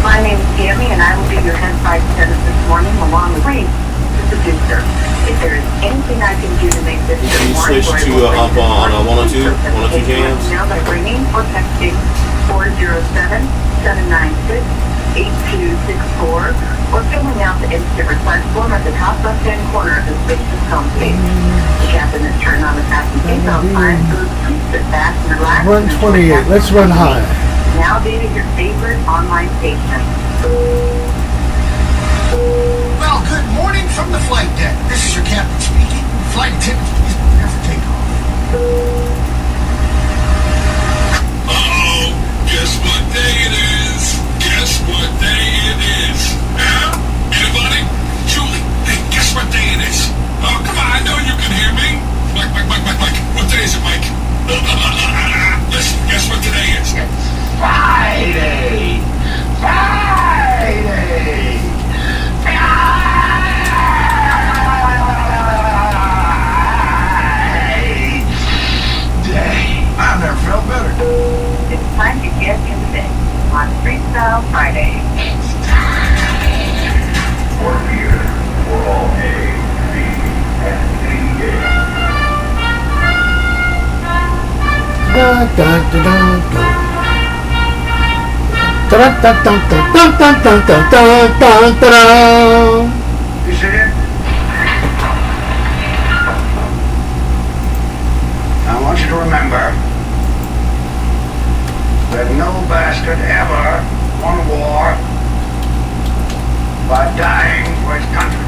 My name is Tammy, and I will be your head flight attendant this morning, along with Reed, the producer. If there is anything I can do to make this Can you more switch to hop on 102 cams? Now by ringing or texting 407-796-8264 or filling out the instant request form at the top left-hand corner of the station's homepage. The captain has turned on the fasten seatbelt sign, so please sit back and relax. 128. Let's run high. Now data your favorite online station. Well, good morning from the flight deck. This is your captain speaking. Flight attendants, please prepare for takeoff. Uh-oh, guess what day it is? Guess what day it is? Huh? Anybody? Julie, hey, guess what day it is? Oh, come on, I know you can hear me. Mike. What day is it, Mike? Listen, guess what today is? Friday! Friday! I've never felt better. It's time to get into bed on Freestyle Friday. We're here for all A, B, and C. Da da da da da. Da da da da da da da da da da. Is it? I want you to remember that no bastard ever won a war by dying for his country.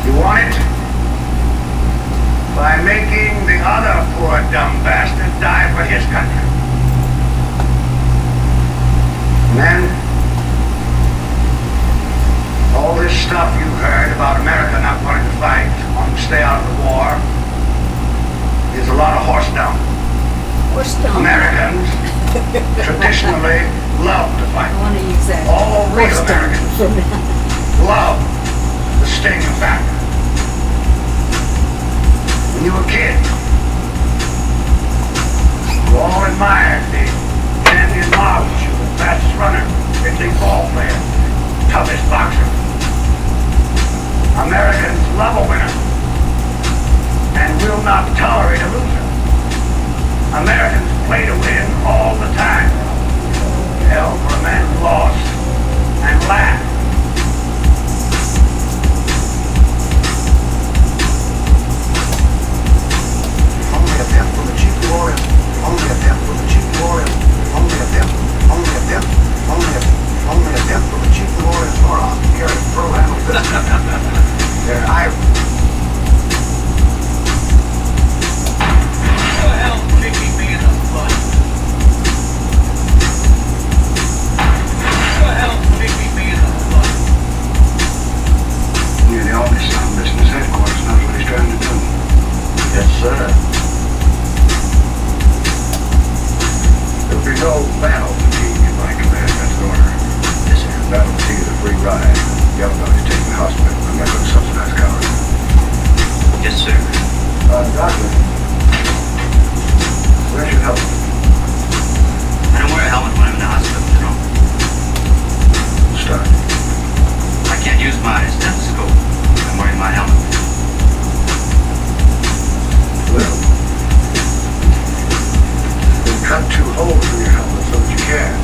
You won it by making the other poor dumb bastard die for his country. And then, all this stuff you heard about America not wanting to fight, wanting to stay out of the war, is a lot of horse dung. Americans traditionally love to fight. I want to use that. All real Horse dung. Americans love the sting factor. When you were kids, you all admired the champion marble shooter, fastest runner, big league ball player, toughest boxer. Americans love a winner and will not tolerate a loser. Americans play to win all the time. Hell for a man who lost and laugh. Only a pimp with a cheap warrior. Only a pimp with a cheap warrior. Only a pimp. Only a pimp. Only a pimp with a cheap warrior. Or on here at the program. They're Irish. Who the hell kicking me in the butt? Who the hell kicking me in the butt? You're the only son business headquarters knows what he's trying to do. Yes, sir. There'll be no battle fatigue if I command that order. Yes, sir. Battle fatigue is a free ride. The other guy's taking the hospital. I'm not going to subsidize cover. Yes, sir. Doctor, where's your helmet? I don't wear a helmet when I'm in the hospital, General. Start. I can't use my stethoscope when I'm wearing my helmet. Well, then cut 2 holes in your helmet so that you can.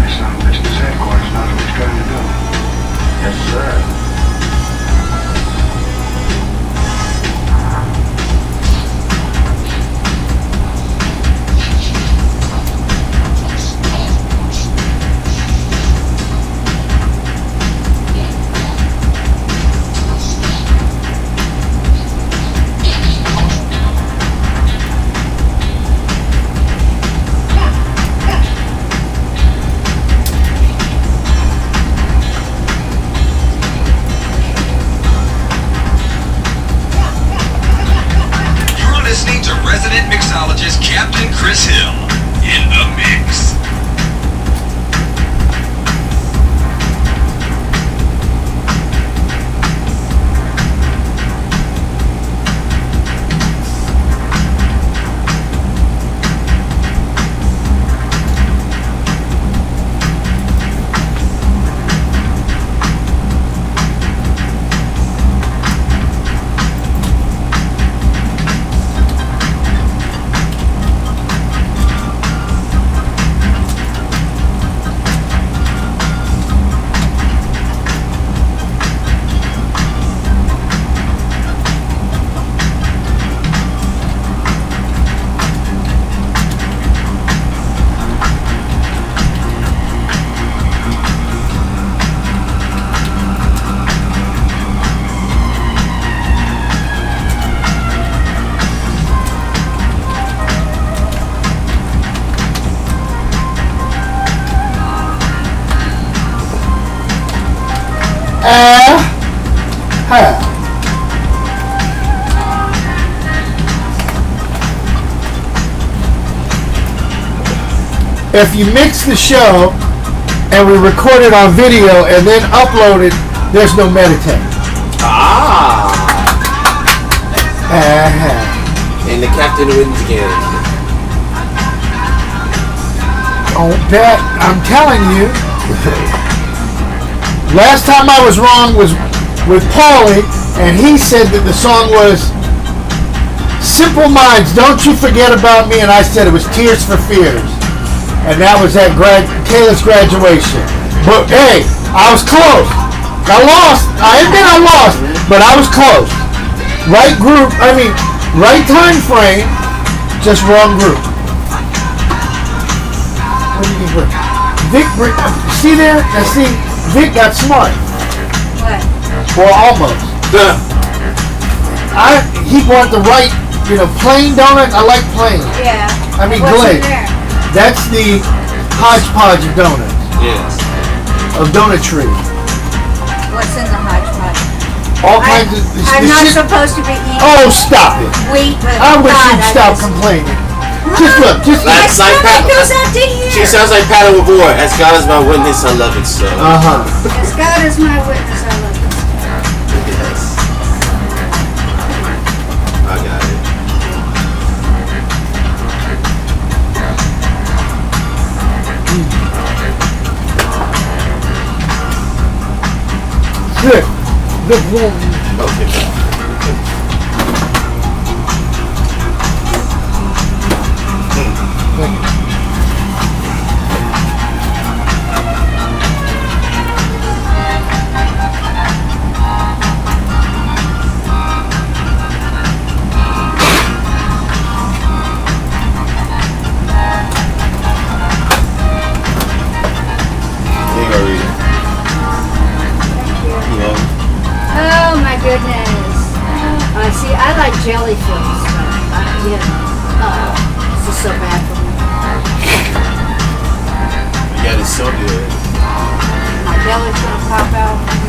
my son, which the headquarters knows what he's going to do. Yes, sir. Listening to resident mixologist Captain Chris Hill in the mix. If you mix the show and we record it on video and then upload it, there's no meditate. Ah. And the captain wins again. Oh, bet. I'm telling you. Last time I was wrong was with Paulie, and he said that the song was Simple Minds, Don't You Forget About Me, and I said it was Tears for Fears. And that was at Kayla's graduation. But hey, I was close. I lost. I admit I lost, but I was close. Right group, right time frame, just wrong group. What do you think? Vic, see there? Now see, Vic got smart. What? Or almost. He bought the right, plain donut. I like plain. Yeah. What's in glazed. there? That's the hodgepodge of donuts. Yes. Of donutry. What's in the hodgepodge? All kinds of. I'm not supposed to be eating Oh, stop it! wheat, but I wish God, you'd stop complaining. Just look, just My That's like stomach Pat- goes out to here. She sounds like Patty LaVoy. As God is my witness, I love it so. As God is my witness, I love it. Yes. I got it. Good. Good woman. Okay. Here you go, Rita. You know, Oh my goodness. See, I like jelly filled stuff. This is so bad for me. you got it so good. My belly's gonna pop out.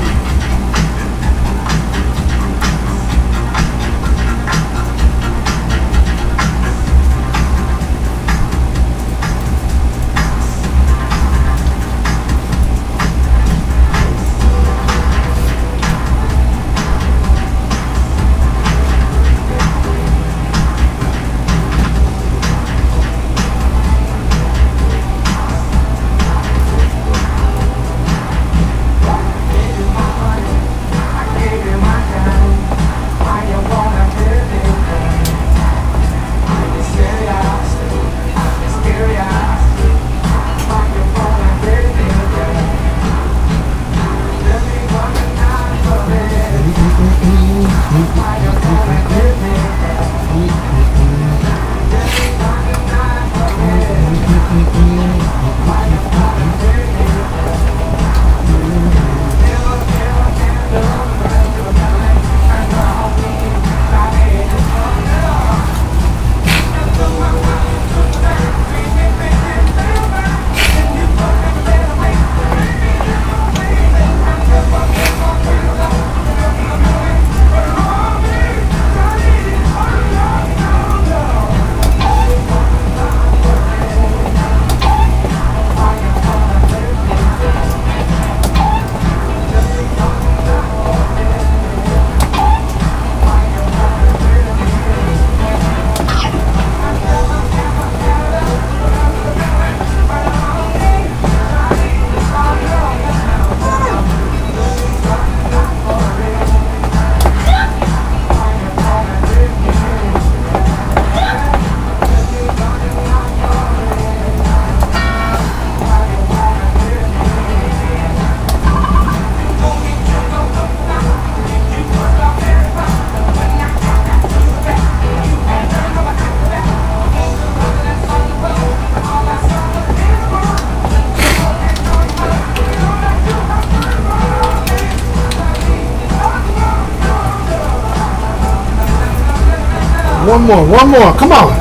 One more. Come on.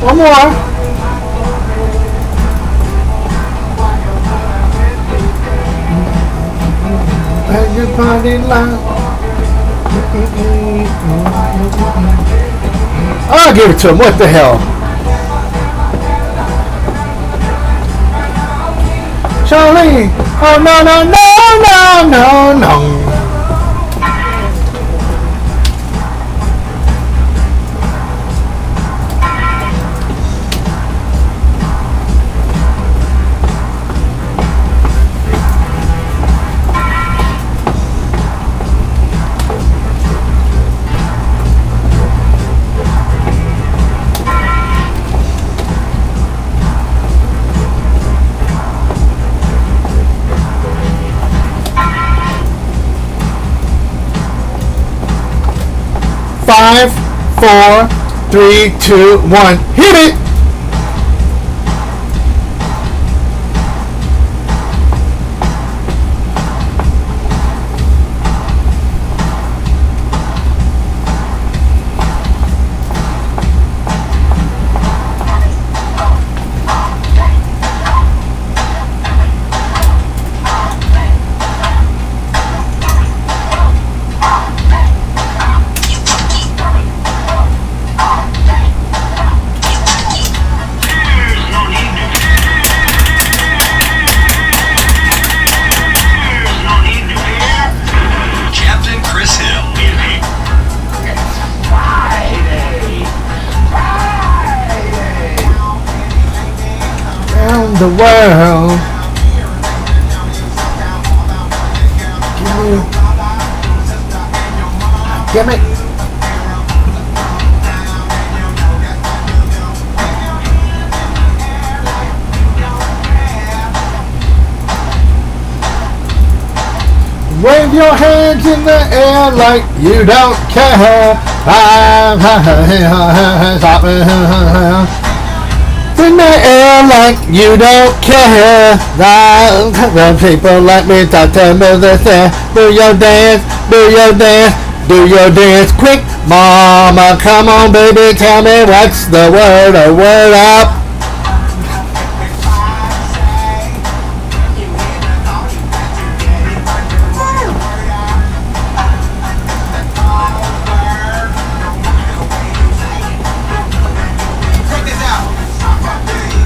One more. Everybody line. I'll give it to him. What the hell? Charlie. Oh, no. Five, 4, 3, 2, 1. Hit it! Captain Chris Hill. Around the world. Give me. Wave your hands in the air like you don't care. In the air like you don't care. The people like me talk to me this there. Do your dance, do your dance quick. Mama, come on baby, tell me what's the word, a word up.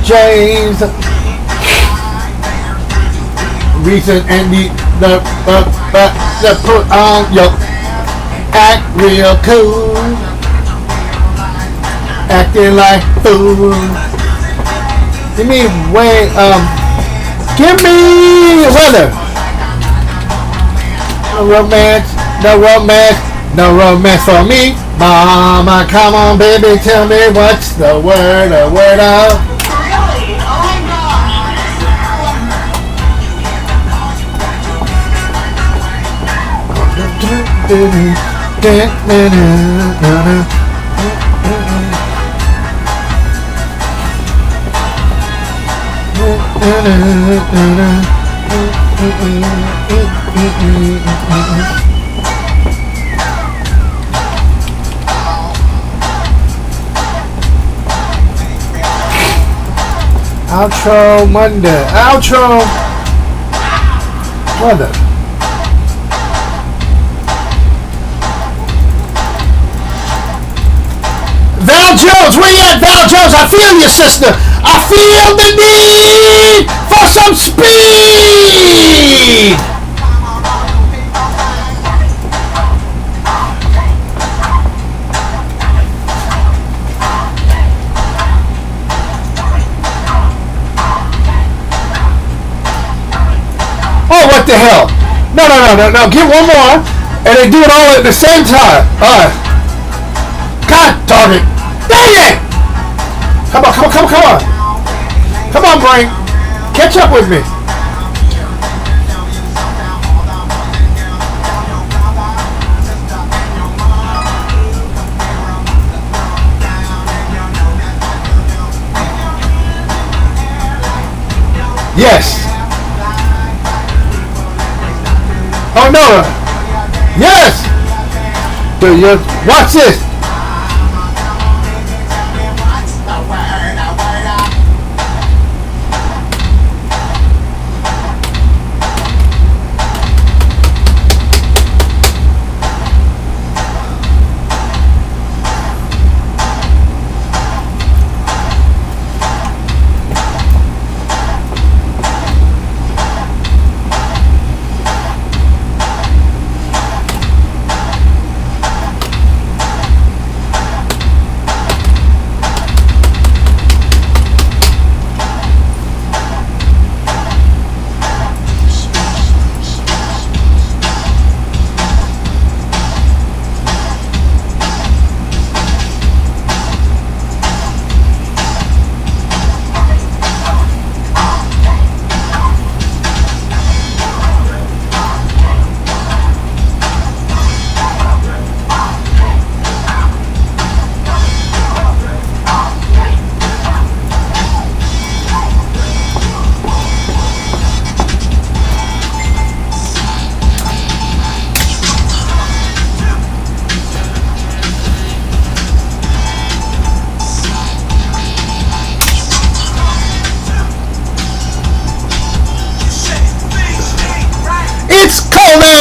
James, recent and the put on your act real cool, acting like fool. Give me way, give me weather. No romance for me. Mama, come on, baby, tell me what's the word, a word of. Outro Monday. Outro weather. Val Jones, where you at, Val Jones? I feel you, sister. I feel the need for some speed. Oh, what the hell? No. Get one more, and they do it all at the same time. All right. God darn it. Dang it! Come on. Come on, brain. Catch up with me. Yes. Oh no. Yes. Do you watch this?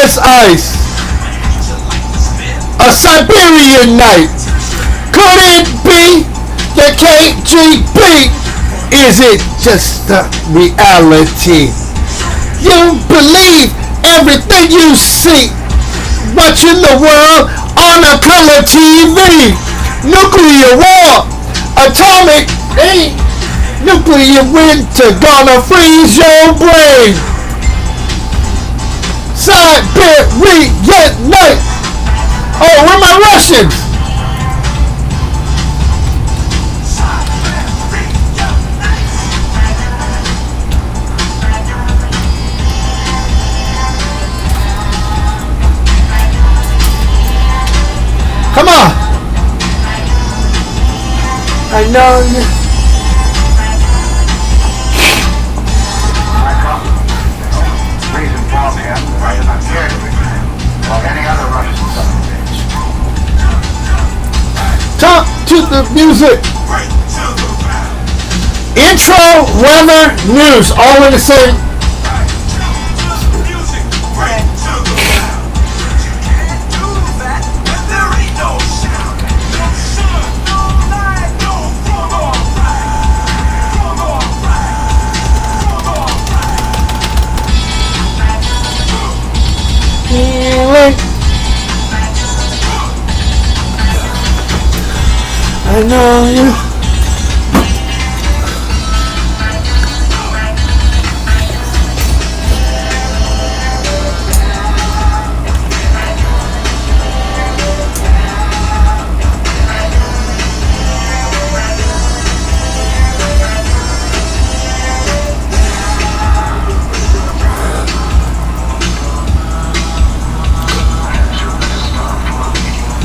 as ice. A Siberian night. Could it be the KGB? Is it just a reality? You believe everything you see. Watching the world on a color TV. Nuclear war. Atomic ain't. Nuclear winter gonna freeze your brain. Siberian night. Oh, where my Russians? Come on. I know you. Reason for me, I am not here to or any other Russian subjects. Talk to the music. Intro, weather, news, all in the same. Feeling. I know you.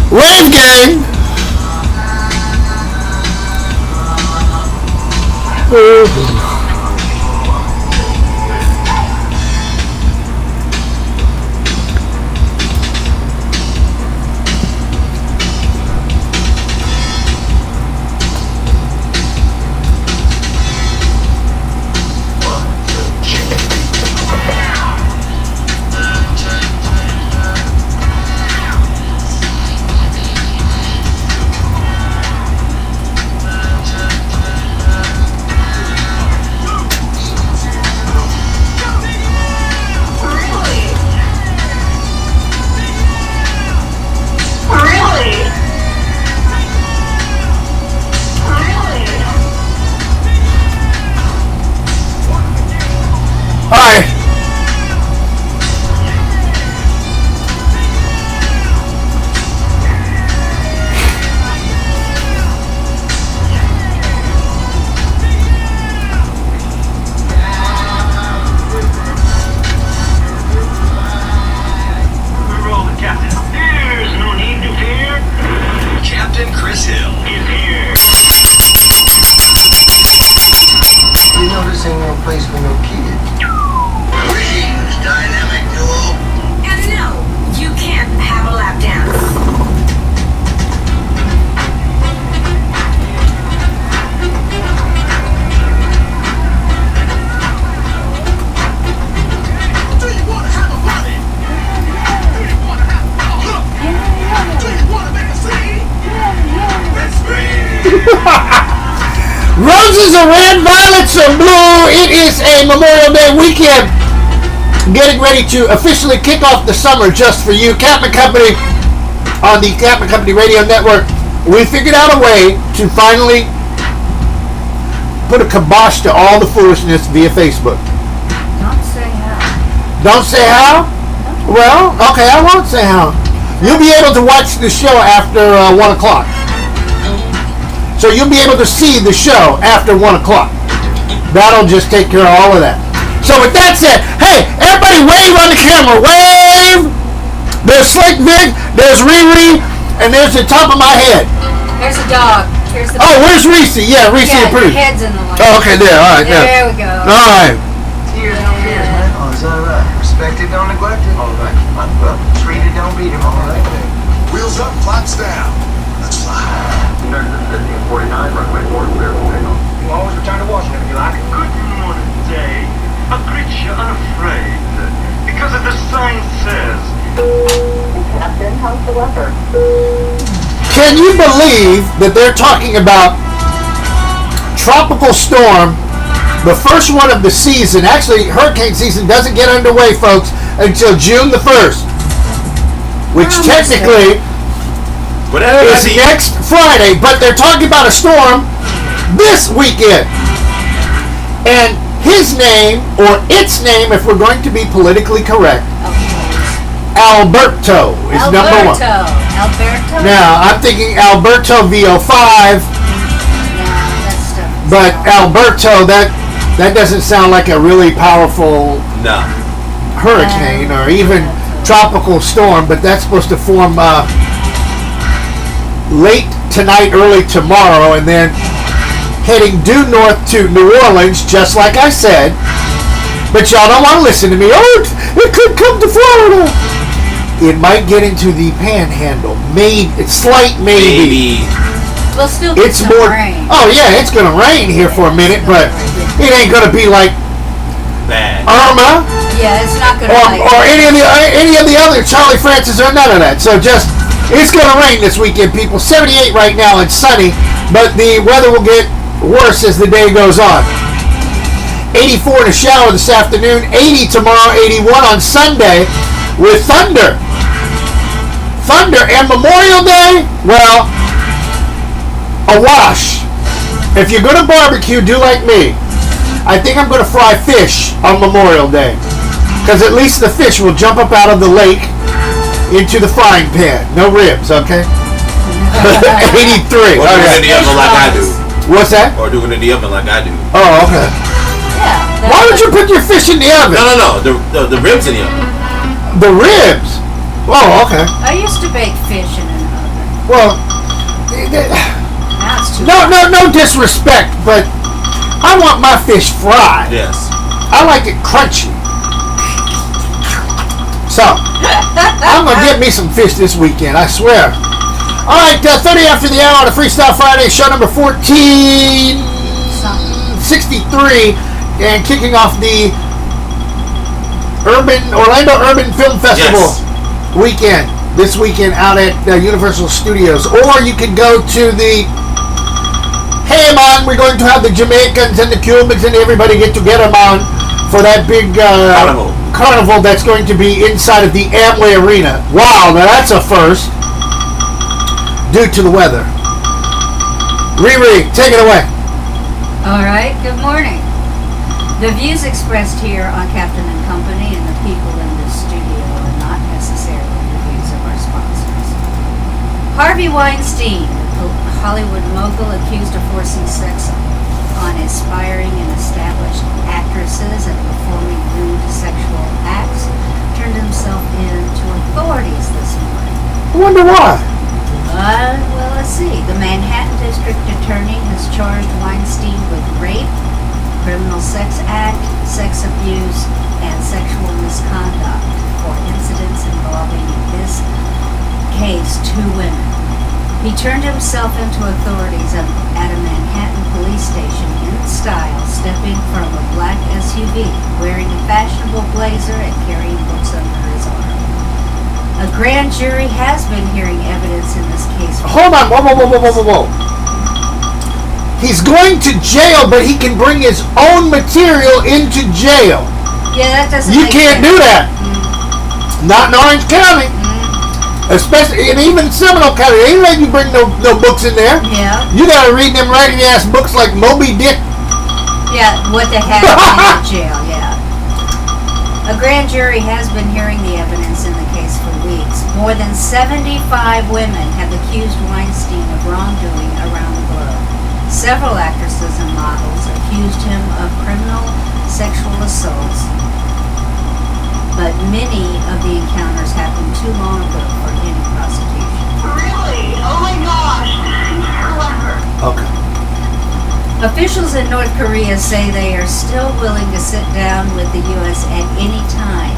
Wave gang. Alright. Roll the captain. There's no need to fear. Captain Chris Hill is here. You notice ain't no place for no kid. Greetings, dynamic duo. And no, you can't have a lap dance. Do you want to have a party? Do you want to have a look? Do you want to make a scene? Let's scream! Roses are red, violets are blue. It is a Memorial Day weekend. Getting ready to officially kick off the summer just for you. Captain Company on the Captain Company Radio Network. We figured out a way to finally put a kibosh to all the foolishness via Facebook. Don't say how. Don't say how? Well, okay, I won't say how. You'll be able to watch the show after 1 o'clock. So you'll be able to see the show after 1 o'clock. That'll just take care of all of that. So with that said, hey, everybody wave on the camera. Wave! There's Slick Vic, there's Riri, and there's the top of my head. There's a dog. Here's the Oh, where's Reese? Yeah, Reese yeah, and Pretty. head's in the light. Oh, okay, there. All right, There we go. All right. Tears, man. Oh, is that right? Respected, don't neglect it. All right. Well, treated, don't beat him. All right. Wheels up, flaps down. Let's fly. 49, runway 4, clear for takeoff. You always return to Washington if you like. Good morning, day. A creature unafraid. Because as the sign says, howsoever. Can you believe that they're talking about tropical storm, the first one of the season? Actually, hurricane season doesn't get underway, folks, until June the 1st, which technically is next Friday, but they're talking about a storm this weekend. And his name, or its name, if we're going to be politically correct, Alberto is number one. Alberto. Now, I'm thinking Alberto VO5, That's stuff. but Alberto, that doesn't sound like a really powerful No. hurricane or even tropical storm, but that's supposed to form late tonight, early tomorrow, and then heading due north to New Orleans, just like I said. But y'all don't want to listen to me. Oh, it could come to Florida. It might get into the panhandle. It's slight maybe. We'll still get It's some more. rain. Oh yeah, it's gonna rain here for a minute, but it ain't gonna be like Bad. Irma Yeah, it's not gonna or any of the other Charlie Francis or none of that. So just it's gonna rain this weekend, people. 78 right now and sunny, but the weather will get worse as the day goes on. 84 in a shower this afternoon, 80 tomorrow, 81 on Sunday with thunder. Thunder and Memorial Day, well, a wash. If you're gonna barbecue, do like me. I think I'm gonna fry fish on Memorial Day, because at least the fish will jump up out of the lake into the frying pan. No ribs, okay? 83. Or do it in the oven like I do. What's that? Or do it in the oven like I do. Oh, okay. Yeah. Why would you put your fish in the oven? No. The ribs in the oven. The ribs. Oh, okay. I used to bake fish in an oven. Well, Now it's too no disrespect, but I want my fish fried. Yes. I like it crunchy. So, I'm going to get me some fish this weekend, I swear. All right, 30 after the hour on a Freestyle Friday, show number 1463, and kicking off the Orlando Urban Film Festival weekend, this weekend out at Universal Studios. Or you can go to the, hey man, we're going to have the Jamaicans and the Cubans and everybody get together, man, for that big carnival that's going to be inside of the Amway Arena. Wow, now that's a first due to the weather. Riri, take it away. All right, good morning. The views expressed here on Captain and Company and the people in this studio are not necessarily the views of our sponsors. Harvey Weinstein, the Hollywood mogul accused of forcing sex on aspiring and established actresses and performing rude sexual acts, turned himself in to authorities this morning. I wonder why. Well, let's see. The Manhattan District Attorney has charged Weinstein with rape, criminal sex act, sex abuse, and sexual misconduct for incidents involving, in this case, 2 women. He turned himself into authorities at a Manhattan police station in style, stepping from a black SUV, wearing a fashionable blazer and carrying books under his arm. A grand jury has been hearing evidence in this case. Hold on, whoa. He's going to jail, but he can bring his own material into jail. Yeah, that doesn't You make can't sense. do that. Not in Orange County. Especially, and even Seminole County. They ain't letting you bring no books in there. Yeah. You gotta read them raggedy ass books like Moby Dick. Yeah, what they had in jail, yeah. A grand jury has been hearing the evidence in the case for weeks. More than 75 women have accused Weinstein of wrongdoing around the globe. Several actresses and models accused him of criminal sexual assaults, but many of the encounters happened too long ago for any prosecution. Really? Oh my gosh. Okay. Officials in North Korea say they are still willing to sit down with the U.S. at any time,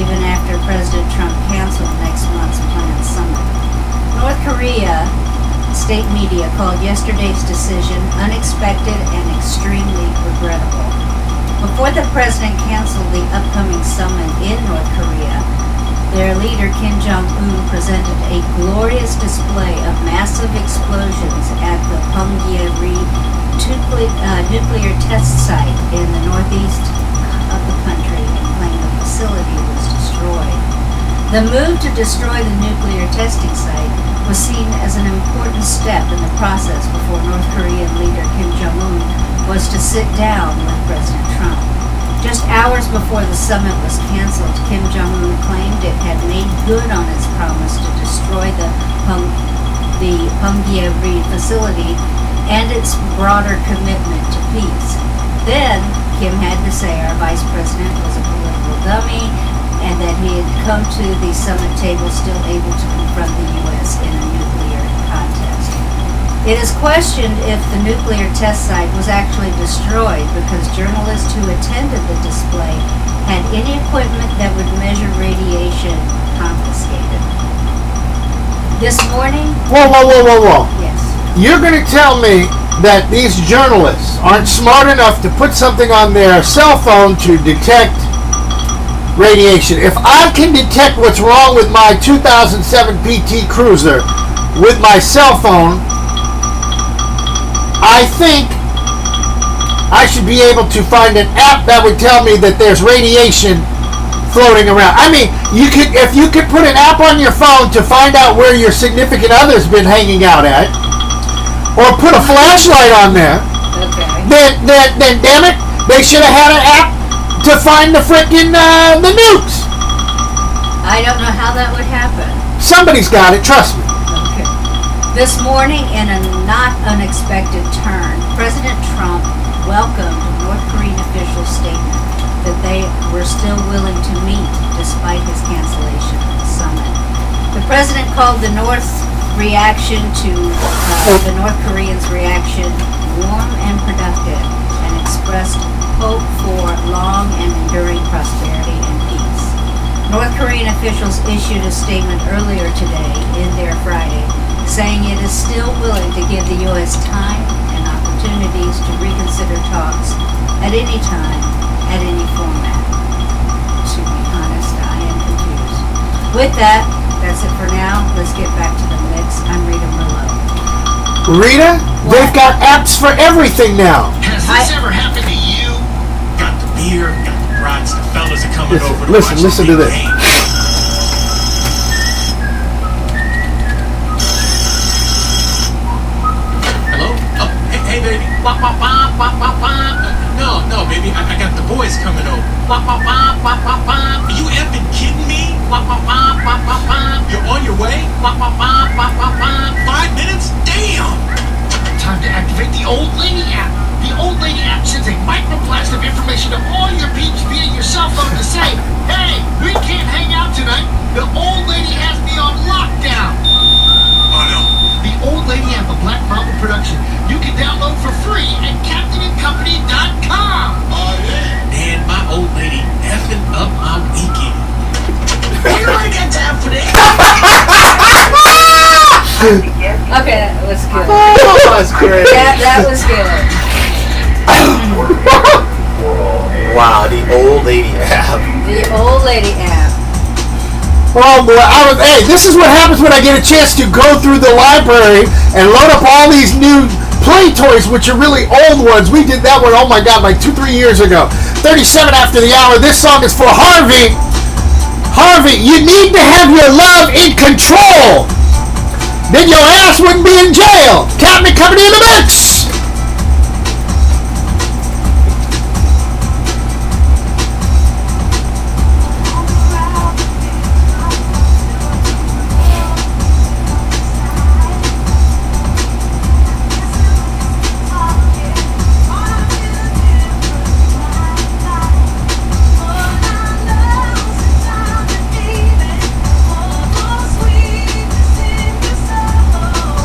even after President Trump canceled next month's planned summit. North Korea state media called yesterday's decision unexpected and extremely regrettable. Before the president canceled the upcoming summit in North Korea, their leader leader Kim Jong-un presented a glorious display of massive explosions at the Punggye-ri nuclear test site in the northeast of the country and claimed the facility was destroyed. The move to destroy the nuclear testing site was seen as an important step in the process before North Korean leader Kim Jong-un was to sit down with President Trump. Just hours before the summit was canceled, Kim Jong-un claimed it had made good on its promise to destroy the Punggye-ri facility and its broader commitment to peace. Then, Kim had to say our vice president was a political dummy and that he had come to the summit table still able to confront the U.S. in a nuclear contest. It is questioned if the nuclear test site was actually destroyed because journalists who attended the display had any equipment that would measure radiation confiscated. This morning, Whoa. yes, You're going to tell me that these journalists aren't smart enough to put something on their cell phone to detect radiation. If I can detect what's wrong with my 2007 PT Cruiser with my cell phone, I think I should be able to find an app that would tell me that there's radiation floating around. I mean, if you could put an app on your phone to find out where your significant other's been hanging out at, or put a flashlight on there, okay. then damn it, they should have had an app to find the frickin' the nukes. I don't know how that would happen. Somebody's got it, trust me. Okay. This morning, in a not unexpected turn, President Trump welcomed North Korean officials' statement that they were still willing to meet despite his cancellation of the summit. The president called the North Koreans' reaction warm and productive and expressed hope for long and enduring prosperity and peace. North Korean officials issued a statement earlier today in their Friday saying it is still willing to give the U.S. time and opportunities to reconsider talks at any time, at any format. To be honest, I am confused. With that, that's it for now. Let's get back to the mix. I'm Rita Merlot. Rita, they've got apps for everything now. Has this ever happened to you? Got the beer, got the brats, the fellas are coming over to Listen watch the to big this. game. Hello? Oh, hey baby. Wah, wah, wah, wah, wah, wah. No, baby, I got the boys coming over. Wah, wah, wah, wah, wah, wah. Are you effing kidding me? Wah, wah, wah, wah, wah, wah. You're on your way? Wah, wah, wah, wah, wah, wah. 5 minutes? Damn! Time to activate the Old Lady app. The Old Lady app sends a microblast of information to all your peeps via your cell phone to say, hey, we can't hang out tonight. The Old Lady has me on lockdown. Oh no. The Old Lady app, a Black Mamba production. You can download for free at CaptainandCompany.com. Oh yeah. Man, my old lady effing up my weekend. You ain't got time for that. Okay, that was good. Oh, that's great. That was good. Wow, the old lady app. The Old Lady app. Oh boy, hey, this is what happens when I get a chance to go through the library and load up all these new play toys, which are really old ones. We did that one, oh my god, like 2-3 years ago. 37 after the hour. This song is for Harvey. Harvey, you need to have your love in control. Then your ass wouldn't be in jail. Captain and Company in the mix. Sweet in your soul.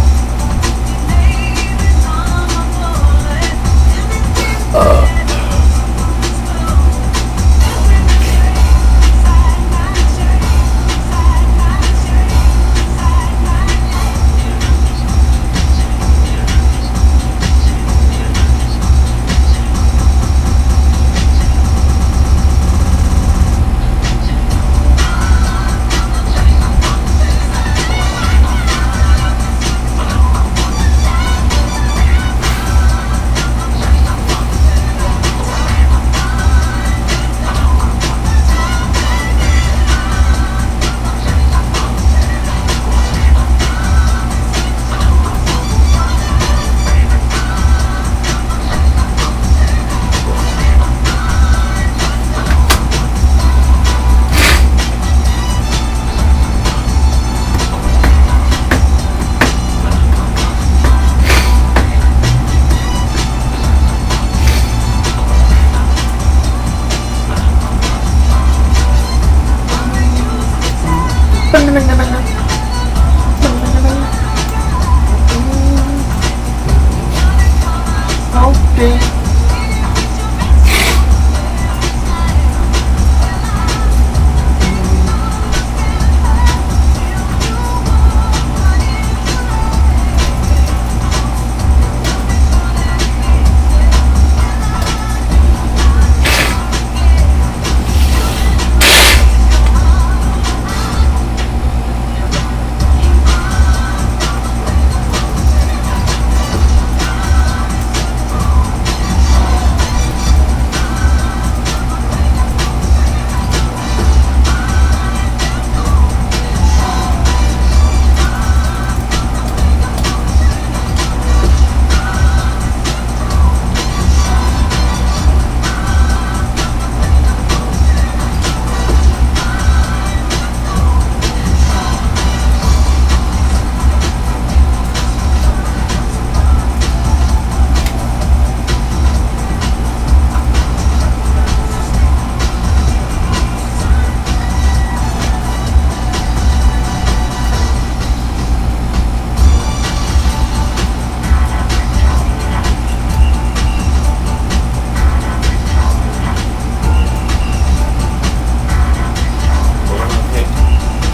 Okay.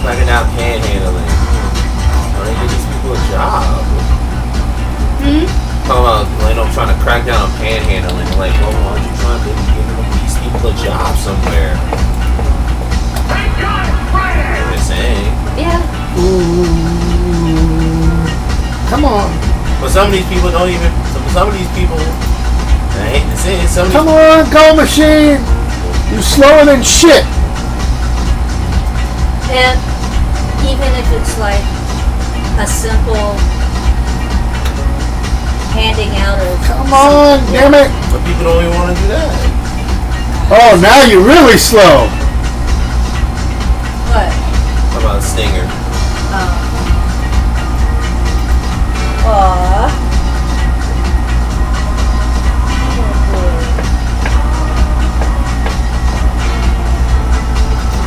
Cracking down panhandling. Why don't they give these people a job? Talking about, trying to crack down on panhandling. Like, well, why aren't you trying to give these people a job somewhere? Thank God it's Friday! I'm just saying. Yeah. Ooh. Come on. But some of these people don't even. Some of these people. I hate to say it. Some of these Come on, Go Machine. You're slower than shit. And even if it's like a simple handing out of Come on, damn it. But people don't even want to do that. Oh, now you're really slow. what? How about Stinger? Aw.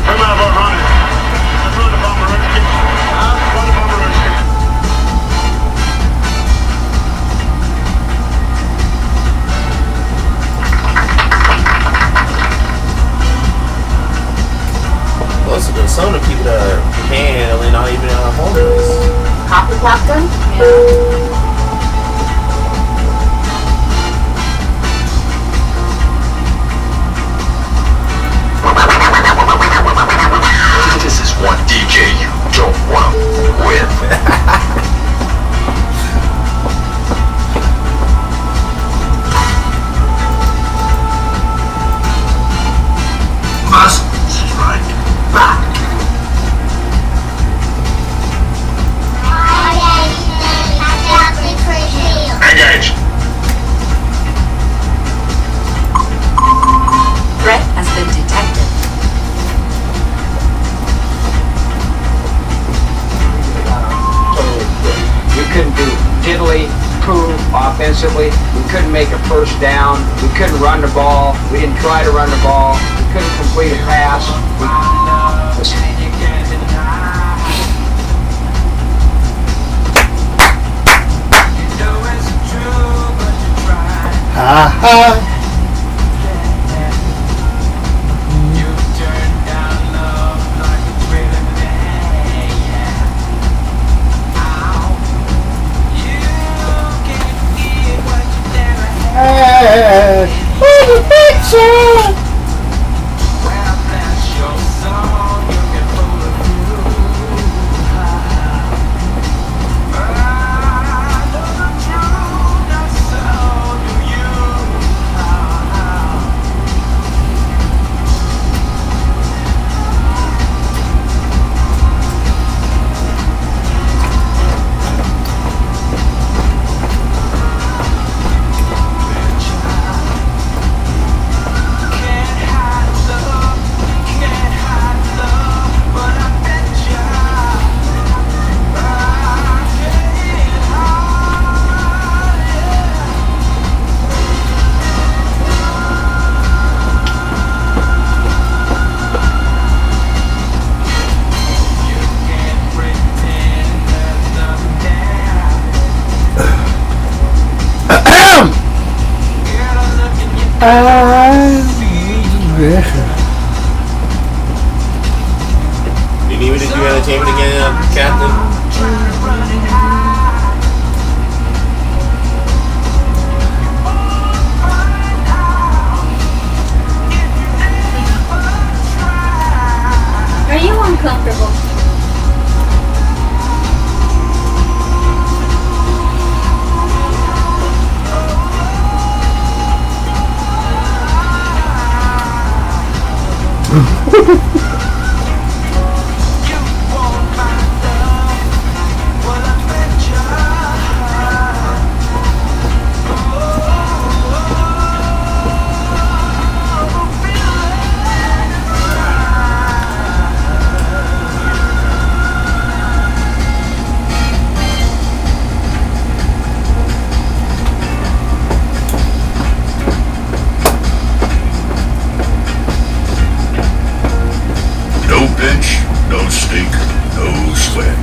I'm out of running. I'm running from Marinsky. I'm running from Marinsky. Most of them, some of the people that are panhandling aren't even homeless. Copy, Captain? Yeah. This is one DJ you don't want to win. Must strike back. Engage. Threat has been detected. We couldn't do diddly poo offensively. We couldn't make a first down. We couldn't run the ball. We didn't try to run the ball. We couldn't complete a pass. Ha ha. Hey, oh, picture. You need me to do entertainment again, Captain? Are you uncomfortable? No bitch, no stink, no sweat.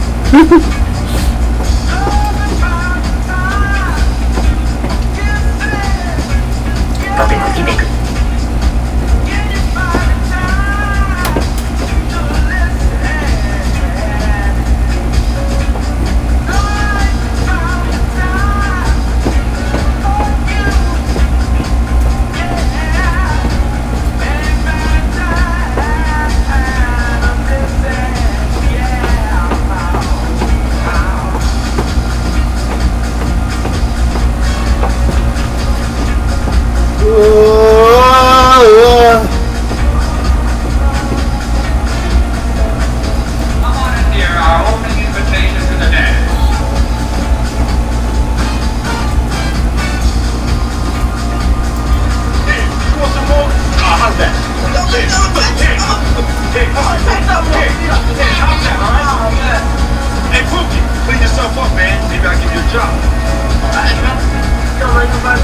Come on in here, our opening invitation to the dance. Hey, you want some more? How's that? Hey, come on. Hey, how's that, alright? Hey, Pookie, clean yourself up, man. Maybe I'll give you a job. Alright, man. Come on, come on.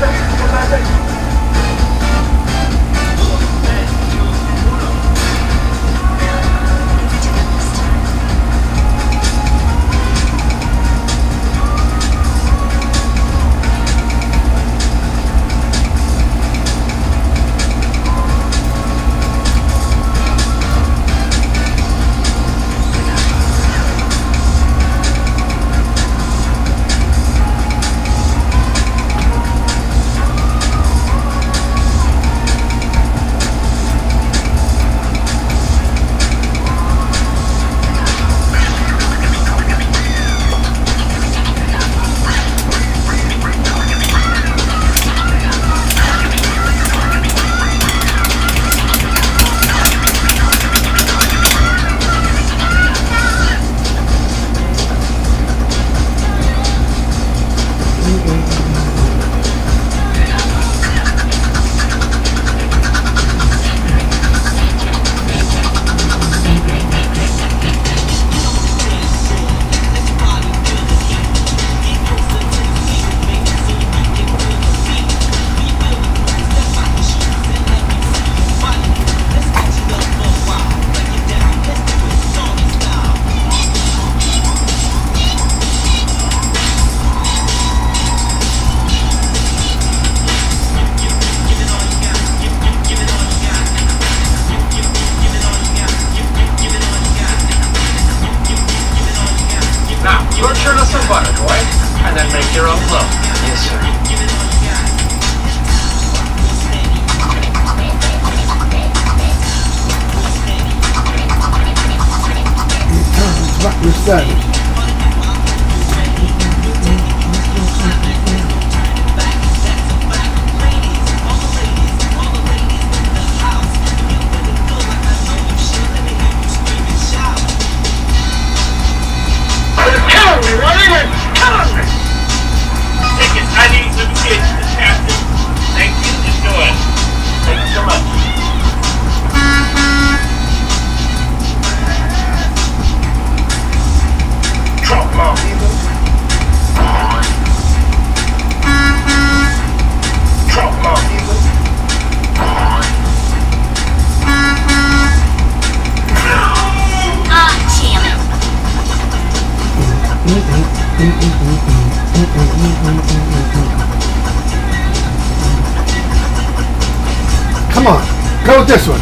Come on, go with this one.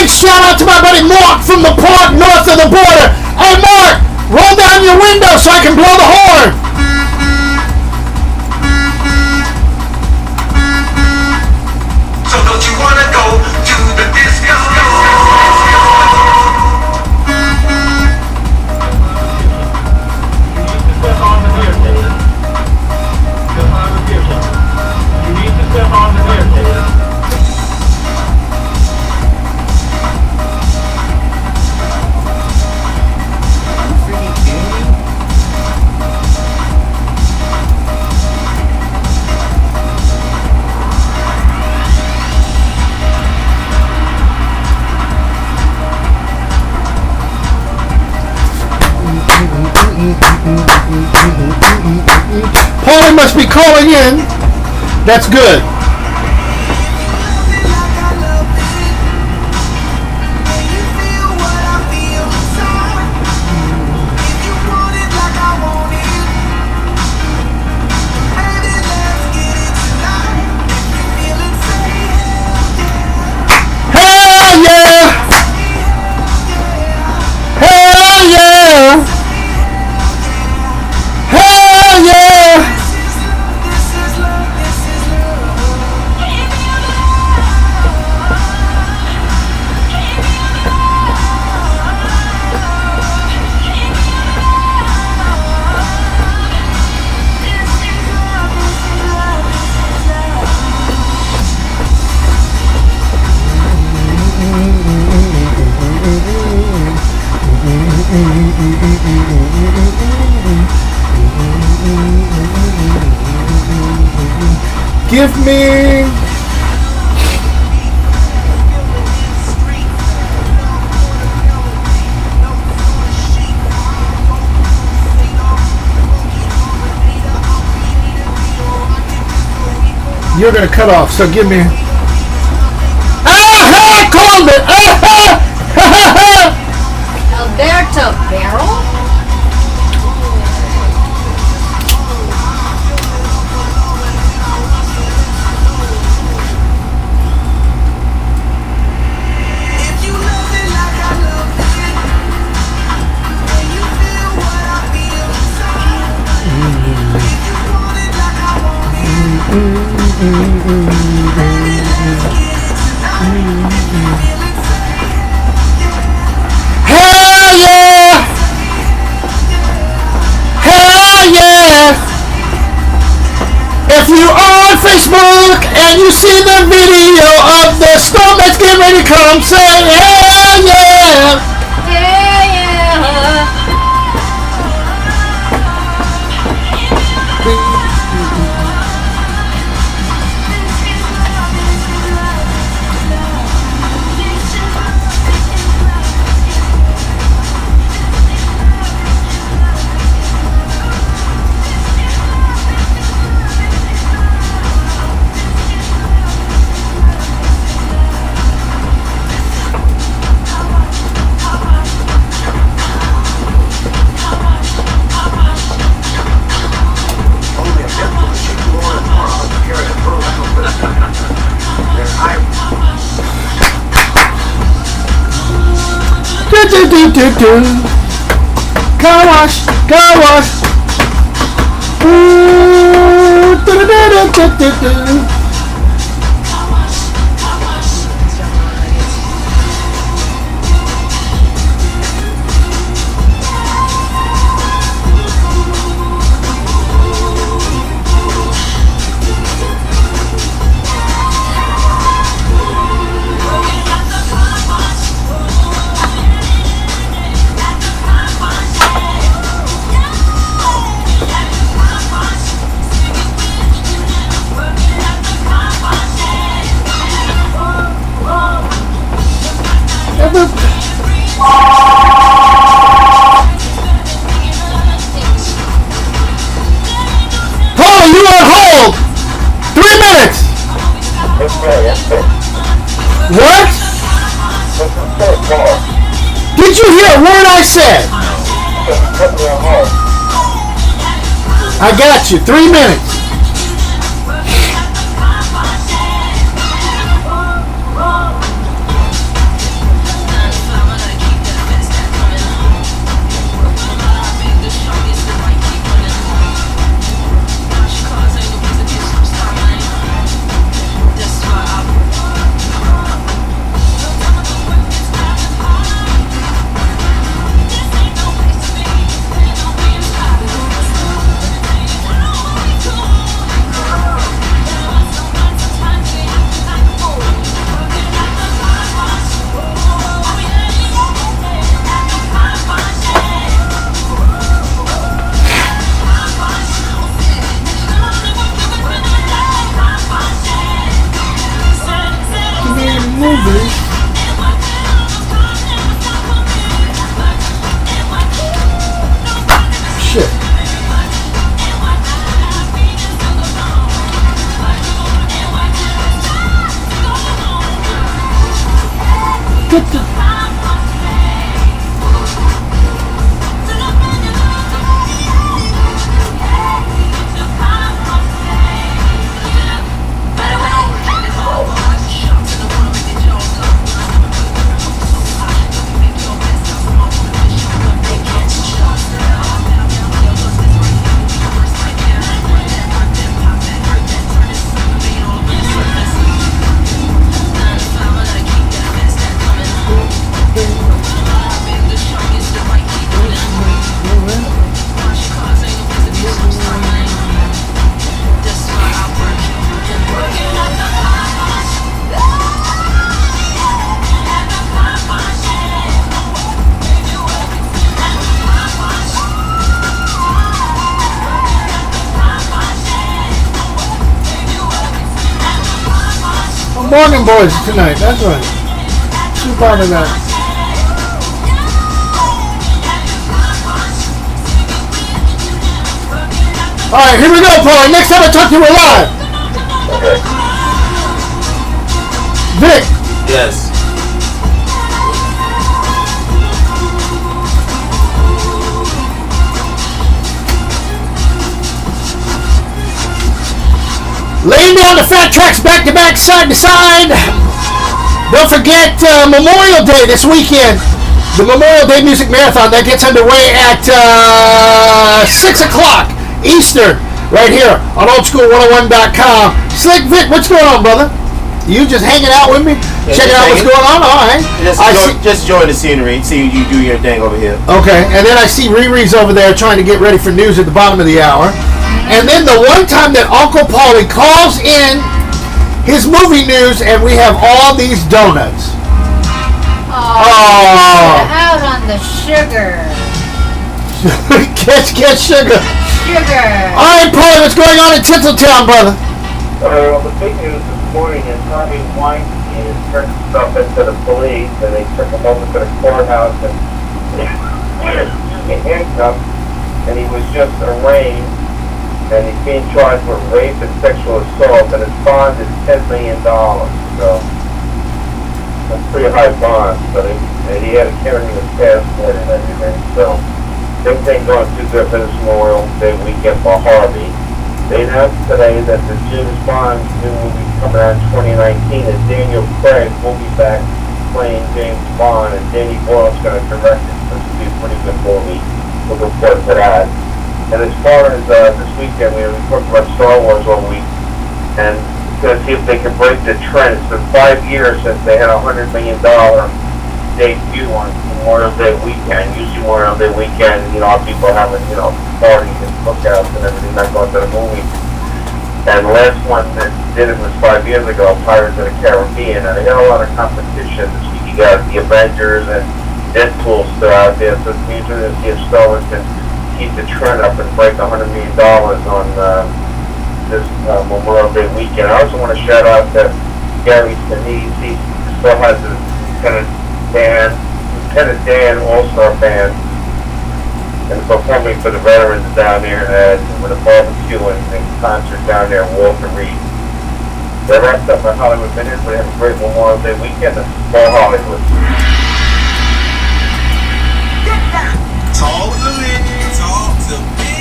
big shout out to my buddy Mark from the park north of the border. Hey Mark, roll down your window so I can blow the horn. So don't you wanna go to the disco? Step on the beer table. Step on the beer table. You need to step on the beer table. Paulie must be calling in. That's good. Hell yeah! Hell yeah! Hell yeah! Give me you're gonna cut off, so give me called it! Alberto Barrel? Hell yeah! Hell yeah! If you are on Facebook and you see the video of the storm that's getting ready to come, say hell yeah! Yeah, yeah. Only a bit from the cheeky war and moron here at Pearl They're Irish. Car wash, car wash. Ooh, da-da-da-da-da-da. Paul, you on hold! 3 minutes! What? Did you hear a word I said? I got you. 3 minutes. movies. Shit. Get the... Morning boys tonight, that's right. Too proud of that. Alright, here we go, Paul. Next time I talk to you, we're live. Okay. Vic, Yes. laying down the fat tracks back to back, side to side. Don't forget Memorial Day this weekend. The Memorial Day Music Marathon that gets underway at 6 o'clock Eastern, right here on oldschool101.com. Slick Vic, what's going on, brother? You just hanging out with me? Yeah, Checking out what's going on? All right. Just enjoy the scenery. See you do your thing over here. Okay, and then I see Riri's over there trying to get ready for news at the bottom of the hour. And then the one time that Uncle Paulie calls in his movie news and we have all these donuts. Oh. Out on the sugar. Catch sugar. Sugar. All right, Paulie, what's going on in Tinseltown, brother? The big news this morning is Harvey Weinstein has turned himself into the police, and they took him over to the courthouse and handcuffed, and he was just arraigned, and he's being charged with rape and sexual assault, and his bond is $10 million. So that's pretty high bond. But he had to carry his passport and everything. So things ain't going too good for this Memorial Day weekend for Harvey. They announced today that the James Bond new movie coming out in 2019, and Daniel Craig will be back playing James Bond, and Danny Boyle's going to direct it. So it's going to be a pretty good movie. We'll look forward to that. And as far as this weekend, we talked about Star Wars all week, and we're going to see if they can break the trend. It's been 5 years since they had a $100 million debut on Memorial Day weekend. Usually Memorial Day weekend, people having, parties and cookouts and everything, not going to the movies. And the last one that did it was 5 years ago, Pirates of the Caribbean, and they got a lot of competition. This week you got the Avengers and Deadpool still out there, so it's usually to see if Star Wars can keep the trend up and break $100 million on this Memorial Day weekend. I also want to shout out to Gary Sinise. He still has his Lieutenant Dan All-Star Band, and performing for the veterans down there with a barbecue and concert down there in Walter Reed. That wraps up my Hollywood Minute. We have a great Memorial Day weekend. This is Paul Hollywood. Talk to me. Talk to me.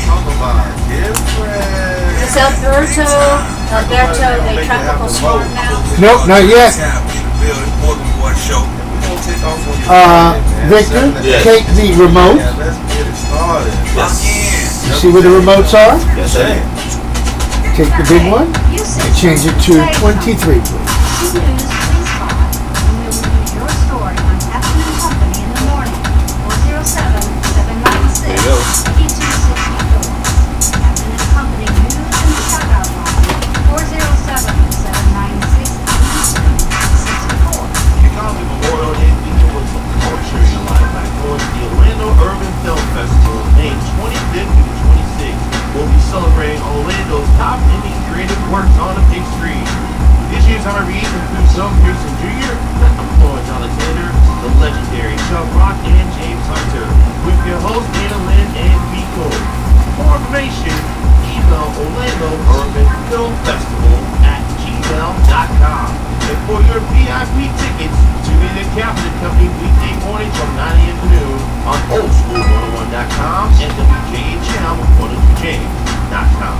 Talk about different. Is Alberto a tropical storm now? Nope, not yet. Victor, Yes. take the remote. Let's get it started. Yes. You see where the remotes are? Yes, I am. Take the big one and change it to 23, please. News, please call. And we will use your story on Captain and Company in the morning. 407-796-8264. There you go. Captain and Company News and Shout-Out Line. 407-796-8264. Kick off the Memorial Day weekend with some culture in your life by going to the Orlando Urban Film Festival, May 25th through the 26th. We'll be celebrating Orlando's top indie creative works on a big screen. This year's time every week includes Zoe Pearson Jr., Floyd Alexander, the legendary Chuck Rock, and James Hunter, with your hosts Anna Lynn and Miko. For information, email Orlando Urban Film Festival at gmail.com. And for your VIP tickets, tune in to Captain Company weekday mornings from 9 a.m. to noon on oldschool101.com and WJHM102james.com.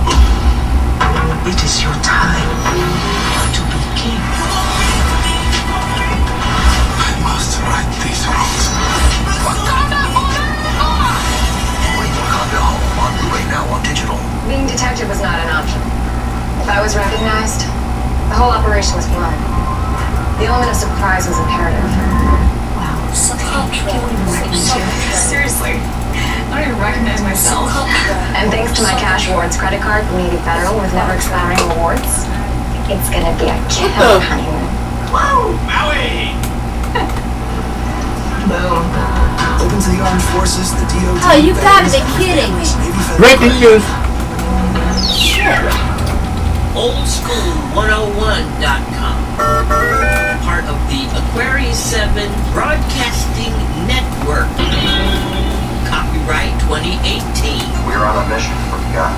It is your time to be king. I must right these wrongs. Wakanda Home on Blu-ray now on digital. Being detected was not an option. If I was recognized, the whole operation was blown. The element of surprise was imperative. Wow, so cultural. Seriously, I don't even recognize myself. And thanks to my cash rewards credit card from Navy Federal with never expiring rewards, it's gonna be a killer honeymoon. Woo! Maui! Well, open to the armed forces, the DOD. Oh, you gotta be kidding me. Breaking news. Oldschool101.com. Part of the Aquarius 7 Broadcasting Network. Copyright 2018. We're on a mission from God.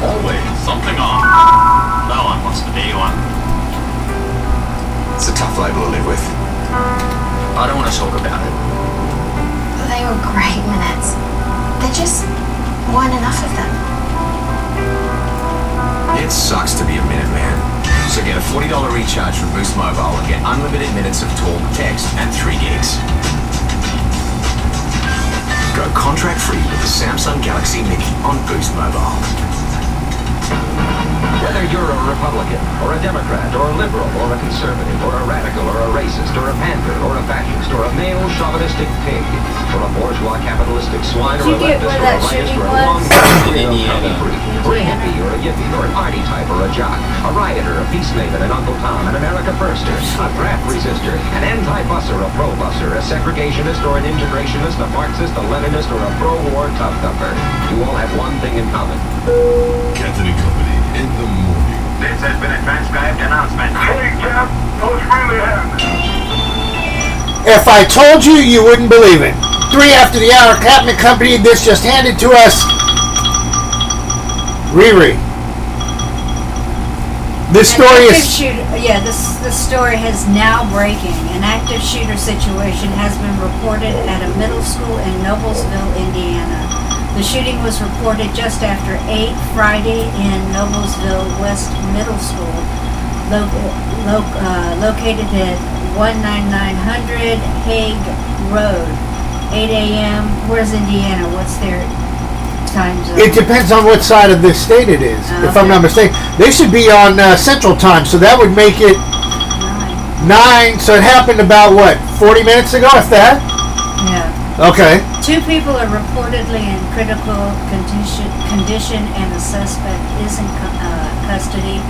Always something on. No one wants to be one. It's a tough label to live with. I don't want to talk about it. They were great minutes. There just weren't enough of them. It sucks to be a Minuteman. So get a $40 recharge from Boost Mobile and get unlimited minutes of talk, text, and 3 gigs. Go contract free with the Samsung Galaxy Mini on Boost Mobile. Whether you're a Republican, or a Democrat, or a liberal, or a conservative, or a radical, or a racist, or a pander, or a fascist, or a male chauvinistic pig, or a bourgeois capitalistic swine, or a leftist, or a rightist, or a or a hippie, or a yippie, or a party type, or a jock, a rioter, a peacemaker, an Uncle Tom, an America Firster, a draft resistor, an anti-busser, a pro-busser, a segregationist, or an integrationist, a Marxist, a Leninist, or a pro-war tough-thumper. You all have one thing in common. Captain and Company in the morning. This has been a transcribed announcement. Hey, Cap, what's really happening? If I told you, you wouldn't believe it. 3 after the hour, Captain and Company. This just handed to us. Riri. This story is. This story is now breaking. An active shooter situation has been reported at a middle school in Noblesville, Indiana. The shooting was reported just after 8 Friday in Noblesville West Middle School, located at 19900 Hague Road, 8 a.m. Where's Indiana? What's their time zone? It depends on what side of this state it is, if I'm not mistaken. They should be on Central Time, so that would make it 9. So it happened about, what, 40 minutes ago, if that? Yeah. Okay. 2 people are reportedly in critical condition and the suspect is in custody.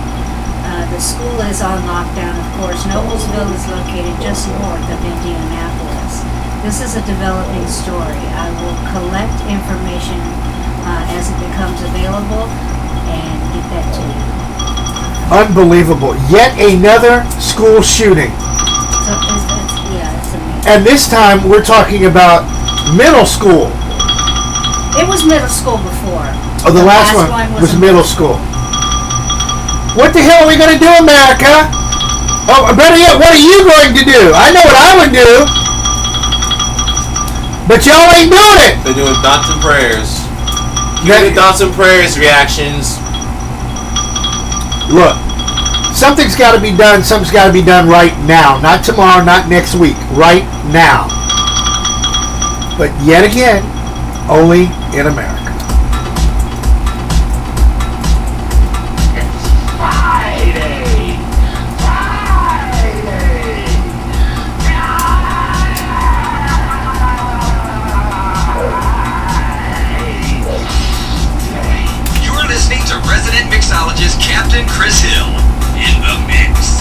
The school is on lockdown, of course. Noblesville is located just north of Indianapolis. This is a developing story. I will collect information as it becomes available and get that to you. Unbelievable. Yet another school shooting. So it's amazing. And this time we're talking about middle school. It was middle school before. Oh, the last one was middle school. What the hell are we going to do, America? Oh, better yet, what are you going to do? I know what I would do. But y'all ain't doing it. They're doing thoughts and prayers. Thoughts and prayers reactions. Look, something's got to be done. Something's got to be done right now. Not tomorrow, not next week. Right now. But yet again, only in America. You're listening to resident mixologist Captain Chris Hill in the mix.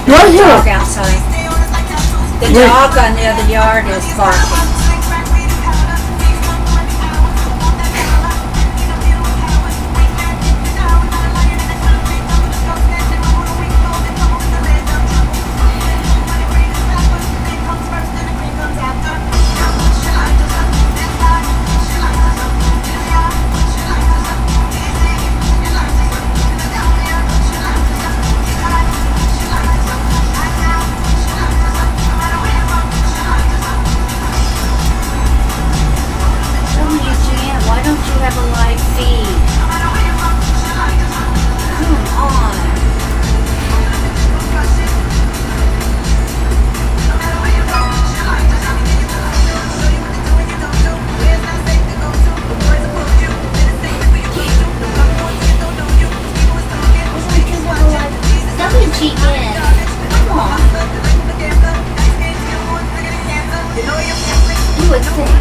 Do I hear dog outside. The dog on the other yard is barking. Why don't you have a live feed? Come on. WGN. Come on. You would think.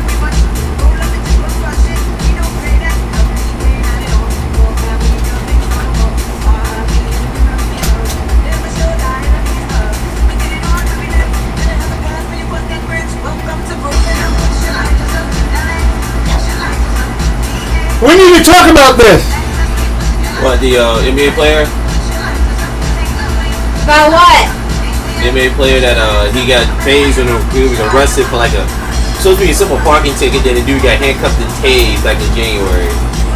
We need to talk about this. What, the NBA player? About what? The NBA player that he got tased when he was arrested for like supposed to be a simple parking ticket. Then the dude got handcuffed and tased like in January.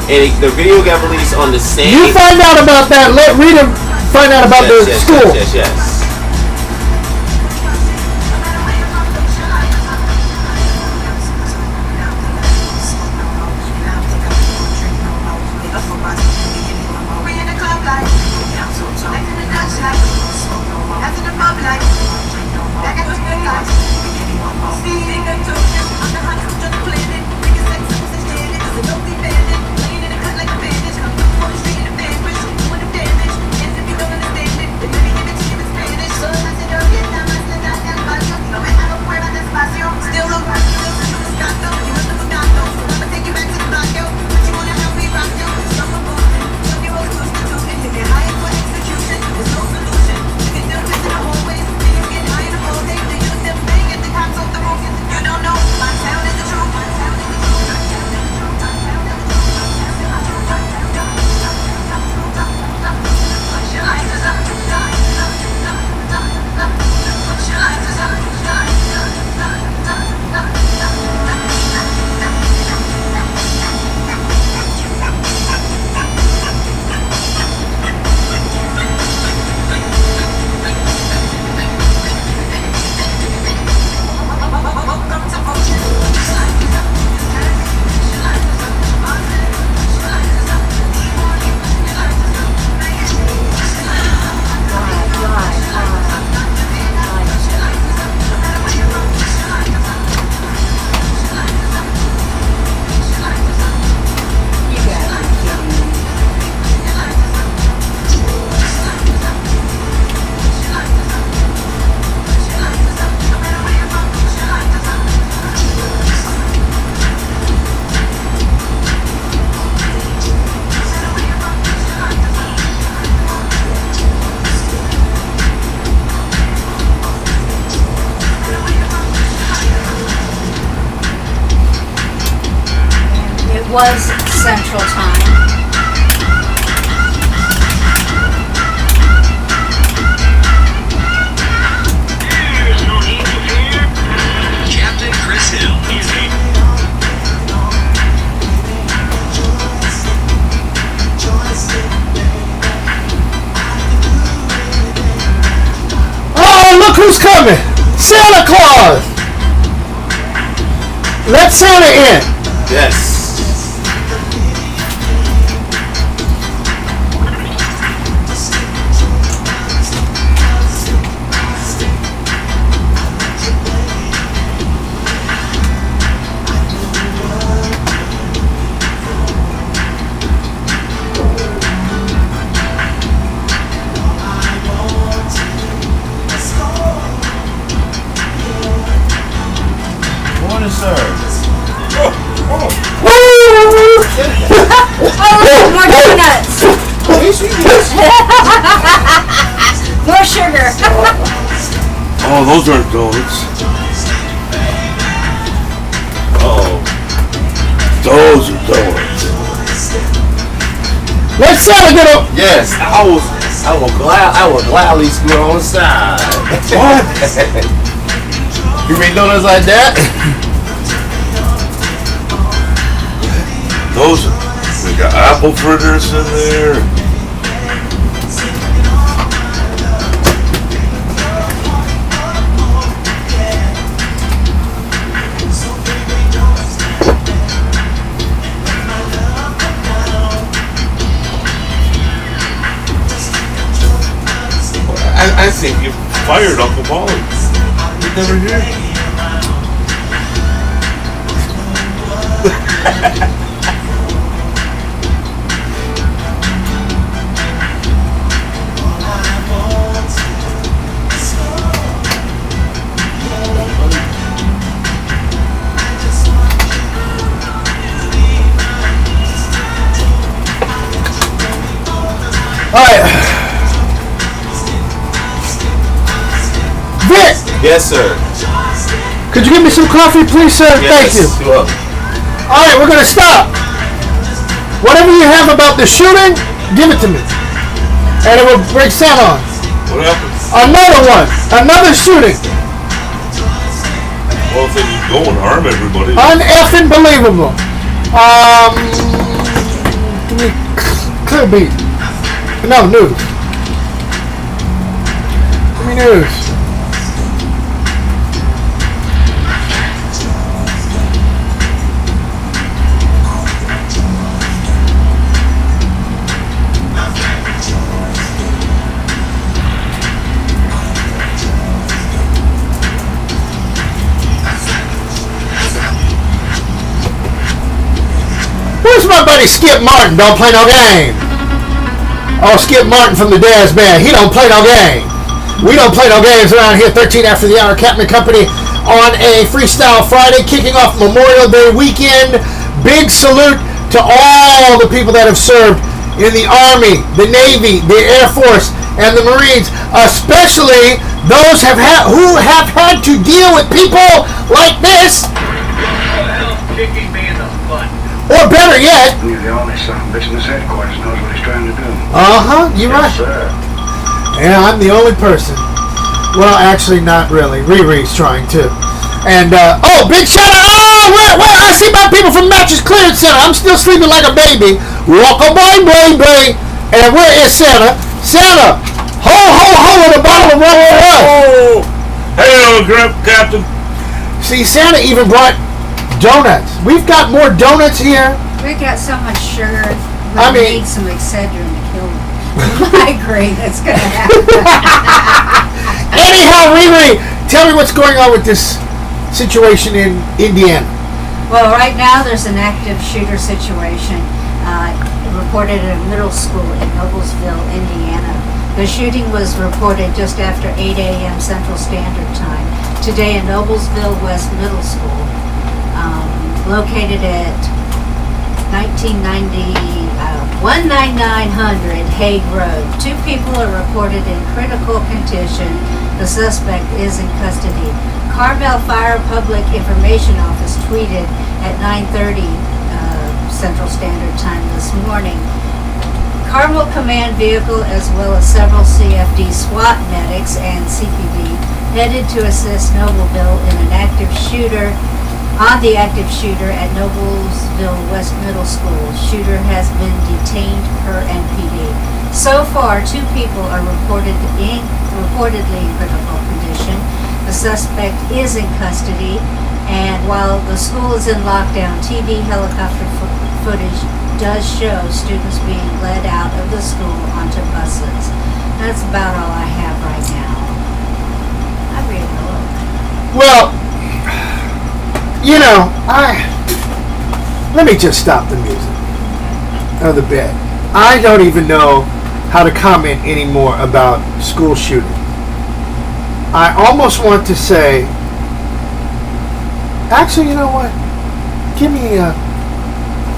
And the video got released on the same. You find out about that. Let Rita find out about the school. Yes. Was Central Time. Captain Chris Hill. Oh, look who's coming! Santa Claus! Let Santa in. Yes. Morning, sir. Oh, more donuts! More more sugar. Oh, those aren't donuts. Oh, those are donuts. Let's get up. Yes, I will gladly scoot on the side. What? You make donuts like that? Those, we got apple fritters in there. I think you fired Uncle Polly. He's never here. All right. Vic! Yes, sir. Could you give me some coffee, please, sir? Thank you. You're welcome. All right, we're going to stop. Whatever you have about the shooting, give it to me. And it will bring Santa on. What happened? Another one. Another shooting. Well, if they just go and harm everybody. Uneffing believable. Give me clear beat. No, news. Give me news. Where's my buddy Skip Martin? Don't play no game. Oh, Skip Martin from the Daz Band. He don't play no game. We don't play no games around here. 13 after the hour. Captain and Company on a Freestyle Friday, kicking off Memorial Day weekend. Big salute to all the people that have served in the Army, the Navy, the Air Force, and the Marines, especially those who have had to deal with people like this. Kicking me in the butt. Or better yet, You're the only son of a bitch in this headquarters knows what he's trying to do. you're right. Sir. Yeah, I'm the only person. Well, actually, not really. Riri's trying to. And, Big shout out. Oh, where? I see my people from Mattress Clearance Center. I'm still sleeping like a baby. Walk a boing, boing, boing. And where is Santa? Santa! Ho, ho, ho, in a bottle of rum. Oh! Hey, Captain. See, Santa even brought donuts. We've got more donuts here. We got so much sugar. We I mean- need some Excedrin to kill migraine. That's gonna happen. Anyhow, Riri, tell me what's going on with this situation in Indiana. Well, right now there's an active shooter situation reported at a middle school in Noblesville, Indiana. The shooting was reported just after 8 a.m. Central Standard Time today in Noblesville West Middle School, located at 19900 Hague Road. 2 people are reported in critical condition. The suspect is in custody. Carmel Fire Public Information Office tweeted at 9:30 Central Standard Time this morning. Carmel Command Vehicle, as well as several CFD SWAT medics and CPD, headed to assist Noblesville in an active shooter at Noblesville West Middle School. Shooter has been detained per NPD. So far, 2 people are reportedly in critical condition. The suspect is in custody, and while the school is in lockdown, TV helicopter footage does show students being led out of the school onto buses. That's about all I have right now. I really look. Well, let me just stop the music or the bed. I don't even know how to comment anymore about school shooting. I almost want to say, actually, you know what? Give me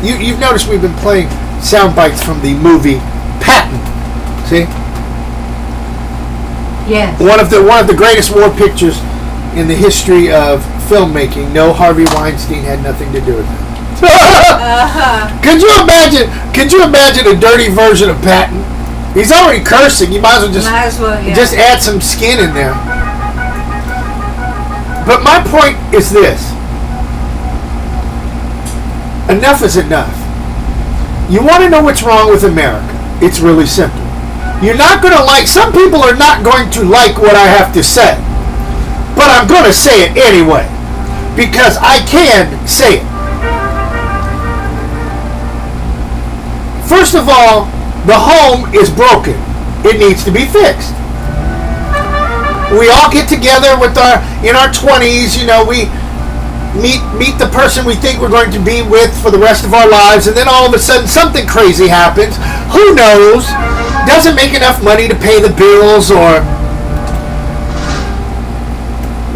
you've noticed we've been playing sound bites from the movie Patton. See? Yes. One of the greatest war pictures in the history of filmmaking. No, Harvey Weinstein had nothing to do with it. Could you imagine a dirty version of Patton? He's already cursing. You might as well just add some skin in there. But my point is this. Enough is enough. You want to know what's wrong with America? It's really simple. You're not going to like, some people are not going to like what I have to say. But I'm going to say it anyway. Because I can say it. First of all, the home is broken. It needs to be fixed. We all get together in our 20s, we meet the person we think we're going to be with for the rest of our lives, and then all of a sudden something crazy happens. Who knows? Doesn't make enough money to pay the bills, or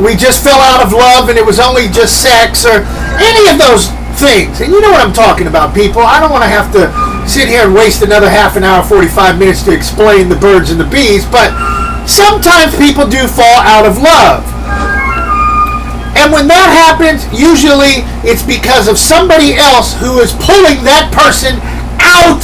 we just fell out of love and it was only just sex, or any of those things. And you know what I'm talking about, people. I don't want to have to sit here and waste another half an hour, 45 minutes to explain the birds and the bees, but sometimes people do fall out of love. And when that happens, usually it's because of somebody else who is pulling that person out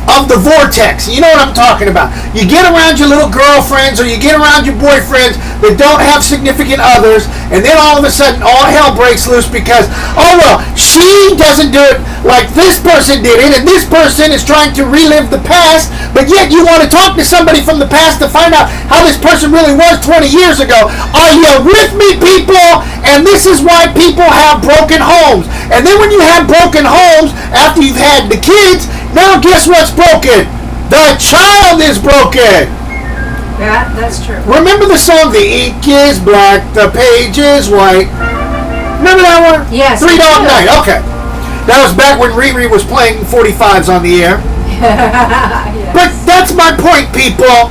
of the vortex. You know what I'm talking about. You get around your little girlfriends or you get around your boyfriends that don't have significant others, and then all of a sudden all hell breaks loose because, oh well, she doesn't do it like this person did it, and this person is trying to relive the past, but yet you want to talk to somebody from the past to find out how this person really was 20 years ago. Are you with me, people? And this is why people have broken homes. And then when you have broken homes after you've had the kids, now guess what's broken? The child is broken. Yeah, that's true. Remember the song, The Ink is Black, the Page is White? Remember that one? Yes. 3 Dog Night, okay. That was back when Riri was playing 45s on the air. Yes. But that's my point, people.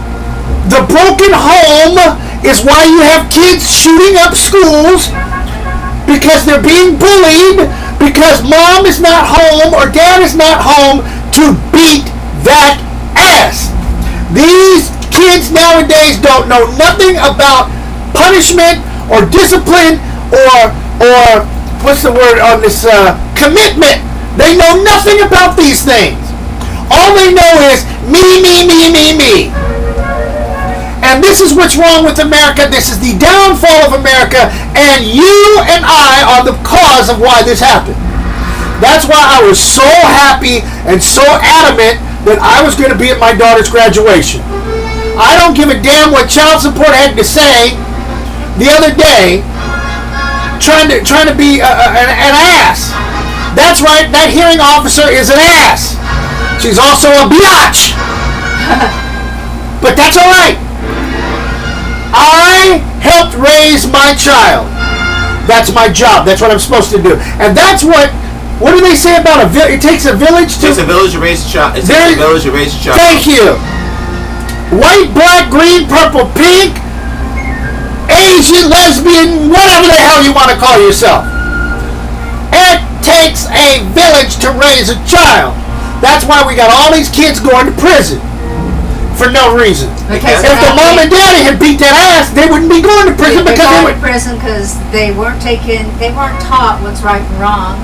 The broken home is why you have kids shooting up schools, because they're being bullied, because mom is not home or dad is not home to beat that ass. These kids nowadays don't know nothing about punishment or discipline or what's the word on this, commitment. They know nothing about these things. All they know is me, me, me, me, me. And this is what's wrong with America. This is the downfall of America, and you and I are the cause of why this happened. That's why I was so happy and so adamant that I was going to be at my daughter's graduation. I don't give a damn what child support had to say the other day, trying to be an ass. That's right, that hearing officer is an ass. She's also a biatch. But that's all right. I helped raise my child. That's my job. That's what I'm supposed to do. And that's what do they say about a village? It takes a village to... It takes a village to raise a child. It takes a village to raise a child. Thank you. White, black, green, purple, pink, Asian, lesbian, whatever the hell you want to call yourself. It takes a village to raise a child. That's why we got all these kids going to prison. For no reason. Because if the mom and daddy had beat that ass, they wouldn't be going to prison because they weren't taught what's right and wrong,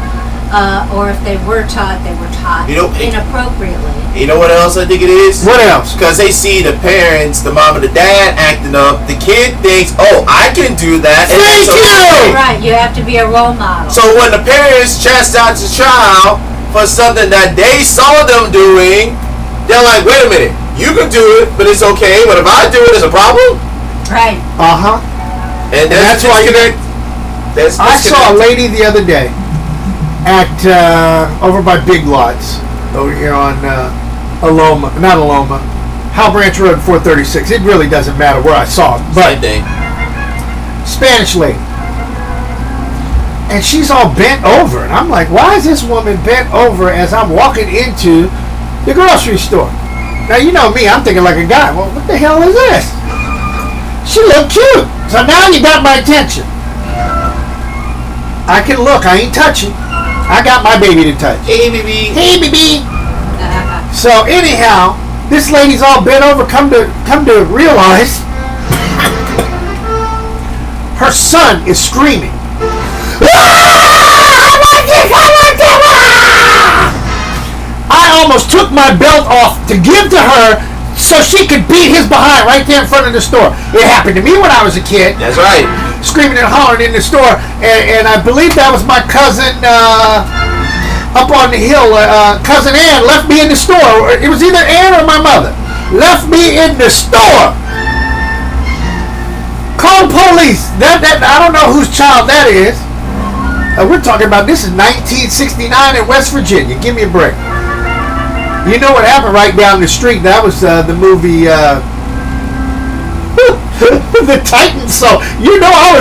or if they were taught inappropriately. You know what else I think it is? What else? Because they see the parents, the mom and the dad acting up. The kid thinks, oh, I can do that. Thank you! Right, you have to be a role model. So when the parents chastise the child for something that they saw them doing, they're like, wait a minute. You can do it, but it's okay. But if I do it, it's a problem. Right. And that's why I saw a lady the other day at over by Big Lots over here on not Aloma, Hal Branch Road 436. It really doesn't matter where I saw it, but Spanish lady, and she's all bent over, and I'm like, why is this woman bent over as I'm walking into the grocery store? Now, you know me, I'm thinking like a guy. Well, what the hell is this? She looked cute. So now you got my attention. I can look. I ain't touching. I got my baby to touch. Hey, baby. Hey, baby. So anyhow, this lady's all bent over. Come to realize her son is screaming. I almost took my belt off to give to her so she could beat his behind right there in front of the store. It happened to me when I was a kid. That's right. Screaming and hollering in the store. And I believe that was my cousin up on the hill. Cousin Ann left me in the store. It was either Ann or my mother. Left me in the store. Call police. That I don't know whose child that is. We're talking about this is 1969 in West Virginia. Give me a break. You know what happened right down the street? That was the movie The Titans. So you know I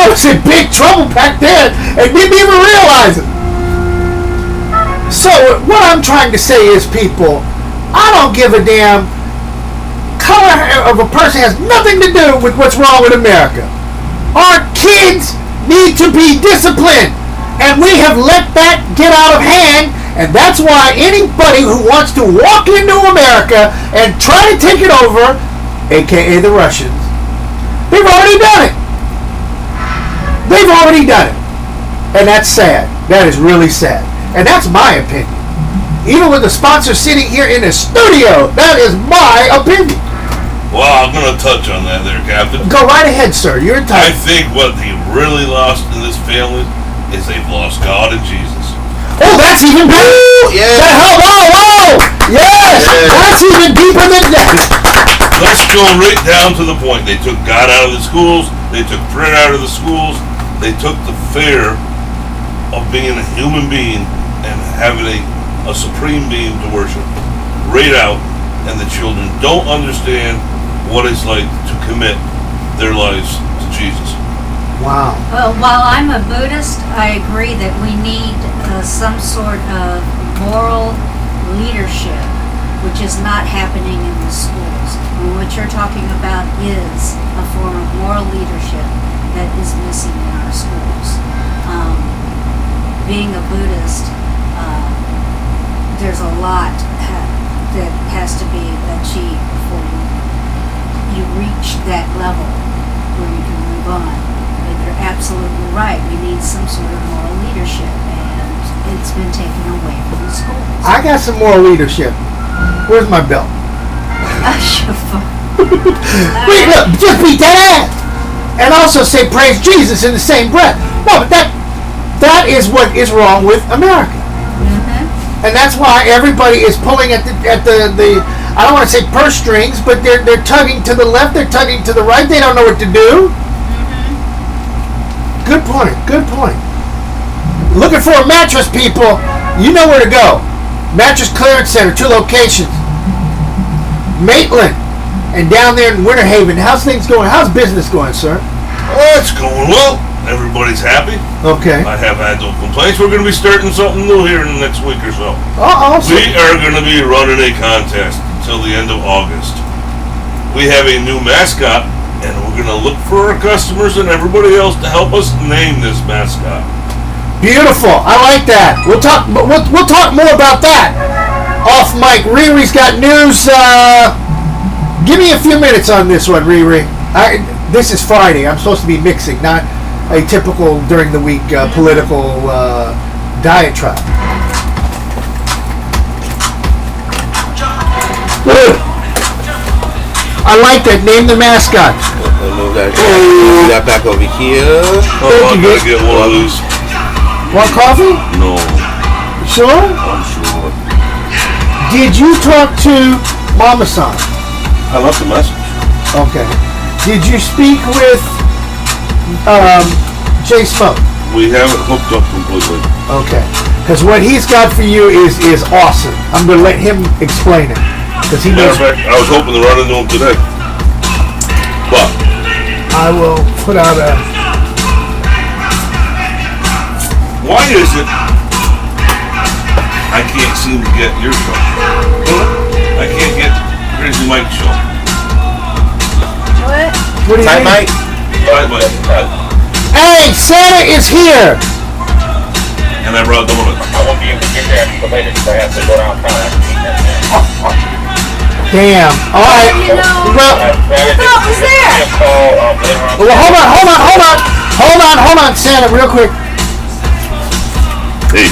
was in big trouble back then and didn't even realize it. So what I'm trying to say is, people, I don't give a damn. Color of a person has nothing to do with what's wrong with America. Our kids need to be disciplined, and we have let that get out of hand. And that's why anybody who wants to walk into America and try to take it over, aka the Russians, they've already done it. They've already done it. And that's sad. That is really sad. And that's my opinion. Even with the sponsor sitting here in the studio, that is my opinion. Well, I'm going to touch on that there, Captain. Go right ahead, sir. You're I think what they really lost in this family is they've lost God and Jesus. Oh, that's even better. Yeah. Whoa. Yes. That's even deeper than that. Let's go right down to the point. They took God out of the schools. They took prayer out of the schools. They took the fear of being a human being and having a supreme being to worship right out. And the children don't understand what it's like to commit their lives to Jesus. Wow. Well, while I'm a Buddhist, I agree that we need some sort of moral leadership, which is not happening in the schools. And what you're talking about is a form of moral leadership that is missing in our schools. Being a Buddhist, there's a lot that has to be achieved before you reach that level where you can move on. But you're absolutely right. We need some sort of moral leadership, and it's been taken away from the schools. I got some moral leadership. Where's my belt? Wait, look, just beat that ass. And also say praise Jesus in the same breath. No, but that is what is wrong with America. And that's why everybody is pulling at the I don't want to say purse strings, but they're tugging to the left, they're tugging to the right. They don't know what to do. Good point. Looking for a mattress, people. You know where to go. Mattress Clearance Center, 2 locations. Maitland and down there in Winter Haven. How's things going? How's business going, sir? Oh, it's going well. Everybody's happy. Okay. I have had no complaints. We're going to be starting something new here in the next week or so. Awesome. We are going to be running a contest until the end of August. We have a new mascot, and we're going to look for our customers and everybody else to help us name this mascot. Beautiful. I like that. We'll talk more about that off mic. Riri's got news. Give me a few minutes on this one, Riri. This is Friday. I'm supposed to be mixing, not a typical during the week political diatribe. I like that. Name the mascot. Move that back over here. Oh, I'm going to get one of these. Want coffee? No. Sure? I'm sure. Did you talk to Mama-san? I left a message. Okay. Did you speak with Jay Smoke? We haven't hooked up completely. Okay. Because what he's got for you is awesome. I'm going to let him explain it. Because he knows. Matter of fact, I was hoping to run into him today. But I will put out a. Why is it I can't seem to get your show? I can't get Crazy Mike's show. What? What do you Tight mean? Mike? Tight Mike. Hey, Santa is here! And I brought donuts. I won't be able to get there until later because I have to go downtown. Damn. All right. You know, Well, I thought it was there. hold on, Santa, real quick. Hey.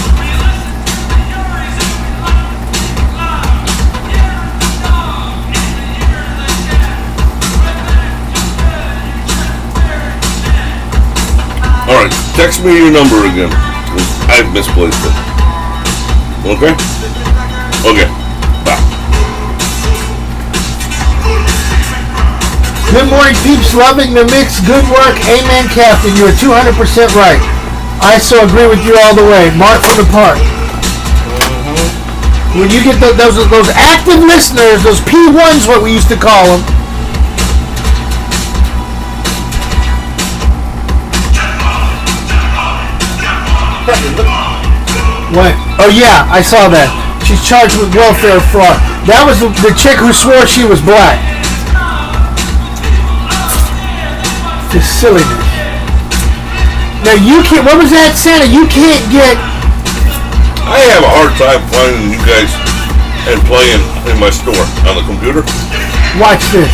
Alright, text me your number again. I've misplaced it. Okay? Okay. Bye. Good morning, peeps. Loving the mix. Good work. Amen, Captain. You're 200% right. I so agree with you all the way. Mark from the park. When you get those active listeners, those P1s, what we used to call them. What? Oh yeah, I saw that. She's charged with welfare fraud. That was the chick who swore she was black. Just silliness. Now you can't. What was that, Santa? You can't get. I have a hard time finding you guys and playing in my store on the computer. Watch this.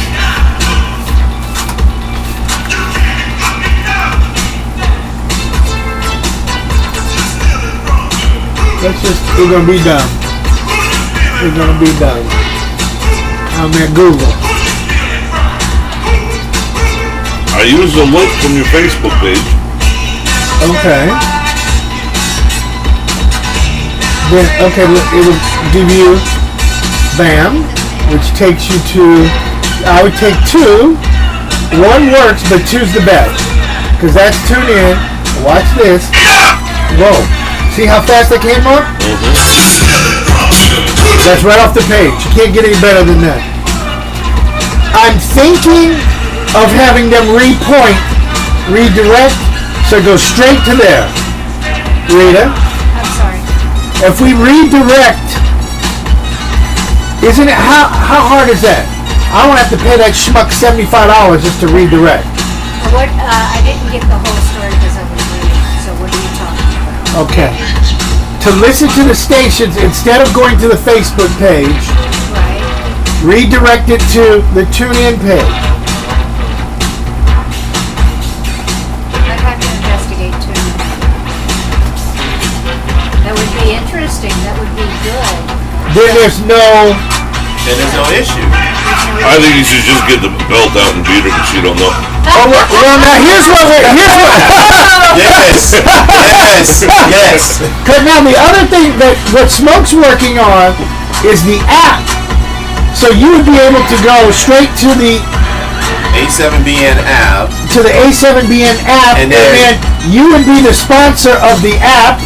We're gonna be done. We're gonna be done. I'm at Google. I use the link from your Facebook page. Okay. Then, okay, look, it will give you BAM, which takes you to, I would take 2. 1 works, but 2's the best. Because that's tune in. Watch this. Whoa. See how fast that came up? That's right off the page. You can't get any better than that. I'm thinking of having them redirect, so it goes straight to there. Rita? I'm sorry. If we redirect, isn't it, how hard is that? I don't have to pay that schmuck $75 just to redirect. What? I didn't get the whole story because I was reading. So what are you talking about? Okay. To listen to the stations, instead of going to the Facebook page, Right. redirect it to the TuneIn page. I'd have to investigate too. That would be interesting. That would be good. Then there's no issue. I think you should just get the belt out and beat her because she don't know. Oh, well, now here's what. Yes. Because now the other thing that what Smoke's working on is the app. So you would be able to go straight to the A7BN app. To the A7BN app, and then you would be the sponsor of the app,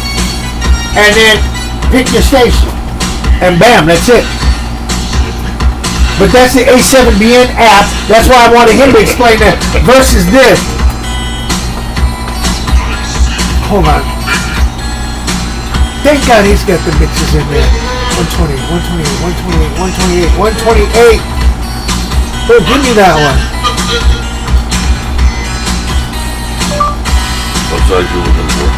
and then pick your station, and bam, that's it. But that's the A7BN app. That's why I wanted him to explain that versus this. Hold on. Thank God he's got the mixes in there. 120, 128, 128, 128. Oh, give me that one. What size you looking for?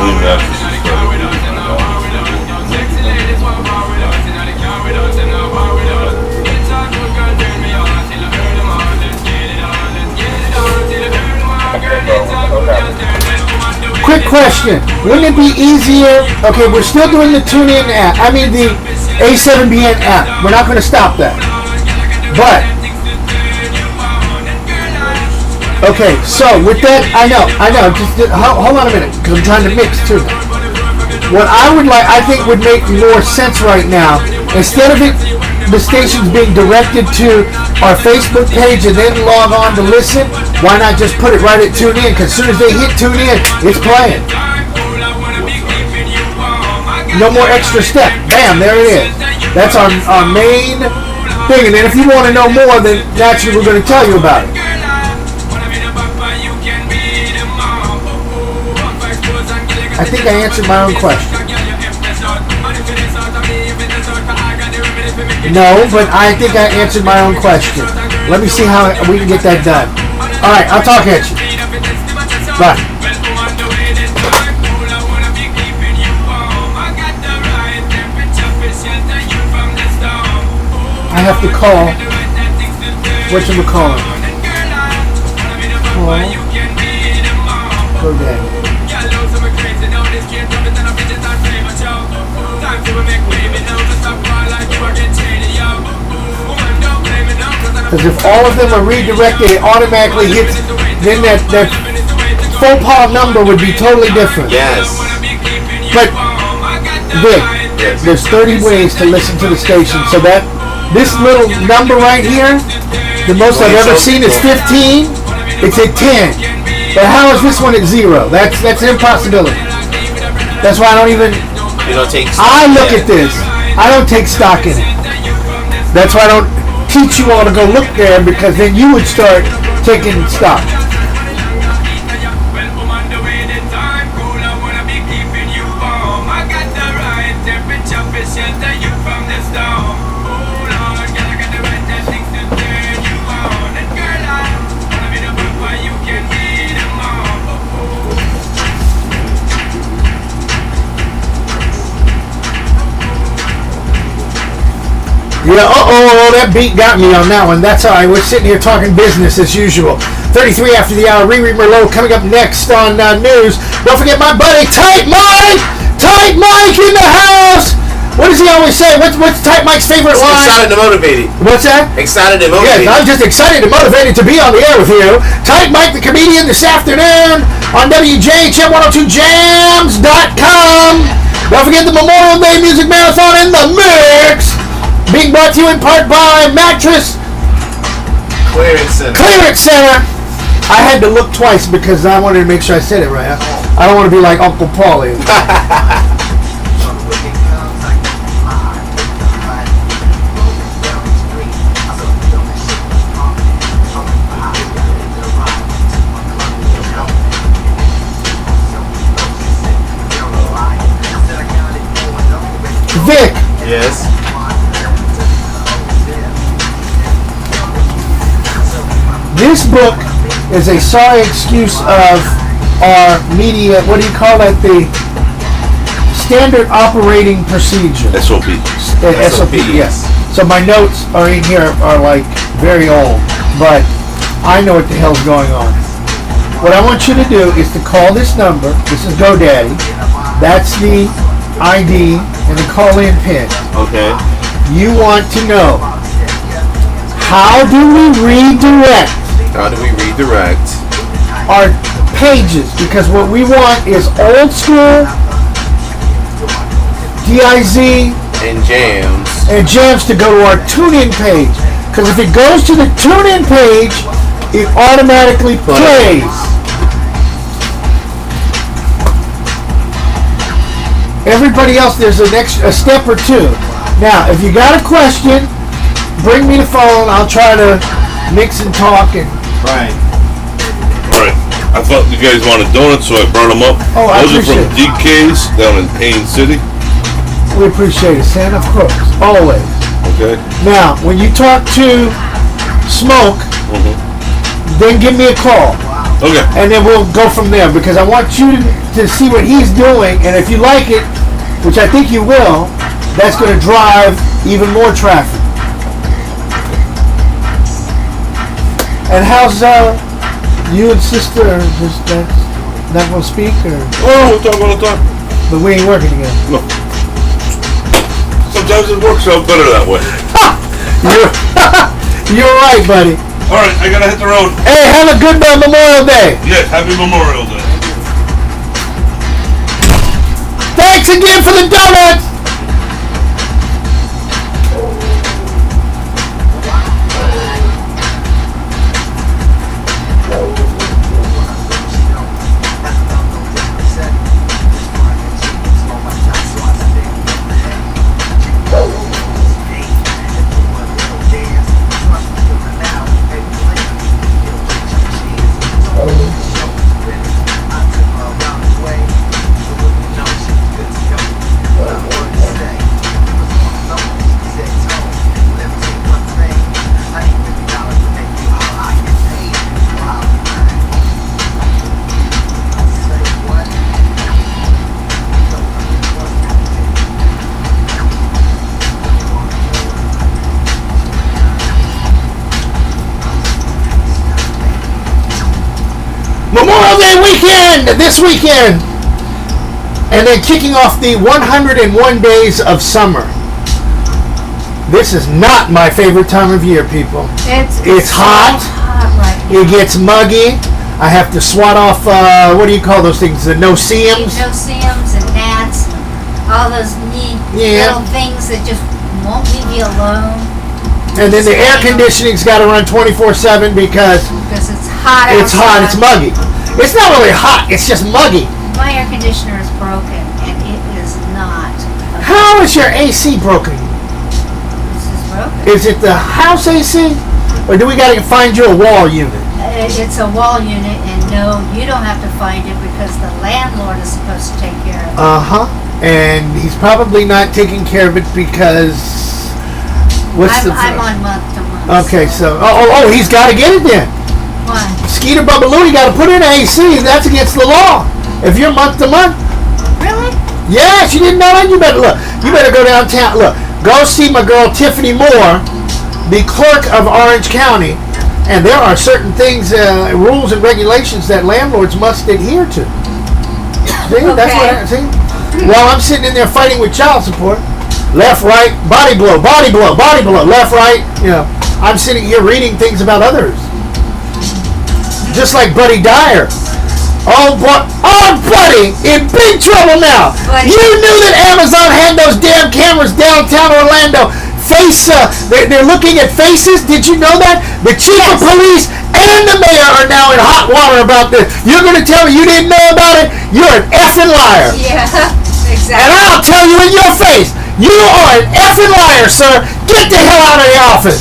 Clean mattresses Quick question. Wouldn't it be easier? Okay, we're still doing the TuneIn app. I mean the A7BN app. We're not going to stop that. But, okay, so with that, I know. Just hold on a minute, because I'm trying to mix too. What I would like, I think would make more sense right now, instead of the stations being directed to our Facebook page and then log on to listen, why not just put it right at TuneIn? Because as soon as they hit TuneIn, it's playing. No more extra step. Bam, there it is. That's our main thing. And then if you want to know more, then naturally we're going to tell you about it. I think I answered my own question. No, but I think I answered my own question. Let me see how we can get that done. All right, I'll talk at you. Bye. I have to call. Whatchamacallit? Call. GoDaddy. Because if all of them are redirected, it automatically hits. Then that faux pas number would be totally different. Yes. But Vic, there's 30 ways to listen to the station. So that this little number right here, the most I've ever seen is 15. It's at 10. But how is this one at 0? That's an impossibility. That's why I don't even. You don't take stock. I look at this. I don't take stock in it. That's why I don't teach you all to go look there, because then you would start taking stock. Yeah, that beat got me on that one. That's all right. We're sitting here talking business as usual. 33 after the hour. Riri Merlot coming up next on news. Don't forget my buddy Tight Mike! Tight Mike in the house! What does he always say? What's Tight Mike's favorite line? Excited and motivated. What's that? Excited and motivated. Yes, I'm just excited and motivated to be on the air with you. Tight Mike, the comedian, this afternoon on WJHM102jams.com. Don't forget the Memorial Day Music Marathon in the mix. Being brought to you in part by Mattress Clearance Center. I had to look twice because I wanted to make sure I said it right. I don't want to be like Uncle Paulie. Vic. Yes. This book is a sorry excuse of our media, what do you call that? The standard operating procedure. SOP. SOP, yes. So my notes are in here are like very old, but I know what the hell's going on. What I want you to do is to call this number. This is GoDaddy. That's the ID and the call-in pin. Okay. You want to know, how do we redirect? How do we redirect our pages? Because what we want is old school DIZ and jams to go to our TuneIn page. Because if it goes to the TuneIn page, it automatically plays. Everybody else, there's a step or two. Now, if you got a question, bring me the phone. I'll try to mix and talk and. Right. Alright. I thought you guys wanted donuts, so I brought them up. Oh, I Those are from appreciate DK's down in Payne City. We appreciate it, Santa Cruz, always. Okay. Now, when you talk to Smoke, then give me a call. Okay. And then we'll go from there, because I want you to see what he's doing, and if you like it, which I think you will, that's going to drive even more traffic. And how's you and sister just not gonna speak or? Oh, we'll talk all the time. But we ain't working together. No. Sometimes it works out better that way. You're right, buddy. All right, I gotta hit the road. Hey, have a good Memorial Day. Yes, happy Memorial Day. Thanks again for the donuts. And this weekend, and then kicking off the 101 days of summer. This is not my favorite time of year, people. It's hot. So hot right now. It gets muggy. I have to swat off, what do you call those things? The no-see-ums? No-see-ums and gnats, all those neat little things that just won't leave you alone. And then the air conditioning's got to run 24/7 because it's hot It's hot. outside. It's muggy. It's not really hot. It's just muggy. My air conditioner is broken, and it is not. How is your AC broken? This is broken. Is it the house AC? Or do we got to find you a wall unit? It's a wall unit, and no, you don't have to find it because the landlord is supposed to take care of it. Uh-huh. And he's probably not taking care of it because... I'm on month to month. Okay, so... Oh, he's got to get it then. Why? Skeeter Bubbaloo, you got to put in AC. That's against the law. If you're month to month. Really? Yes, you didn't know that? You better look. You better go downtown. Look, go see my girl Tiffany Moore, the clerk of Orange County. And there are certain things, rules and regulations that landlords must adhere to. See, that's what. See, while I'm sitting in there fighting with child support, left, right, body blow, body blow, body blow, left, right. You know, I'm sitting here reading things about others, just like Buddy Dyer. Oh, Buddy, in big trouble now. Buddy. You knew that Amazon had those damn cameras downtown Orlando. They're looking at faces. Did you know that? The chief of police and the mayor are now in hot water about this. You're going to tell me you didn't know about it? You're an effing liar. Yeah, exactly. And I'll tell you in your face, you are an effing liar, sir. Get the hell out of the office.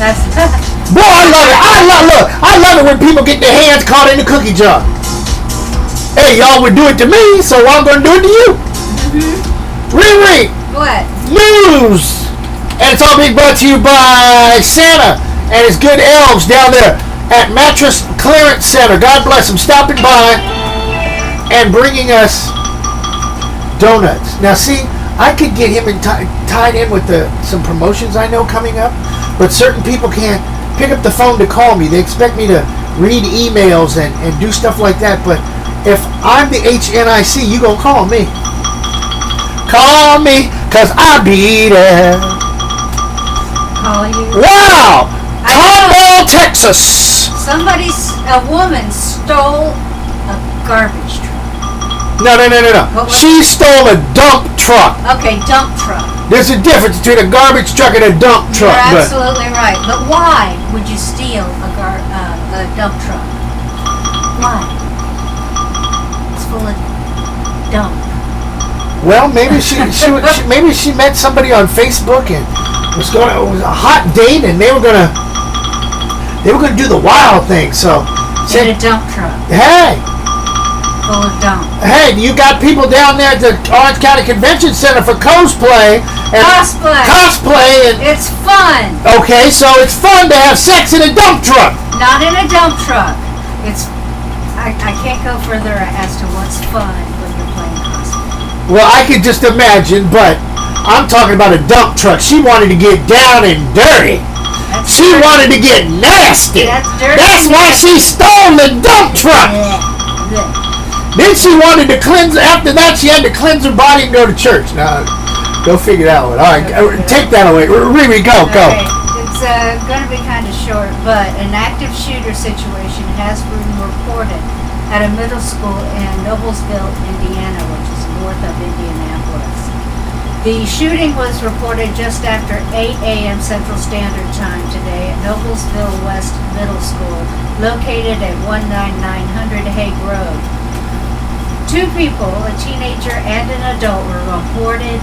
That's Boy, I love it. I love it when people get their hands caught in the cookie jar. Hey, y'all would do it to me, so I'm going to do it to you. Riri. What? News! And it's all being brought to you by Santa and his good elves down there at Mattress Clearance Center. God bless them. Stopping by and bringing us donuts. Now, see, I could get him tied in with some promotions I know coming up, but certain people can't pick up the phone to call me. They expect me to read emails and do stuff like that, but if I'm the HNIC, you gonna call me. Call me, cause I'll be there. Call you. Wow! Tomball, Texas. A woman stole a garbage truck. No. She stole a dump truck. Okay, dump truck. There's a difference between a garbage truck and a dump truck. You're absolutely right. But why would you steal a dump truck? Why? It's full of dump. Well, maybe maybe she met somebody on Facebook and it was a hot date, and they were gonna do the wild thing. So, in a dump truck. Hey. Full of dump. Hey, you got people down there at the Orange County Convention Center for cosplay. Cosplay. And it's fun. Okay, so it's fun to have sex in a dump truck. Not in a dump truck. I can't go further as to what's fun when you're playing cosplay. Well, I could just imagine, but I'm talking about a dump truck. She wanted to get down and dirty. She wanted to get nasty. That's dirty. That's why she stole the dump truck. Then she wanted to cleanse. After that, she had to cleanse her body and go to church. Now, go figure that one. All right, take that away. Riri, go. Okay. It's going to be kind of short, but an active shooter situation has been reported at a middle school in Noblesville, Indiana, which is north of Indianapolis. The shooting was reported just after 8 a.m. Central Standard Time today at Noblesville West Middle School, located at 19900 Hague Road. Two people, a teenager and an adult, were reported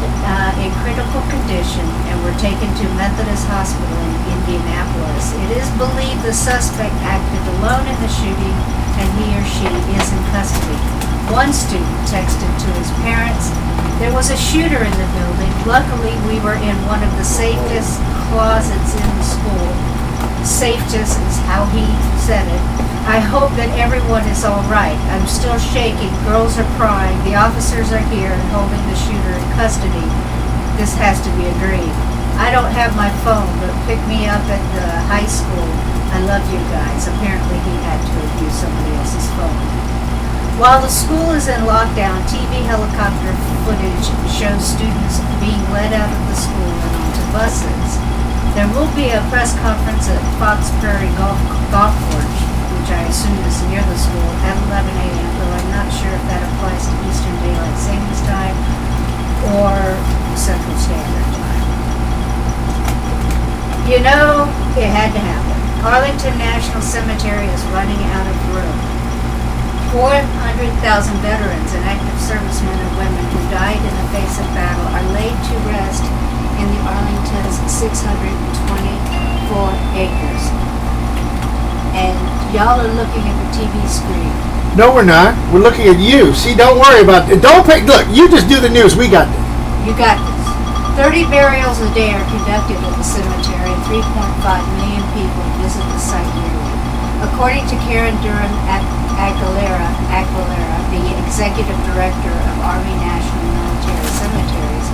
in critical condition and were taken to Methodist Hospital in Indianapolis. It is believed the suspect acted alone in the shooting and he or she is in custody. One student texted to his parents, "There was a shooter in the building. Luckily, we were in one of the safest closets in the school." Safest is how he said it. "I hope that everyone is all right. I'm still shaking. Girls are crying. The officers are here and holding the shooter in custody. This has to be a dream. I don't have my phone, but pick me up at the high school. I love you guys." Apparently he had to have used somebody else's phone. While the school is in lockdown, TV helicopter footage shows students being led out of the school and onto buses. There will be a press conference at Fox Prairie Golf Course, which I assume is near the school, at 11 a.m., though I'm not sure if that applies to Eastern Daylight Savings Time or Central Standard Time. You know, it had to happen. Arlington National Cemetery is running out of room. 400,000 veterans and active servicemen and women who died in the face of battle are laid to rest in the Arlington's 624 acres. And y'all are looking at the TV screen. No, we're not. We're looking at you. See, don't worry about it. Don't pay. Look, you just do the news. We got this. You got this. 30 burials a day are conducted at the cemetery, and 3.5 million people visit the site yearly. According to Karen Duran Aguilera, the executive director of Army National Military Cemeteries,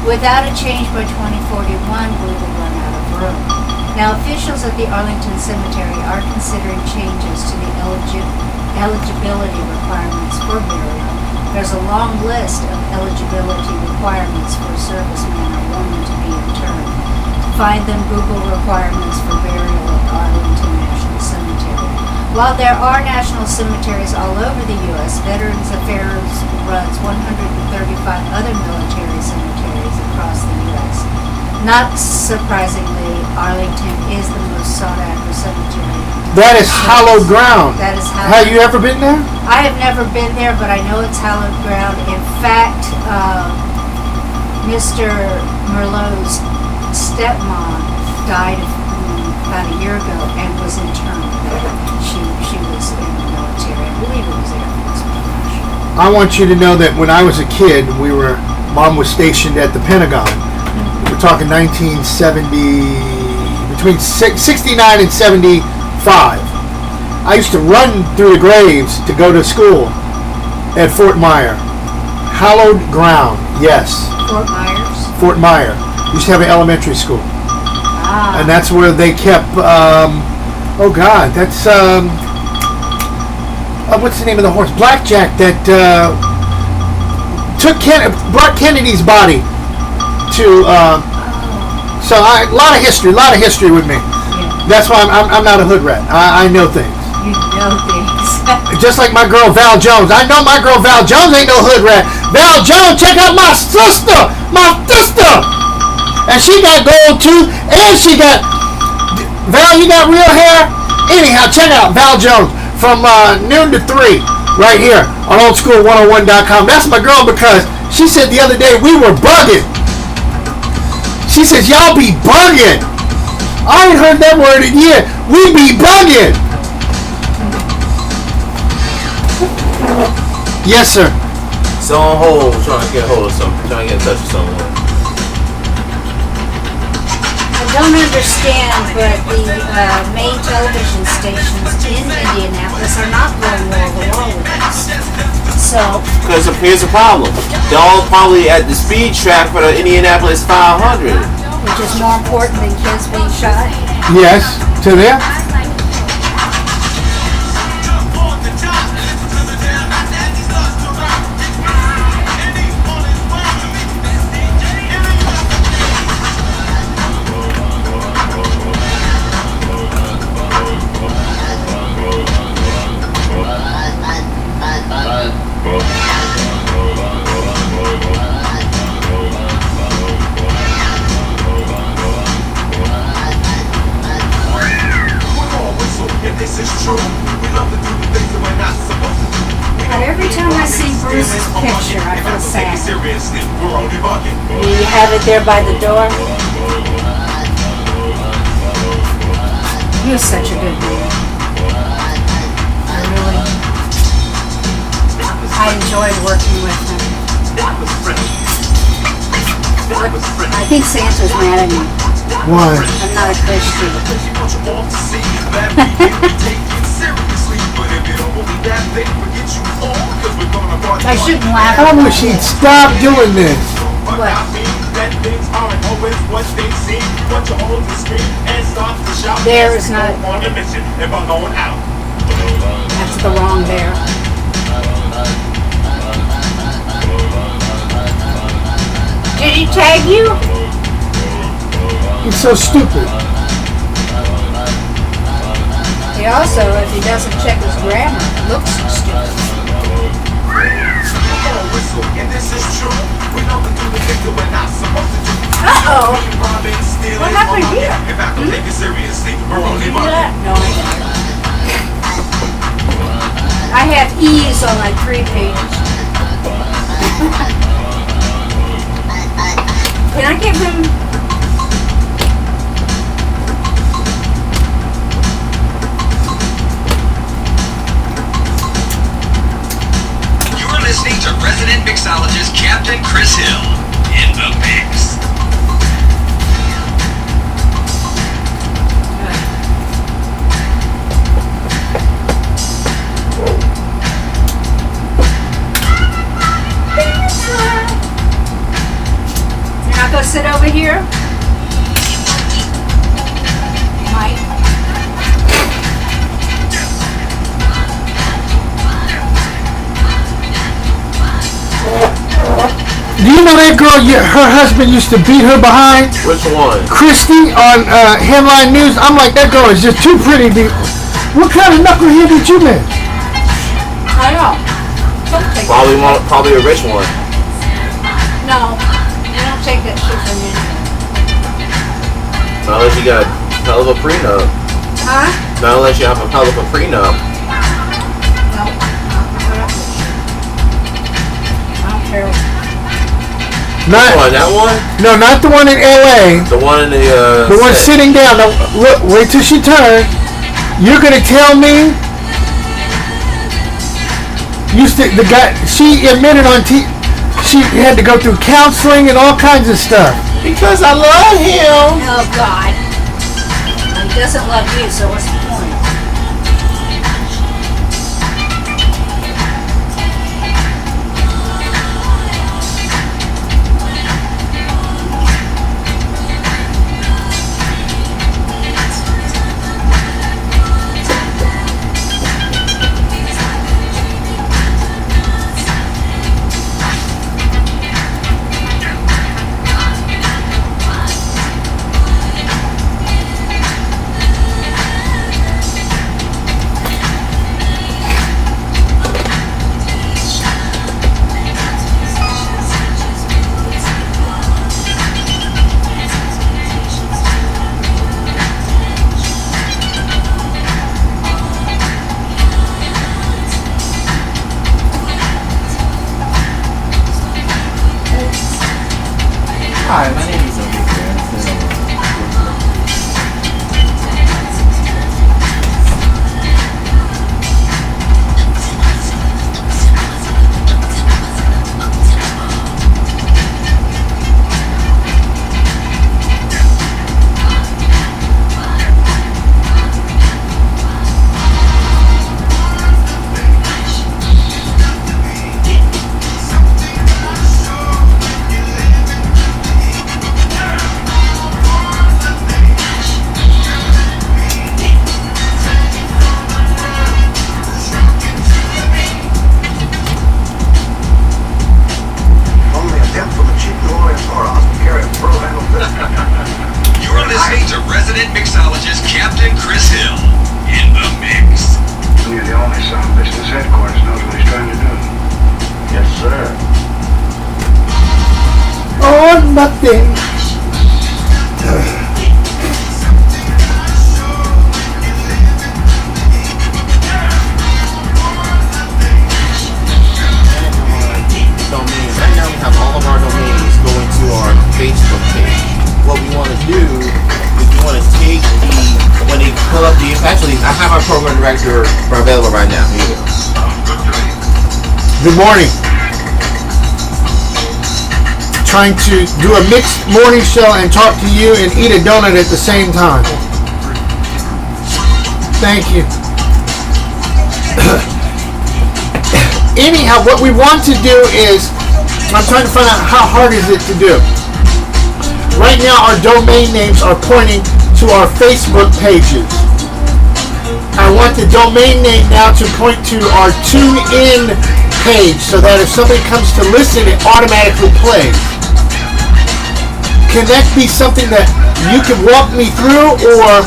without a change by 2041, we will run out of room. Now, officials at the Arlington Cemetery are considering changes to the eligibility requirements for burial. There's a long list of eligibility requirements for a serviceman or woman to be interred. To find them, Google requirements for burial at Arlington National Cemetery. While there are national cemeteries all over the U.S., Veterans Affairs runs 135 other military cemeteries across the U.S. Not surprisingly, Arlington is the most sought-after cemetery. That is hallowed ground. That is hallowed. Have you ever been there? I have never been there, but I know it's hallowed ground. In fact, Mr. Merlot's stepmom died about a year ago and was interned there. She was in the military. I believe it was Air Force. I want you to know that when I was a kid, Mom was stationed at the Pentagon. We're talking 1970, between 69 and 75. I used to run through the graves to go to school at Fort Myer. Hallowed ground, yes. Fort Myers? Fort Myer. Used to have an elementary school. Ah. And that's where they kept, oh God, that's, what's the name of the horse? Blackjack that brought Kennedy's body to, so a lot of history with me. That's why I'm not a hood rat. I know things. You know things. Just like my girl Val Jones. I know my girl Val Jones ain't no hood rat. Val Jones, check out my sister! My sister! And she got gold too, and she got... Val, you got real hair? Anyhow, check out Val Jones from noon to 3 right here on oldschool101.com. That's my girl because she said the other day we were bugging. She says, y'all be bugging. I ain't heard that word in years. We be bugging. Yes, sir. So on hold, trying to get a hold of something, trying to get in touch with someone. I don't understand, but the main television stations in Indianapolis are not going wall to wall with us. So, because here's the problem. They're all probably at the speed track for the Indianapolis 500. Which is more important than kids being shot? Yes, to them. But every time I see Bruce's picture, I feel sad. Do you have it there by the door? He was such a good man. I enjoyed working with him. I think Santa's mad at me. Why? I'm not a Christian. I shouldn't laugh. I wish he'd stop doing this. What? There is not. That's the wrong there. Did he tag you? He's so stupid. He also, if he doesn't check his grammar, looks stupid. Uh-oh. What happened here? No, I have E's on like 3 pages. Can I give him... You're listening to resident mixologist Captain Chris Hill in the mix. You're not gonna sit over here? Mike? Do you know that girl? Her husband used to beat her behind. Which one? Christy on Headline News. I'm like, that girl is just too pretty. What kind of knucklehead did you make? I know. Don't take Probably a rich one. No, you don't take that shit from me. Not unless you got a hell of a prenup. Huh? Not unless you have a hell of a prenup. No. I don't care. Not that one? No, not the one in L.A. The one in the the one set. sitting down. Now, look, wait till she turns. You're gonna tell me the guy she admitted on she had to go through counseling and all kinds of stuff. Because I love him. Oh God. Well, he doesn't love you, so what's the point? Hi, my name is Olivia. Only a dent from a cheap New Orleans whorehouse will carry a pearl-handled pistol. You're listening to resident mixologist Captain Chris Hill in the mix. You're the only son business headquarters knows what he's trying to do. Yes, sir. Oh, nothing. Domains. Right now we have all of our domains going to our Facebook page. What we want to do is we want to take when they pull up actually I have our program director available right now. Here you go. Good morning. Trying to do a mixed morning show and talk to you and eat a donut at the same time. Thank you. Anyhow, what we want to do is, I'm trying to find out how hard is it to do. Right now our domain names are pointing to our Facebook pages. I want the domain name now to point to our TuneIn page so that if somebody comes to listen, it automatically plays. can that be something that you can walk me through, or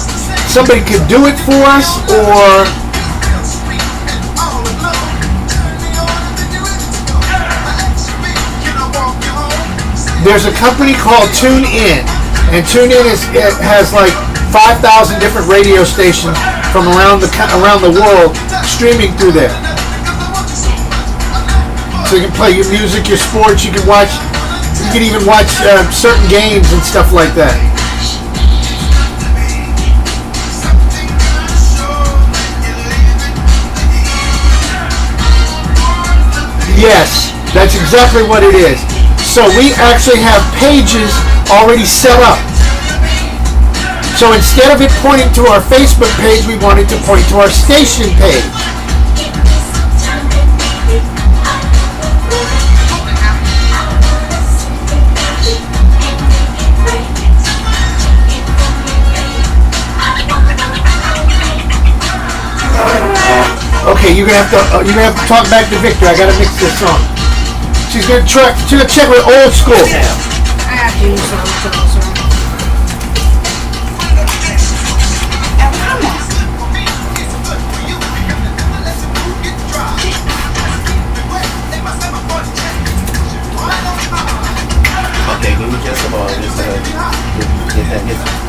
somebody could do it for us, or? There's a company called TuneIn, and TuneIn has like 5,000 different radio stations from around the world streaming through there. So you can play your music, your sports. You can even watch certain games and stuff like that. Yes, that's exactly what it is. So we actually have pages already set up. So instead of it pointing to our Facebook page, we wanted to point to our station page. Okay, you're gonna have to talk back to Victor. I gotta mix this song. She's gonna check with old school. I have to use some closer. Okay, give me just a moment. Just get that.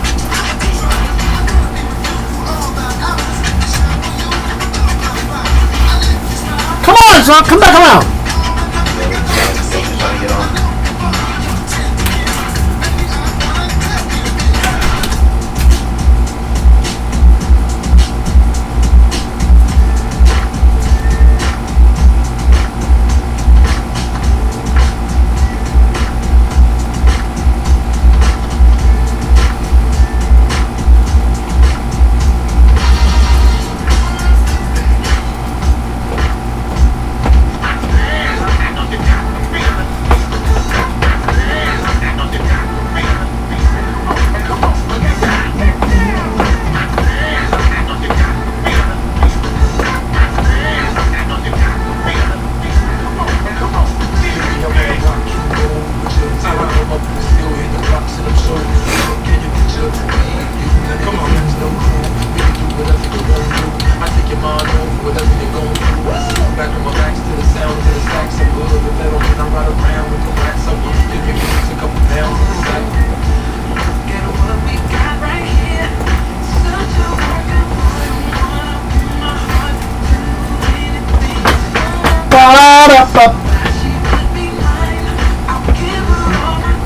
Come on, son, come back around.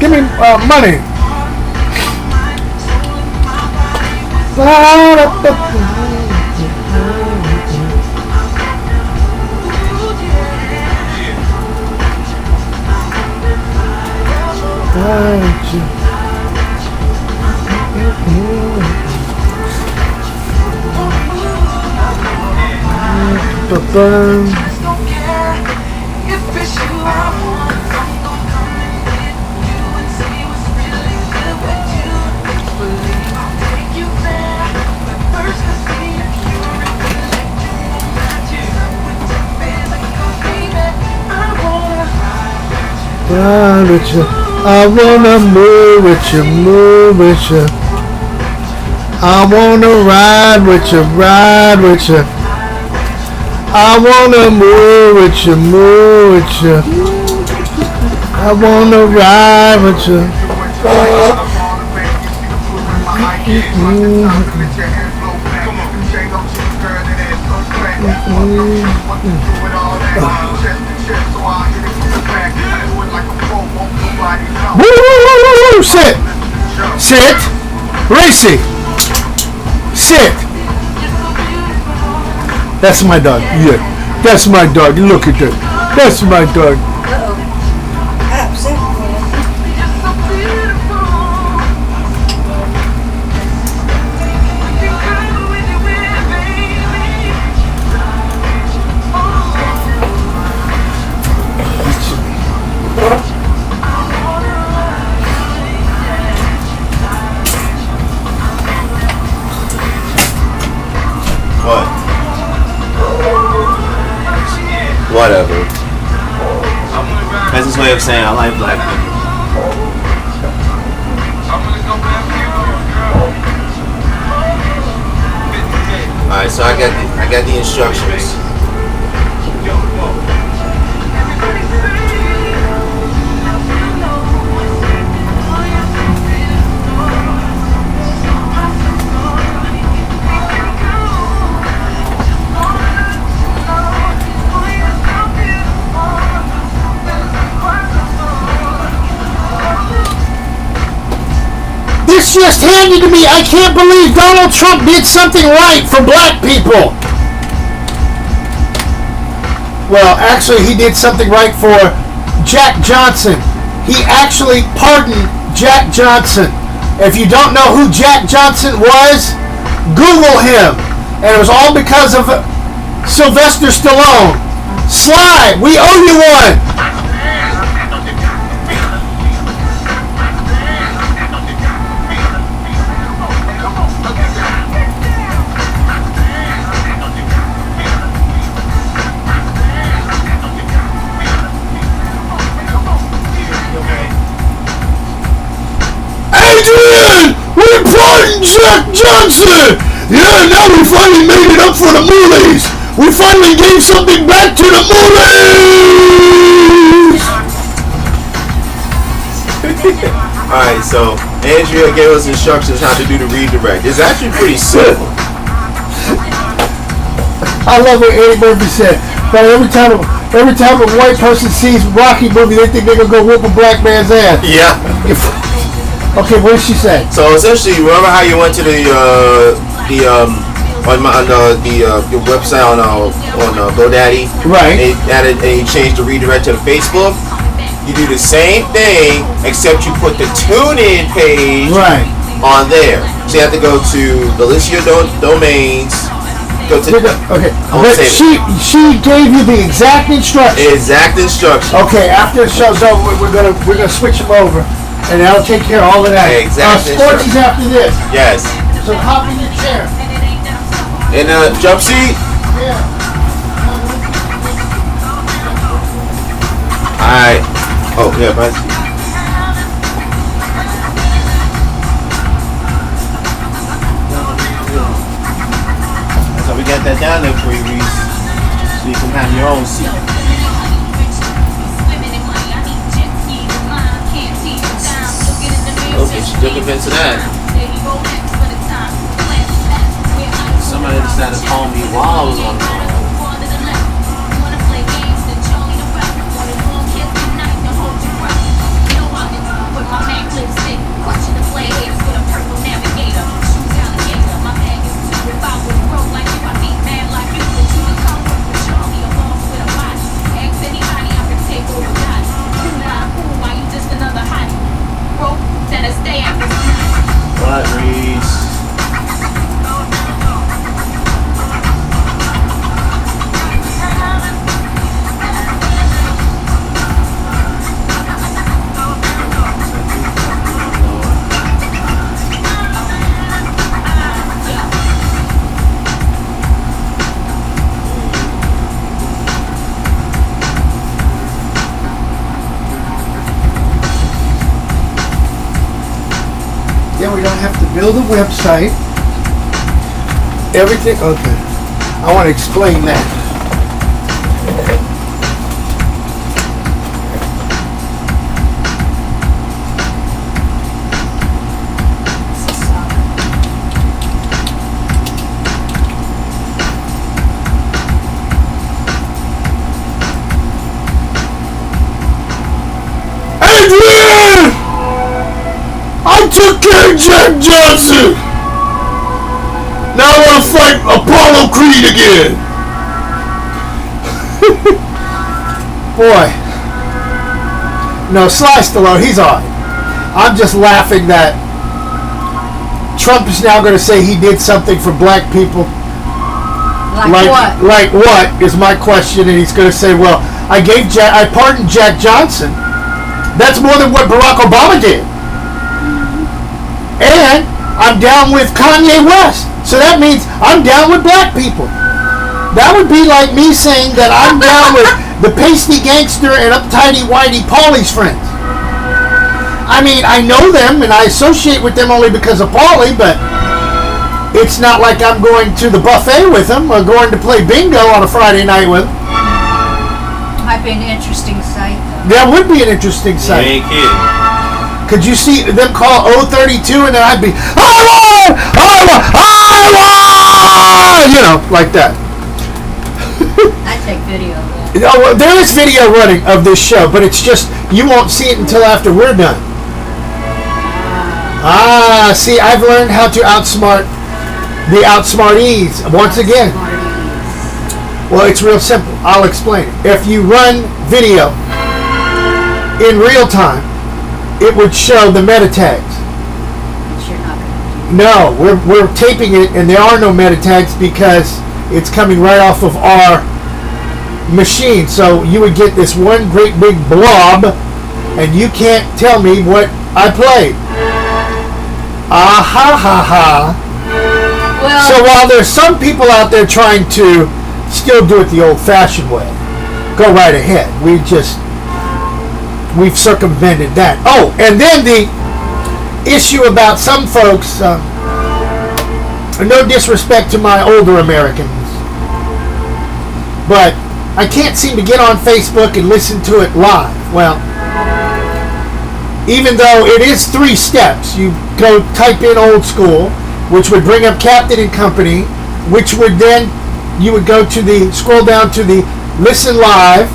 Give me money. I wanna move with you, move with you. I wanna ride with you, ride with you. I wanna move with you, move with you. I wanna ride with you. Woo! Sit! Sit! Racy! Sit! That's my dog. Yeah. That's my dog. Look at that. That's my dog. Whatever. That's his way of saying I like black people. so I got the instructions. This just handed to me. I can't believe Donald Trump did something right for black people. Well, actually, he did something right for Jack Johnson. He actually pardoned Jack Johnson. If you don't know who Jack Johnson was, Google him. And it was all because of Sylvester Stallone. Sly, we owe you one. Adrian, we pardoned Jack Johnson. Yeah, now we finally made it up for the moolies. We finally gave something back to the moolies. Alright, so Andrea gave us instructions how to do the redirect. It's actually pretty simple. I love what Eddie Murphy said. But every time a white person sees Rocky movie, they think they're gonna go whoop a black man's ass. Yeah. Okay, what did she say? So essentially, remember how you went to the website on GoDaddy? Right. And you changed the redirect to the Facebook. You do the same thing, except you put the TuneIn page on there. So you have to go to the list of your domains. Go to okay. But she gave you the exact instructions. Exact instructions. Okay. After the show's over, we're gonna switch them over. And that'll take care of all of that. Exactly. Sports is after this. Yes. So hop in your chair. In a jump seat? Yeah. Alright. Oh, yeah, bye. So we got that down there for you, Reese. So you can have your own seat. Okay, she took offense to that. Somebody decided to call me while I was on the phone. What, Reese? Yeah, we don't have to build a website. Everything, okay. I want to explain that. Adrian! I took care of Jack Johnson! Now I want to fight Apollo Creed again! Boy. No, Sly Stallone, he's on. I'm just laughing that Trump is now going to say he did something for black people. Like what? Like what is my question, and he's going to say, well, I pardoned Jack Johnson. That's more than what Barack Obama did. And I'm down with Kanye West. So that means I'm down with black people. That would be like me saying that I'm down with the pasty gangster and uptighty whitey Paulie's friends. I mean, I know them and I associate with them only because of Paulie, but It's not like I'm going to the buffet with them or going to play bingo on a Friday night with them. Might be an interesting sight, though. That would be an interesting sight. You ain't kidding. Could you see them call 032 and then I'd be, I won! You know, like that. I take video of that. Oh, well, there is video running of this show, but it's just, you won't see it until after we're done. See, I've learned how to outsmart the outsmartees once again. Well, it's real simple. I'll explain it. If you run video in real time, it would show the meta tags. No, we're taping it, and there are no meta tags because it's coming right off of our machine. So you would get this one great big blob, and you can't tell me what I played. Well, so while there's some people out there trying to still do it the old-fashioned way, go right ahead. We've circumvented that. Oh, and then the issue about some folks, no disrespect to my older Americans, but I can't seem to get on Facebook and listen to it live. Well, even though it is 3 steps, you go type in old school, which would bring up Captain and Company, which would then, you would go to scroll down to the listen live,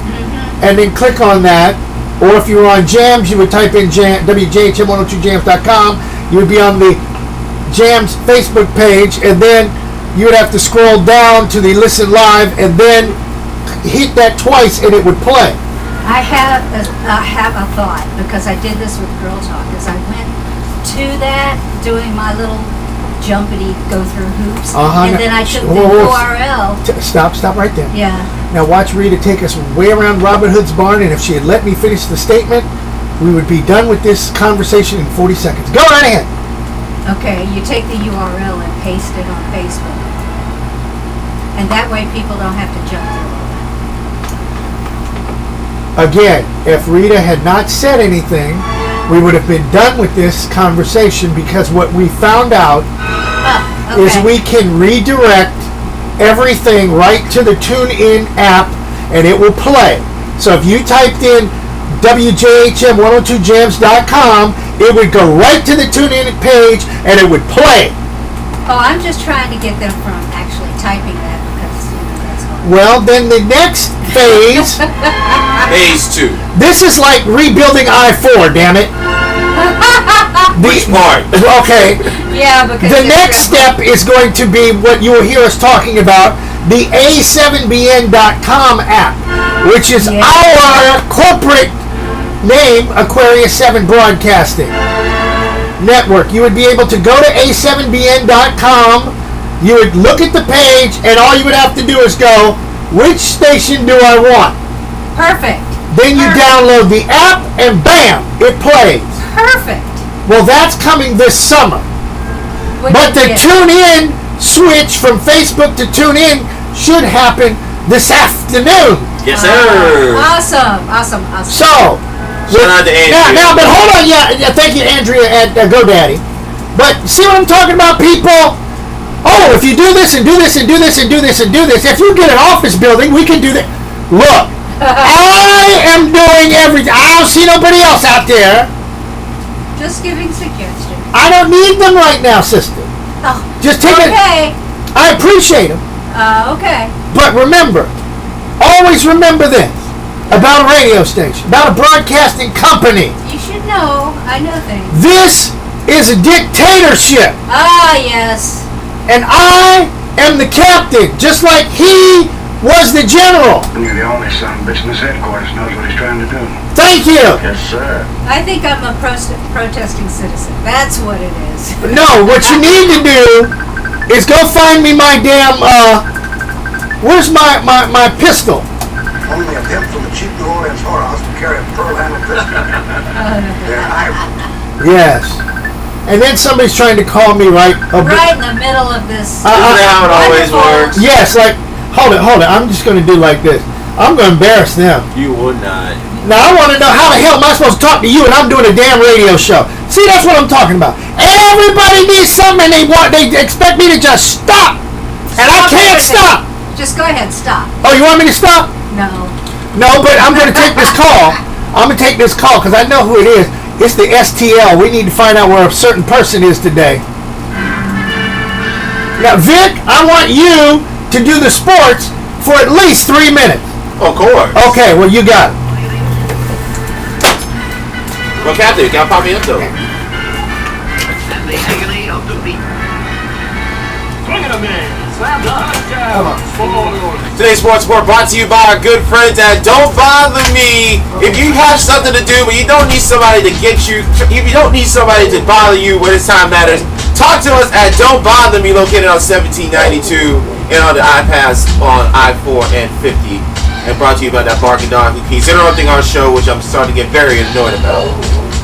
and then click on that. Or if you were on Jams, you would type in WJHM102jams.com. You would be on the Jams Facebook page, and then you would have to scroll down to the listen live, and then hit that twice, and it would play. I have a thought, because I did this with Girl Talk, as I went to that, doing my little jumpity go through hoops, and then I took the URL. Stop right there. Yeah. Now watch Rita take us way around Robin Hood's barn, and if she had let me finish the statement, we would be done with this conversation in 40 seconds. Go right ahead. Okay, you take the URL and paste it on Facebook. And that way people don't have to jump through. Again, if Rita had not said anything, we would have been done with this conversation, because what we found out is we can redirect everything right to the TuneIn app, and it will play. So if you typed in WJHM102jams.com, it would go right to the TuneIn page, and it would play. Oh, I'm just trying to get them from actually typing that, because that's hard. Well, then the next phase... Phase 2. This is like rebuilding I-4, damn it. Which part? Okay. Yeah, because the next step is going to be what you will hear us talking about, the A7BN.com app, which is our corporate name, Aquarius 7 Broadcasting Network. You would be able to go to A7BN.com, you would look at the page, and all you would have to do is go, which station do I want? Perfect. Then you download the app, and bam, it plays. Perfect. Well, that's coming this summer. But the TuneIn switch from Facebook to TuneIn should happen this afternoon. Yes, sir. Awesome. So, shout out to Andrea. Now, but hold on. Yeah, thank you, Andrea at GoDaddy. But see what I'm talking about, people? Oh, if you do this and do this and do this and do this and do this, if you get an office building, we can do that. Look, I am doing everything. I don't see nobody else out there. Just giving suggestions. I don't need them right now, sister. Oh, just take it. Okay. I appreciate them. Okay. But remember, always remember this about a radio station, about a broadcasting company. You should know. I know things. This is a dictatorship. Ah, yes. And I am the captain, just like he was the general. You're the only son of a bitch in this headquarters knows what he's trying to do. Thank you. Yes, sir. I think I'm a protesting citizen. That's what it is. No, what you need to do is go find me my damn, where's my pistol? Only a pimp from a cheap New Orleans whorehouse to carry a pearl-handled pistol. They're ivory. Yes. And then somebody's trying to call me right in the middle of this. Isn't that how it always works? Yes, like, hold it. I'm just going to do like this. I'm going to embarrass them. You would not. Now I want to know how the hell am I supposed to talk to you and I'm doing a damn radio show? See, that's what I'm talking about. Everybody needs something and they expect me to just stop. And I can't stop. Just go ahead, stop. Oh, you want me to stop? No. No, but I'm going to take this call. I'm going to take this call because I know who it is. It's the STL. We need to find out where a certain person is today. Now, Vic, I want you to do the sports for at least 3 minutes. Of course. Okay, well, you got it. Well, Captain, you gotta pop me up though. Today's Sports Report brought to you by our good friends at Don't Bother Me. If you have something to do, but you don't need somebody to get you, if you don't need somebody to bother you when it's time matters, talk to us at Don't Bother Me, located on 1792 and on the iPads on I-4 and 50. And brought to you by that barking dog who keeps interrupting our show, which I'm starting to get very annoyed about.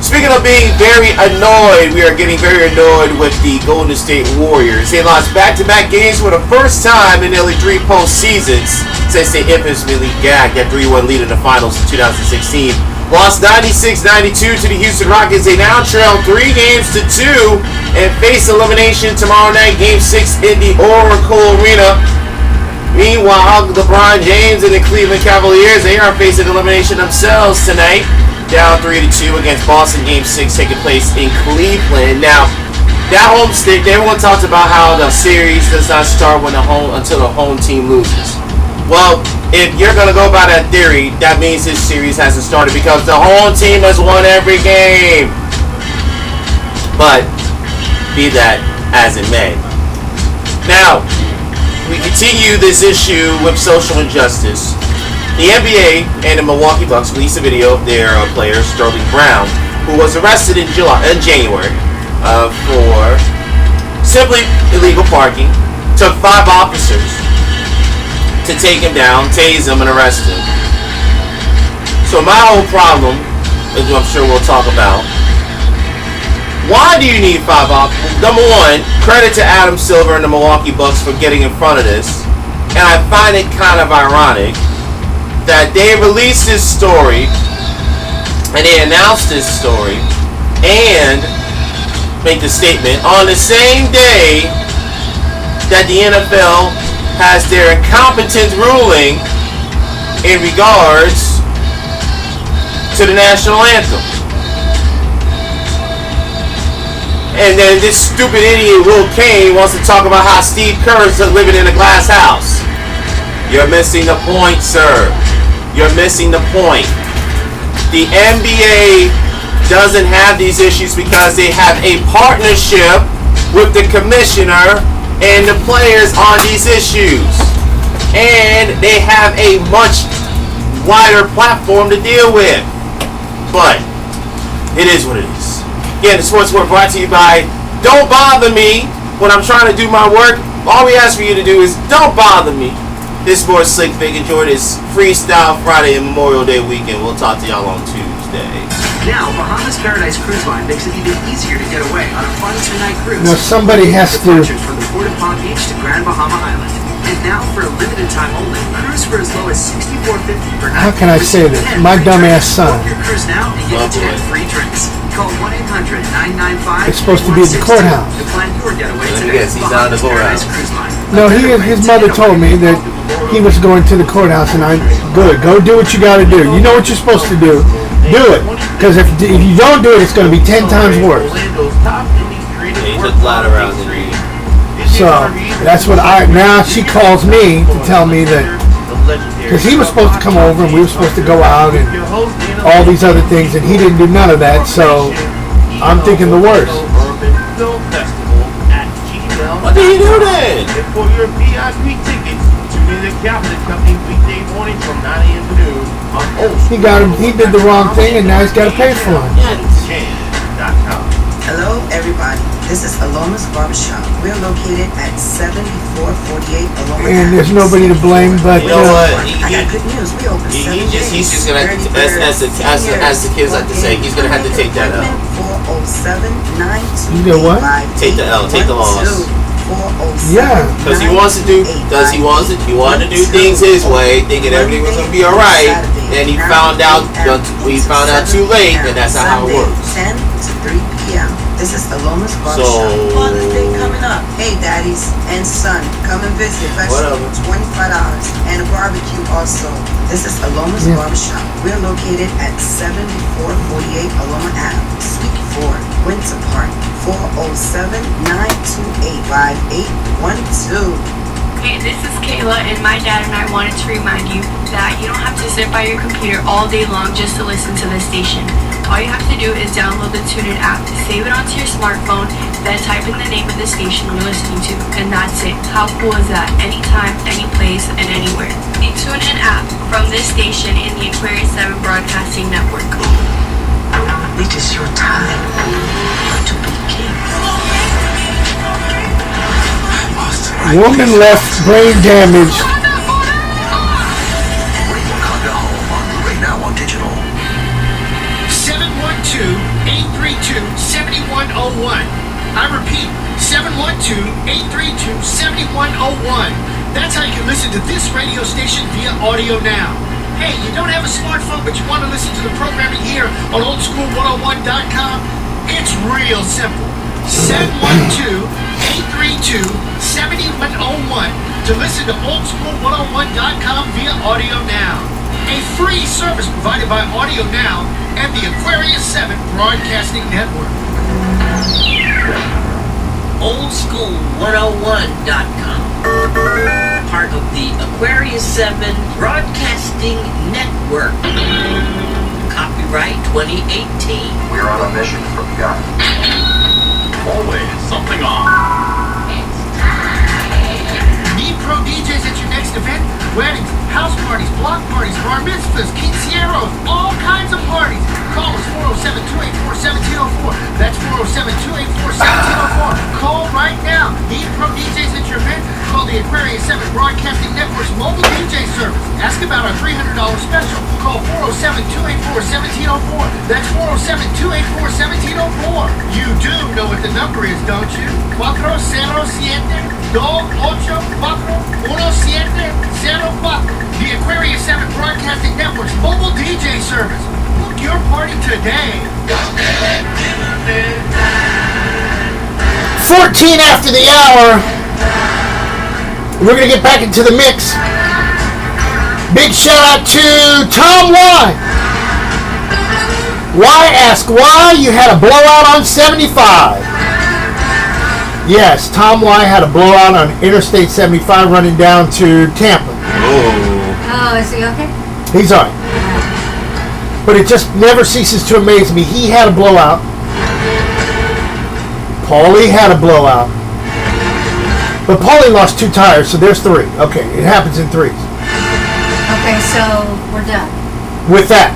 Speaking of being very annoyed, we are getting very annoyed with the Golden State Warriors. They lost back-to-back games for the first time in nearly 3 postseasons since they infamously gagged that 3-1 lead in the finals in 2016. Lost 96-92 to the Houston Rockets. They now trail 3 games to 2 and face elimination tomorrow night, Game 6 in the Oracle Arena. Meanwhile, LeBron James and the Cleveland Cavaliers, they are facing elimination themselves tonight. Down 3-2 against Boston. Game 6 taking place in Cleveland. Now, that home stick, everyone talks about how the series does not start until the home team loses. Well, if you're going to go by that theory, that means this series hasn't started because the home team has won every game. But, be that as it may. Now, we continue this issue with social injustice. The NBA and the Milwaukee Bucks released a video of their player, Sterling Brown, who was arrested in January for simply illegal parking. Took 5 officers to take him down, tase him, and arrest him. So my whole problem, as I'm sure we'll talk about, why do you need 5 officers? Number one, credit to Adam Silver and the Milwaukee Bucks for getting in front of this. And I find it kind of ironic that they released this story and they announced this story and make the statement on the same day that the NFL has their incompetence ruling in regards to the national anthem. And then this stupid idiot Will Kane wants to talk about how Steve Kerr is living in a glass house. You're missing the point, sir. You're missing the point. The NBA doesn't have these issues because they have a partnership with the commissioner and the players on these issues. And they have a much wider platform to deal with. But it is what it is. Again, the Sports Report brought to you by Don't Bother Me. When I'm trying to do my work, all we ask for you to do is don't bother me. This boy Slick Vic. Enjoy this Freestyle Friday and Memorial Day weekend. We'll talk to y'all on Tuesday. Now, Bahamas Paradise Cruise Line makes it even easier to get away on a fun 2-night cruise. Now somebody has to. From the port of Palm Beach to Grand Bahama Island. And now, for a limited time only, cruise for as low as $64.50 per night. How can I say this? My dumbass son. Book your cruise now and get 10 free drinks. Call 1-800-995. It's supposed to be at the courthouse. To plan your getaway today. Yes, he's out of the courthouse. No, his mother told me that he was going to the courthouse, and good. Go do what you got to do. You know what you're supposed to do. Do it, because if you don't do it, it's going to be 10 times worse. He took flat around the knee. So that's what now she calls me to tell me that, because he was supposed to come over and we were supposed to go out and all these other things, and he didn't do none of that. So I'm thinking the worst. What did he do then? And for your VIP tickets, tune in to Cabinet Company weekday morning from 9 a.m. to noon on He did the wrong thing, and now he's got to pay for it. Hello, everybody. This is Aloma's Barbershop. We're located at 7448 Aloma. And there's nobody to blame but. You know what? I got good news. We open 7 days. He's just gonna have to, as the kids like to say, he's gonna have to take that L. 407-928. You know what? Take the L. Take the loss. Yeah. Because he wants to do, he wanted to do things his way, thinking everything was gonna be all right. And he found out too late, and that's not how it works. 10 to 3 p.m. This is the Lomas Barbershop. So- Father's Day coming up. Hey, daddies and son, come and visit. Vegetables, $25, and a barbecue also. This is Aloma's Barbershop. We're located at 7448 Aloma Ave, Suite 4, Winter Park, 407-928-5812. Hey, this is Kayla, and my dad and I wanted to remind you that you don't have to sit by your computer all day long just to listen to this station. All you have to do is download the TuneIn app, save it onto your smartphone, then type in the name of the station you're listening to, and that's it. How cool is that? Anytime, any place, and anywhere. The TuneIn app from this station in the Aquarius 7 Broadcasting Network. It is your time to be king. Woman left brain damage. Right now on digital. 712-832-7101. I repeat, 712-832-7101. That's how you can listen to this radio station via audio now. Hey, you don't have a smartphone, but you want to listen to the programming here on oldschool101.com? It's real simple. 712-832-7101 to listen to oldschool101.com via audio now. A free service provided by Audio Now and the Aquarius 7 Broadcasting Network. Oldschool101.com. Part of the Aquarius 7 Broadcasting Network. Copyright 2018. We're on a mission from God. Always something on. Need pro DJs at your next event? Weddings, house parties, block parties, bar mitzvahs, quinceañeros, all kinds of parties. Call us 407-284-1704. That's 407-284-1704. Call right now. Need pro DJs at your event? Call the Aquarius 7 Broadcasting Network's mobile DJ service. Ask about our $300 special. Call 407-284-1704. That's 407-284-1704. You do know what the number is, don't you? 407-284-1704. The Aquarius 7 Broadcasting Network's mobile DJ service. Book your party today. 14 after the hour. We're going to get back into the mix. Big shout out to Tom Y. Ask why you had a blowout on 75. Yes, Tom Y had a blowout on Interstate 75 running down to Tampa. Oh, is he okay? He's all right. But it just never ceases to amaze me. He had a blowout. Paulie had a blowout. But Paulie lost 2 tires, so there's 3. Okay, it happens in 3s. Okay, so we're done. With that,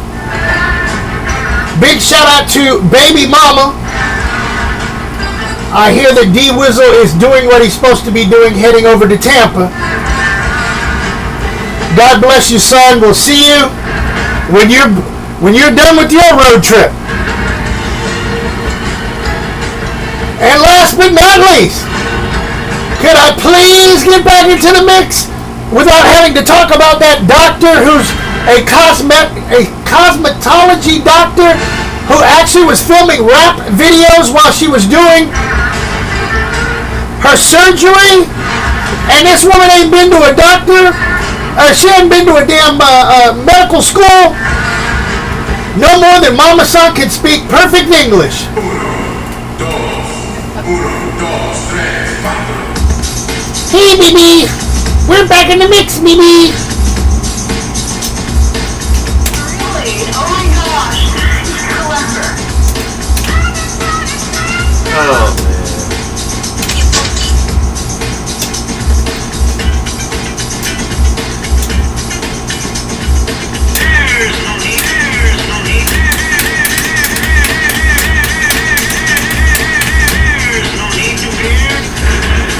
big shout out to Baby Mama. I hear that D Wizzle is doing what he's supposed to be doing, heading over to Tampa. God bless you, son. We'll see you when you're done with your road trip. And last but not least, could I please get back into the mix without having to talk about that doctor who's a cosmetology doctor who actually was filming rap videos while she was doing her surgery? And this woman ain't been to a doctor. She ain't been to a damn medical school. No more than Mama Son can speak perfect English. Hey, baby. We're back in the mix, baby. Really? Oh my gosh. Clever. Oh, man.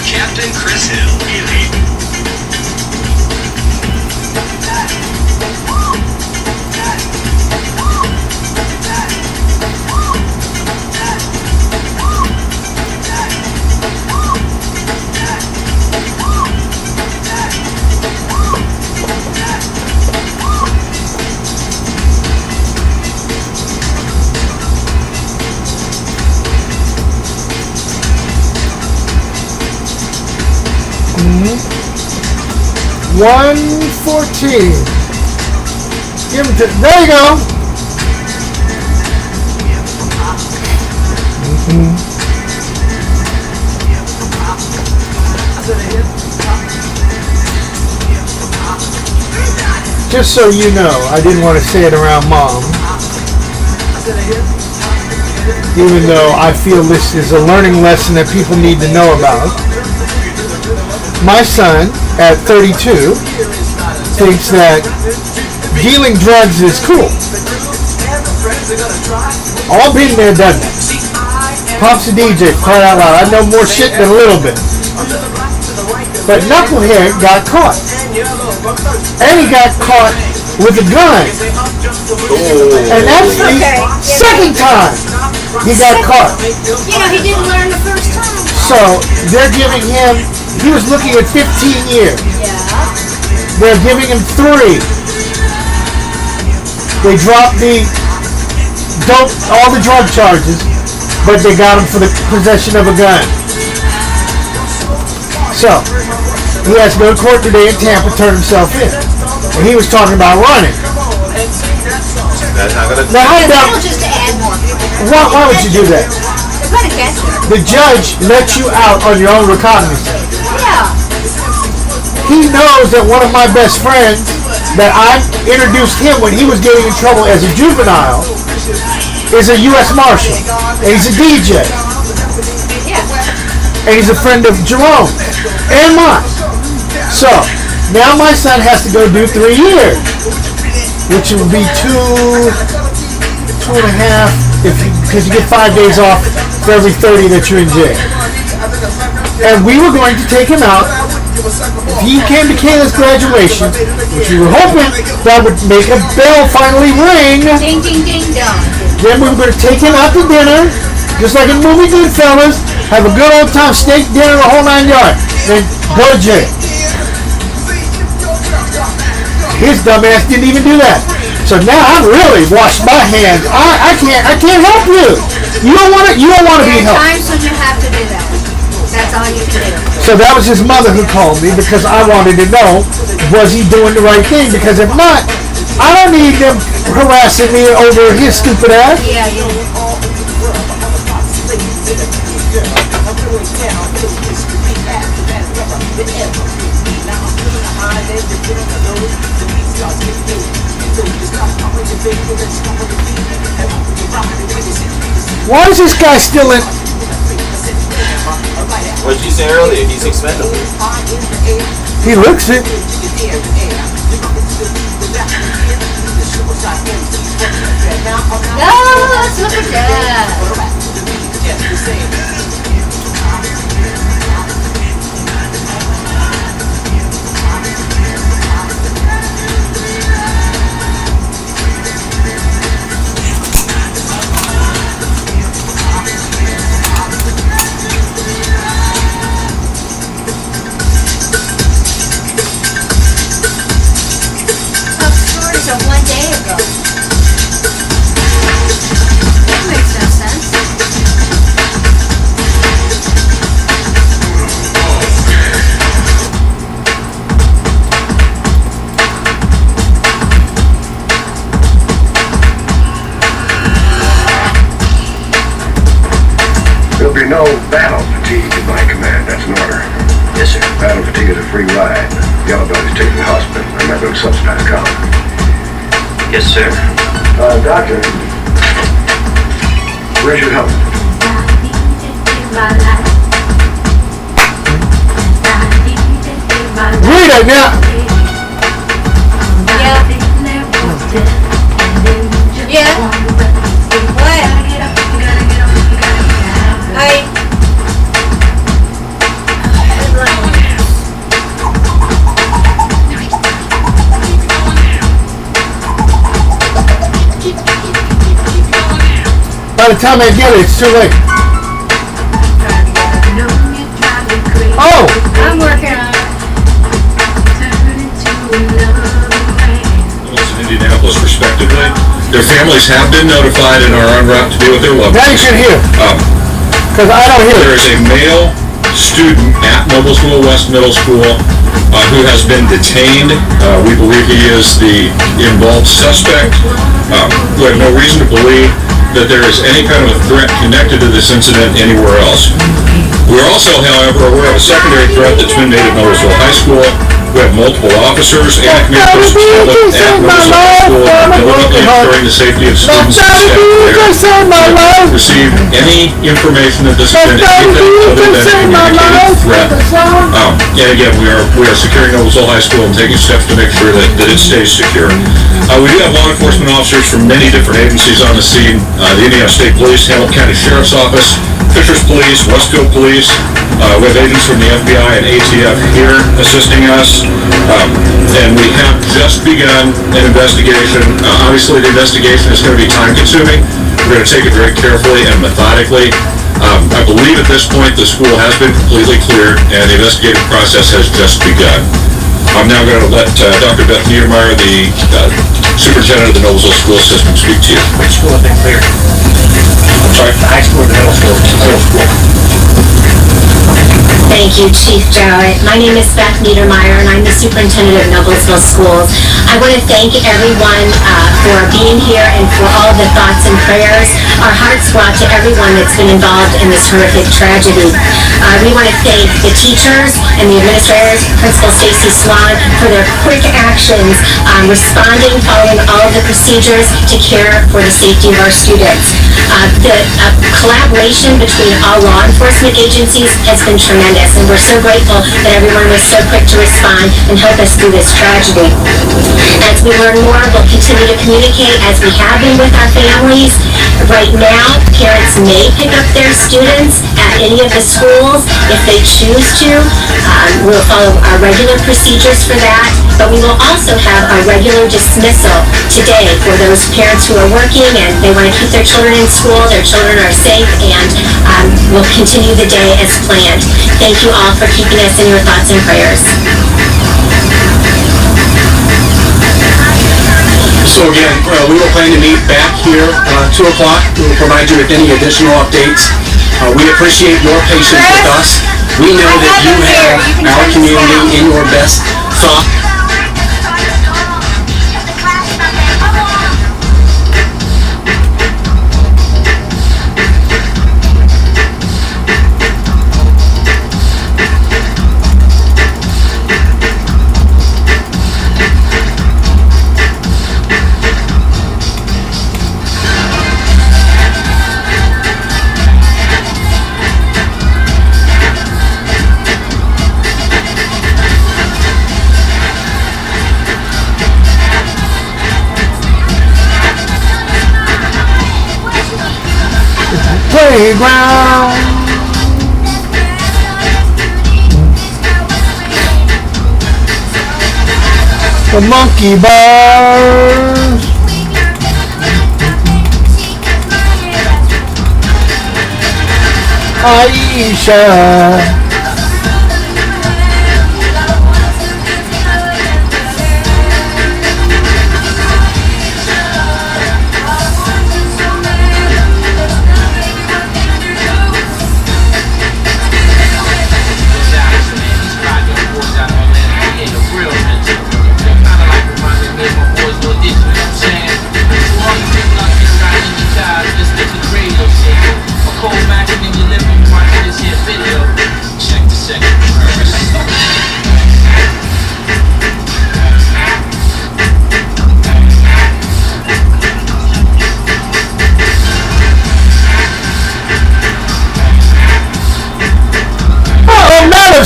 Captain Chris Hill. 114. Give him to. There you go. Just so you know, I didn't want to say it around Mom. Even though I feel this is a learning lesson that people need to know about. My son, at 32, thinks that dealing drugs is cool. All been there, done that. Pop's a DJ, cry out loud. I know more shit than a little bit. But Knucklehead got caught. And he got caught with a gun. And that's the second time he got caught. You know, he didn't learn the first time. So they're giving him, he was looking at 15 years. They're giving him 3. They dropped all the drug charges, but they got him for the possession of a gun. So, he has to go to court today in Tampa, turn himself in. And he was talking about running. That's not gonna. Now, Just to add more. why would you do that? They're gonna catch you. The judge lets you out on your own recognizance. Yeah. He knows that one of my best friends, that I introduced him when he was getting in trouble as a juvenile, is a U.S. Marshal. And he's a DJ. And he's a friend of Jerome and mine. So, now my son has to go do 3 years, which would be 2.5, because you get 5 days off for every 30 that you're in jail. And we were going to take him out. If he came to Kayla's graduation, which we were hoping that would make a bell finally ring, Ding, ding, ding, dong. then we were going to take him out to dinner, just like in movie Goodfellas, have a good old time steak dinner, the whole 9 yards, then go to jail. His dumb ass didn't even do that. So now I've really washed my hands. I can't help you. You don't want to be There are helped. times when you have to do that. That's all you can do. So that was his mother who called me because I wanted to know, was he doing the right thing? Because if not, I don't need them harassing me over his stupid ass. Yeah, yeah. Why is this guy still in? What did you say earlier? He's expendable. He looks it. No, let's look at that. Stories of 1 day ago. That makes no sense. There'll be no battle fatigue in my command. That's an order. Yes, sir. Battle fatigue is a free ride. Yellow Belly's taken to the hospital. I'm not going to subsidize cover. Yes, sir. Doctor. Where's your helmet? Read it now. Yeah. What? Hi. By the time I get it, it's too late. Oh! I'm working on it. In Indianapolis, respectively. Their families have been notified and are en route to be with their loved Now you ones. can hear. Because I don't hear There it. is a male student at Noblesville West Middle School who has been detained. We believe he is the involved suspect. We have no reason to believe that there is any kind of a threat connected to this incident anywhere else. We're also, however, aware of a secondary threat that's been made at Noblesville High School. We have multiple officers and community persons at Noblesville High School diligently ensuring the safety of students and staff there. We haven't received any information that this has been anything other than a communicated threat. And again, we are securing Noblesville High School and taking steps to make sure that it stays secure. We do have law enforcement officers from many different agencies on the scene. The Indiana State Police, Hamilton County Sheriff's Office, Fishers Police, Westfield Police. We have agents from the FBI and ATF here assisting us. And we have just begun an investigation. Obviously, the investigation is going to be time-consuming. We're going to take it very carefully and methodically. I believe at this point the school has been completely cleared and the investigative process has just begun. I'm now going to let Dr. Beth Niedermeyer, the superintendent of the Noblesville School System, speak to you. Which school has been cleared? I'm sorry? The high school or the middle school? Middle school. Thank you, Chief Jarrett. My name is Beth Niedermeyer, and I'm the superintendent of Noblesville Schools. I want to thank everyone for being here and for all the thoughts and prayers. Our hearts go out to everyone that's been involved in this horrific tragedy. We want to thank the teachers and the administrators, Principal Stacy Swan, for their quick actions, responding, following all of the procedures to care for the safety of our students. The collaboration between all law enforcement agencies has been tremendous, and we're so grateful that everyone was so quick to respond and help us through this tragedy. As we learn more, we'll continue to communicate as we have been with our families. Right now, parents may pick up their students at any of the schools if they choose to. We'll follow our regular procedures for that, but we will also have a regular dismissal today for those parents who are working and they want to keep their children in school, their children are safe, and we'll continue the day as planned. Thank you all for keeping us in your thoughts and prayers. So again, we will plan to meet back here 2 o'clock. We will provide you with any additional updates. We appreciate your patience with us. We know that you have our community in your best thought. Playground. The monkey bars. Aisha.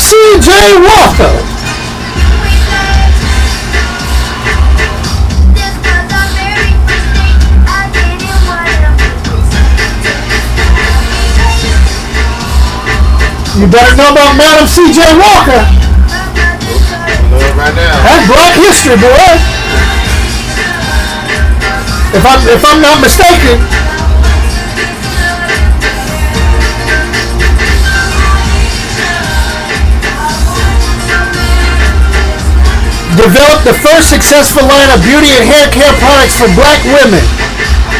C.J. Walker. You better know about Madam C.J. Walker. Know it right now. That's Black history, boy. If I'm not mistaken. Developed the first successful line of beauty and hair care products for black women.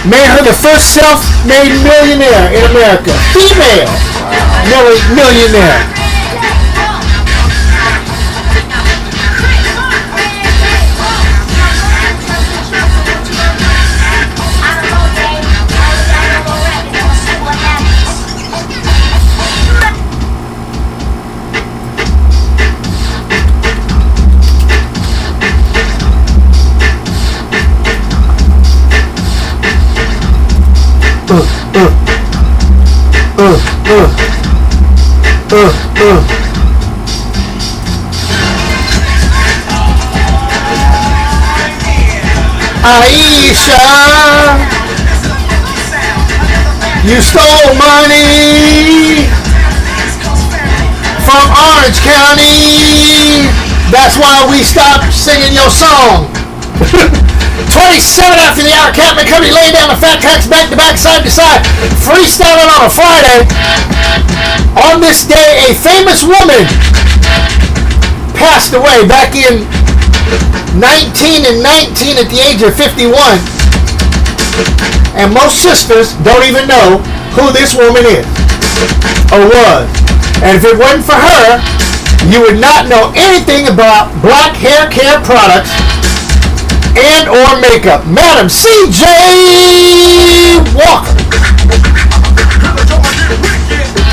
Made her the first self-made millionaire in America. Female millionaire. Aisha, you stole money from Orange County. That's why we stopped singing your song. 27 after the hour, Captain McCurdy laying down the fat tracks back to back, side to side, freestyling on a Friday. On this day, a famous woman passed away back in 1919 at the age of 51. And most sisters don't even know who this woman is or was. And if it wasn't for her, you would not know anything about black hair care products and or makeup. Madam C.J. Walker,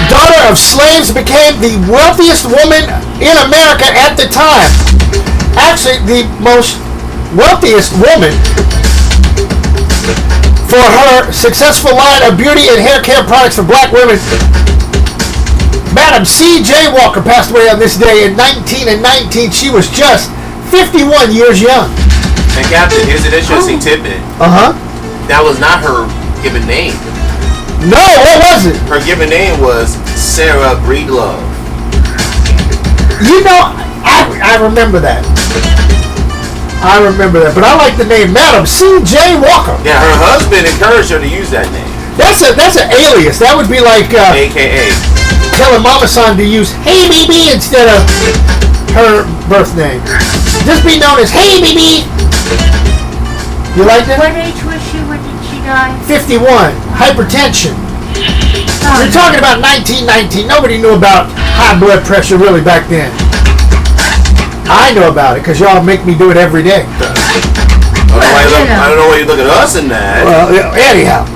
daughter of slaves, became the wealthiest woman in America at the time. Actually, the most wealthiest woman for her successful line of beauty and hair care products for black women. Madam C.J. Walker passed away on this day in 1919. She was just 51 years young. And Captain, here's an interesting tidbit. That was not her given name. No, what was it? Her given name was Sarah Breedlove. You know, I remember that. I remember that. But I like the name Madam C.J. Walker. Yeah, her husband encouraged her to use that name. That's an alias. That would be like AKA telling Mama Son to use Hey BB instead of her birth name. Just be known as Hey BB. You like that? What age was she? When did she die? 51. Hypertension. We're talking about 1919. Nobody knew about high blood pressure really back then. I know about it because y'all make me do it every day. I don't know why you look at us in that. Well, anyhow.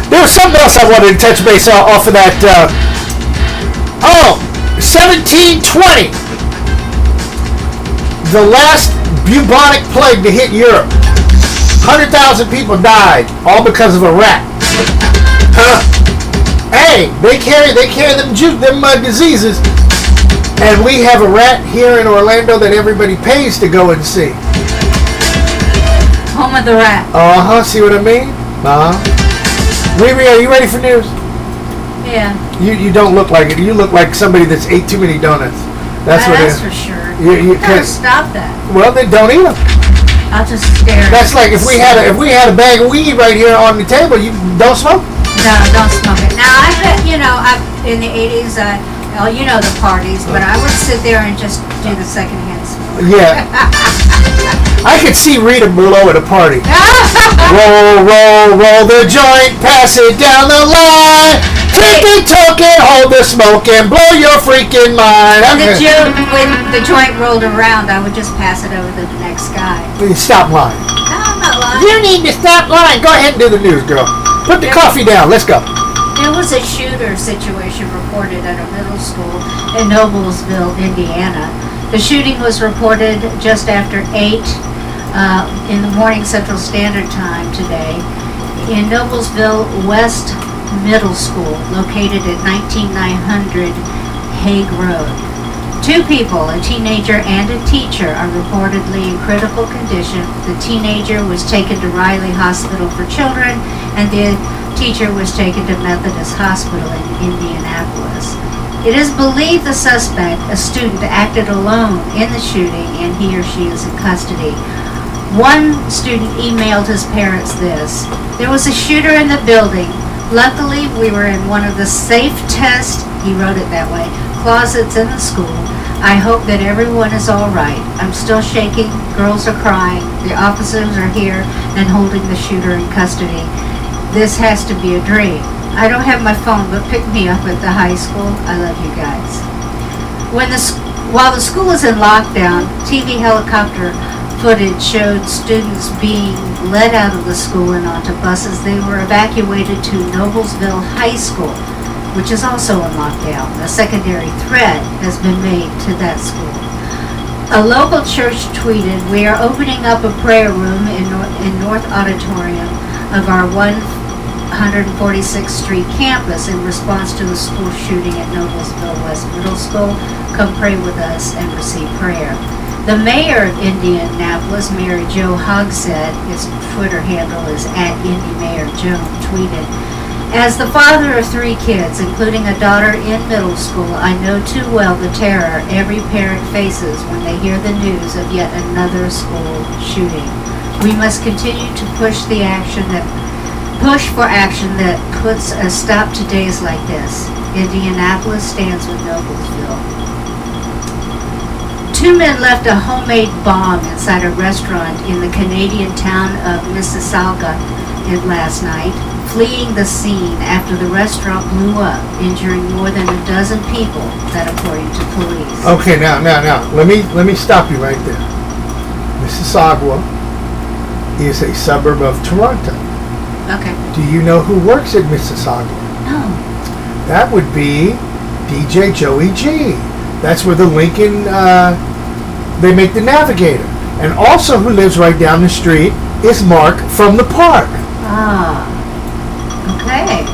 There was something else I wanted to touch base off of that. 1720. The last bubonic plague to hit Europe. 100,000 people died, all because of a rat. Hey, they carry them diseases, and we have a rat here in Orlando that everybody pays to go and see. Home of the rat. See what I mean? Riri, are you ready for news? Yeah. You don't look like it. You look like somebody that's ate too many donuts. That's what it is. That's for sure. You gotta stop that. Well, then don't eat them. I'll just stare. That's like if we had a bag of weed right here on the table, you don't smoke. No, don't smoke it. Now I bet I in the 80s. The parties, but I would sit there and just do the secondhand smoke. Yeah. I could see Rita below at a party. Roll, roll, roll the joint, pass it down the line. Take it, toke it, hold the smoke, and blow your freaking mind. When the joint rolled around, I would just pass it over to the next guy. Stop lying. No, I'm not lying. You need to stop lying. Go ahead and do the news, girl. Put the coffee down. Let's go. There was a shooter situation reported at a middle school in Noblesville, Indiana. The shooting was reported just after 8 in the morning Central Standard Time today in Noblesville West Middle School, located at 19900 Hague Road. 2 people, a teenager and a teacher, are reportedly in critical condition. The teenager was taken to Riley Hospital for Children, and the teacher was taken to Methodist Hospital in Indianapolis. It is believed the suspect, a student, acted alone in the shooting, and he or she is in custody. One student emailed his parents this: "There was a shooter in the building. Luckily, we were in one of the safe test," he wrote it that way, "closets in the school. I hope that everyone is all right. I'm still shaking. Girls are crying. The officers are here and holding the shooter in custody. This has to be a dream. I don't have my phone, but pick me up at the high school. I love you guys." While the school is in lockdown, TV helicopter footage showed students being led out of the school and onto buses. They were evacuated to Noblesville High School, which is also in lockdown. A secondary threat has been made to that school. A local church tweeted, "We are opening up a prayer room in North Auditorium. of our 146th Street campus in response to the school shooting at Noblesville West Middle School. Come pray with us and receive prayer. The mayor of Indianapolis, Mary Jo Hogsett, his Twitter handle is @IndyMayorJo, tweeted, "As the father of 3 kids, including a daughter in middle school, I know too well the terror every parent faces when they hear the news of yet another school shooting. We must continue to push for action that puts a stop to days like this. Indianapolis stands with Noblesville." 2 men left a homemade bomb inside a restaurant in the Canadian town of Mississauga last night, fleeing the scene after the restaurant blew up, injuring more than a dozen people, that according to police. Okay, now, let me stop you right there. Mississauga is a suburb of Toronto. Okay. Do you know who works at Mississauga? No. That would be DJ Joey G. That's where the Lincoln, they make the Navigator. And also who lives right down the street is Mark from the park. Ah. Okay.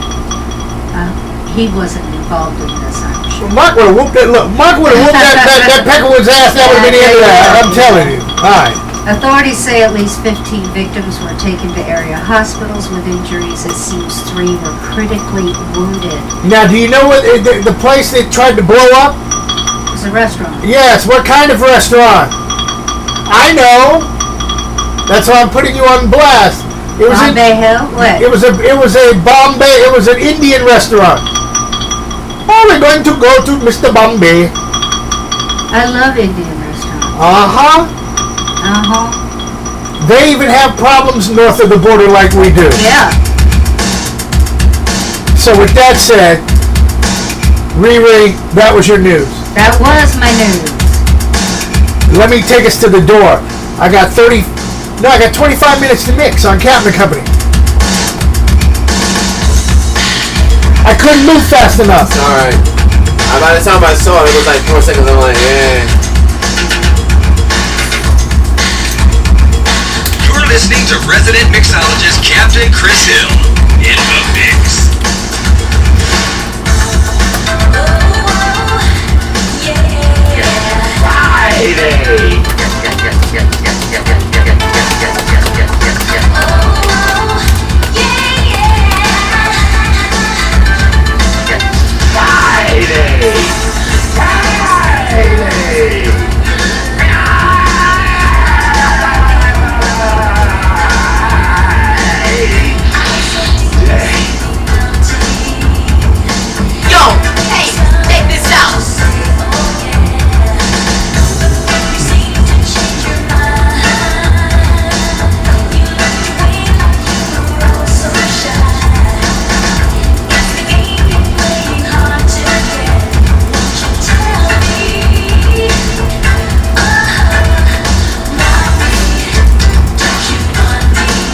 He wasn't involved in this, I'm sure. Mark would have whooped that. Look, Mark would have whooped that Peckerwood's ass. That would have been the end of that. I'm telling you. All right. Authorities say at least 15 victims were taken to area hospitals with injuries. It seems 3 were critically wounded. Now, do you know what the place they tried to blow up? It was a restaurant. Yes. What kind of restaurant? I know. That's why I'm putting you on blast. It was Bombay Hill? What? It was a Bombay. It was an Indian restaurant. Oh, we're going to go to Mr. Bombay. I love Indian restaurants. Uh-huh. Uh-huh. They even have problems north of the border like we do. Yeah. So with that said, Riri, that was your news. That was my news. Let me take us to the door. I got 25 minutes to mix on Captain Company. I couldn't move fast enough. It's alright. By the time I saw it, it was like 4 seconds. I'm like, yeah. You're listening to resident mixologist Captain Chris Hill in the mix. Friday.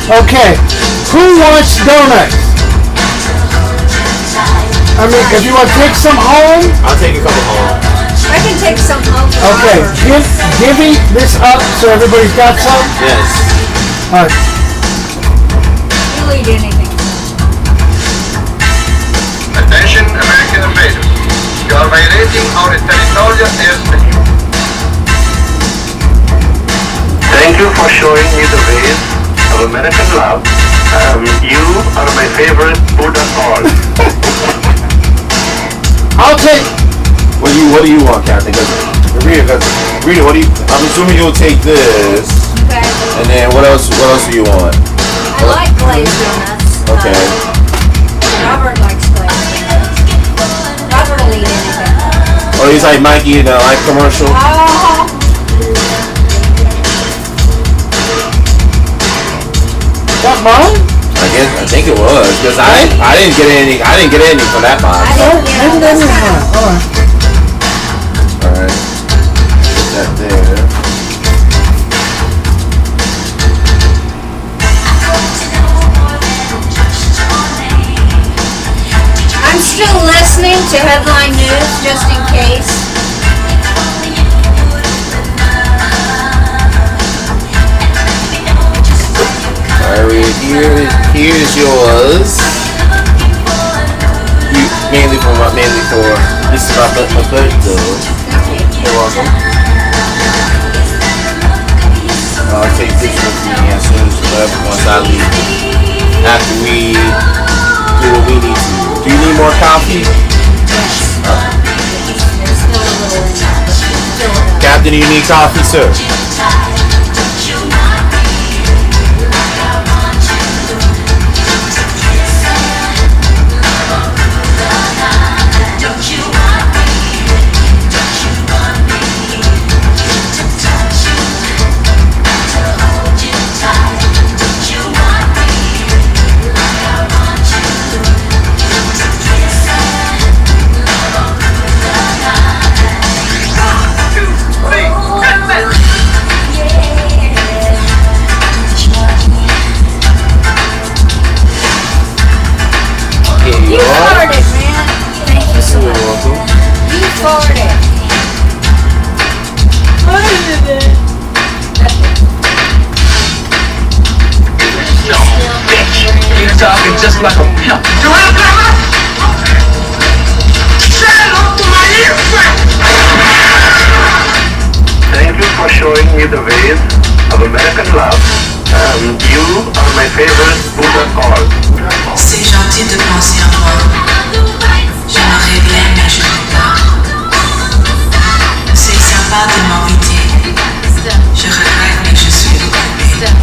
Okay, who wants donuts? I mean, if you want to take some home. I'll take a couple home. I can take some home. Okay, divvy this up so everybody's got some. Yes. All right. You'll eat anything. Attention, American invaders. You are violating our territorial airspace. Thank you for showing me the ways of American love. You are my favorite food of all. I'll take. What do you want, Captain? Rita, I'm assuming you'll take this. Okay. And then what else do you want? I like glazed donuts. Okay. Robert likes glazed donuts. Robert will eat anything. Oh, he's like Mikey in the live commercial. Oh. That mine? I think it was because I didn't get any from that box. Maybe that is mine. All right. Put that there. I'm still listening to headline news just in case. Alright, here here's yours. You mainly for this is my birthday. You're welcome. I'll take this with me as soon as once I leave. After we do what we need to. Do you need more coffee? Captain, do you need coffee, sir? You farted, man. Thank you so much. You farted. No, bitch. You're talking just like a pimp. Thank you for showing me the ways of American love. You are my favorite Buddha call. C'est gentil de penser à moi. J'aimerais bien, mais je ne peux pas. C'est sympa de m'inviter. Je regrette, mais je suis occupée.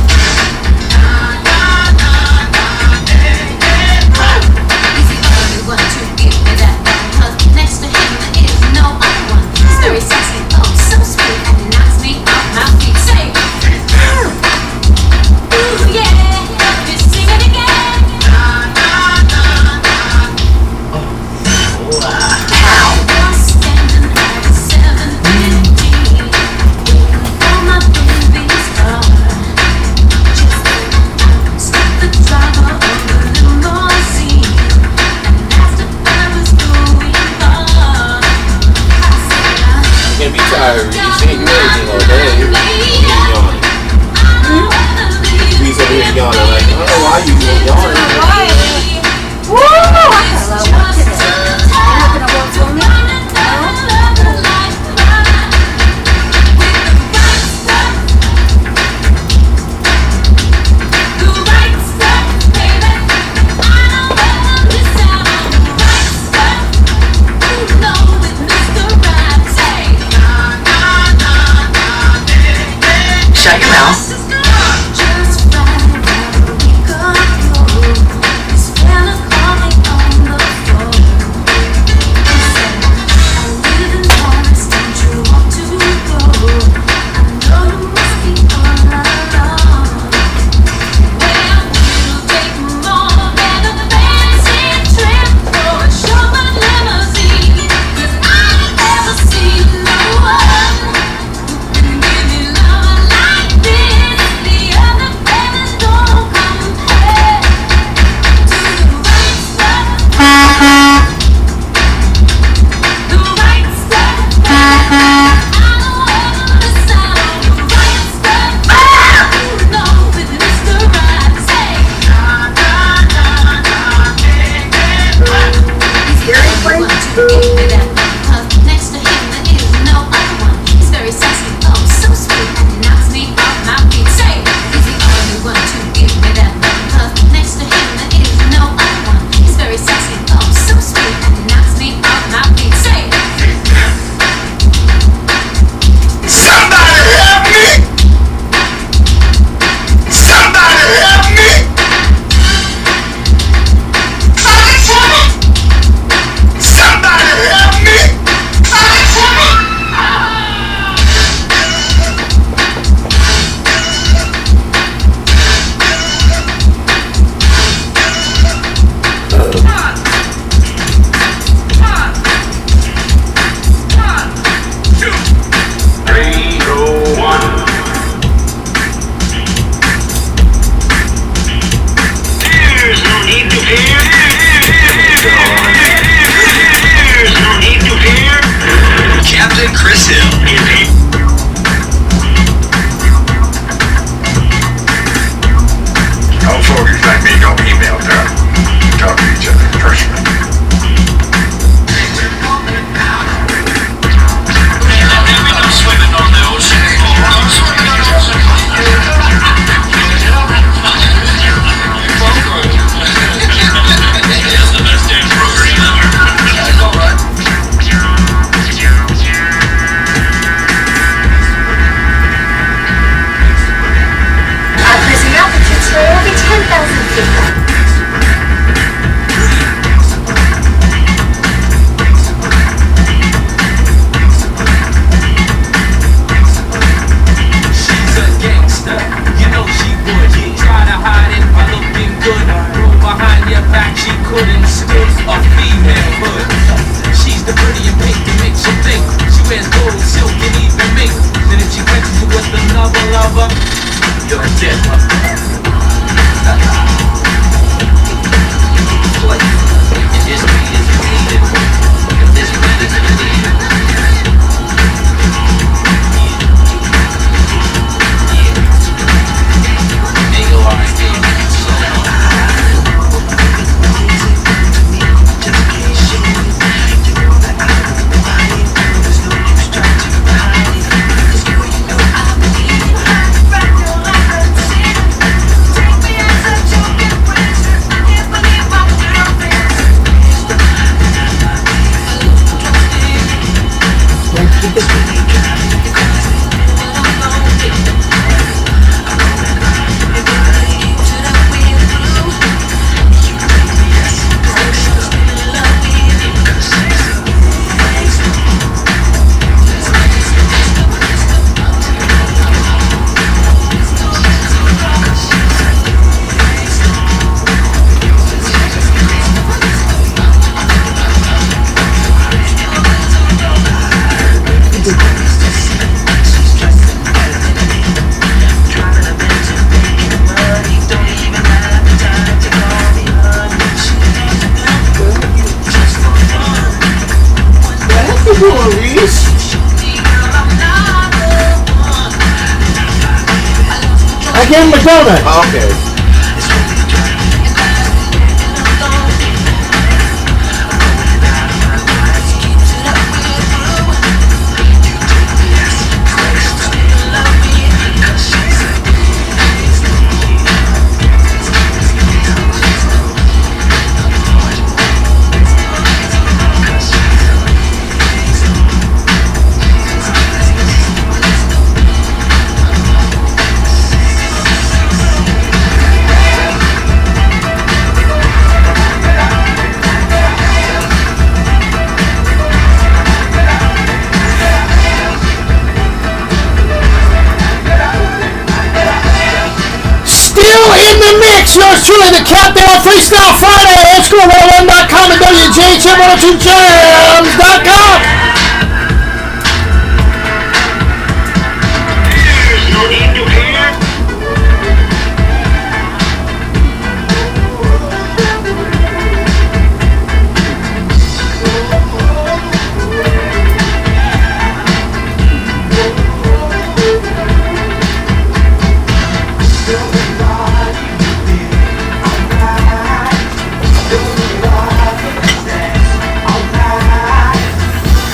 wears gold, silk, and even mink. Then if she catches you with another lover, you're dead, motherfucker. If this beat is bleeding, if this beat is bleeding, I gave him a donut. Okay. Yours truly, the Countdown Freestyle Friday, oldschool101.com and WJHM102jams.com. There's no need to fear.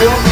Alright.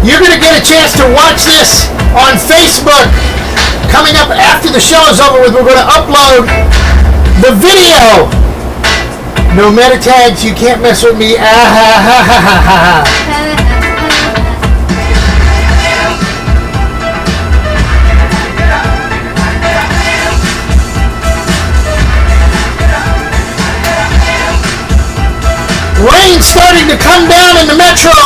You're going to get a chance to watch this on Facebook. Coming up after the show is over with, we're going to upload the video. No meta tags, you can't mess with me. Ah, ha, ha, ha, ha, ha. Rain starting to come down in the metro.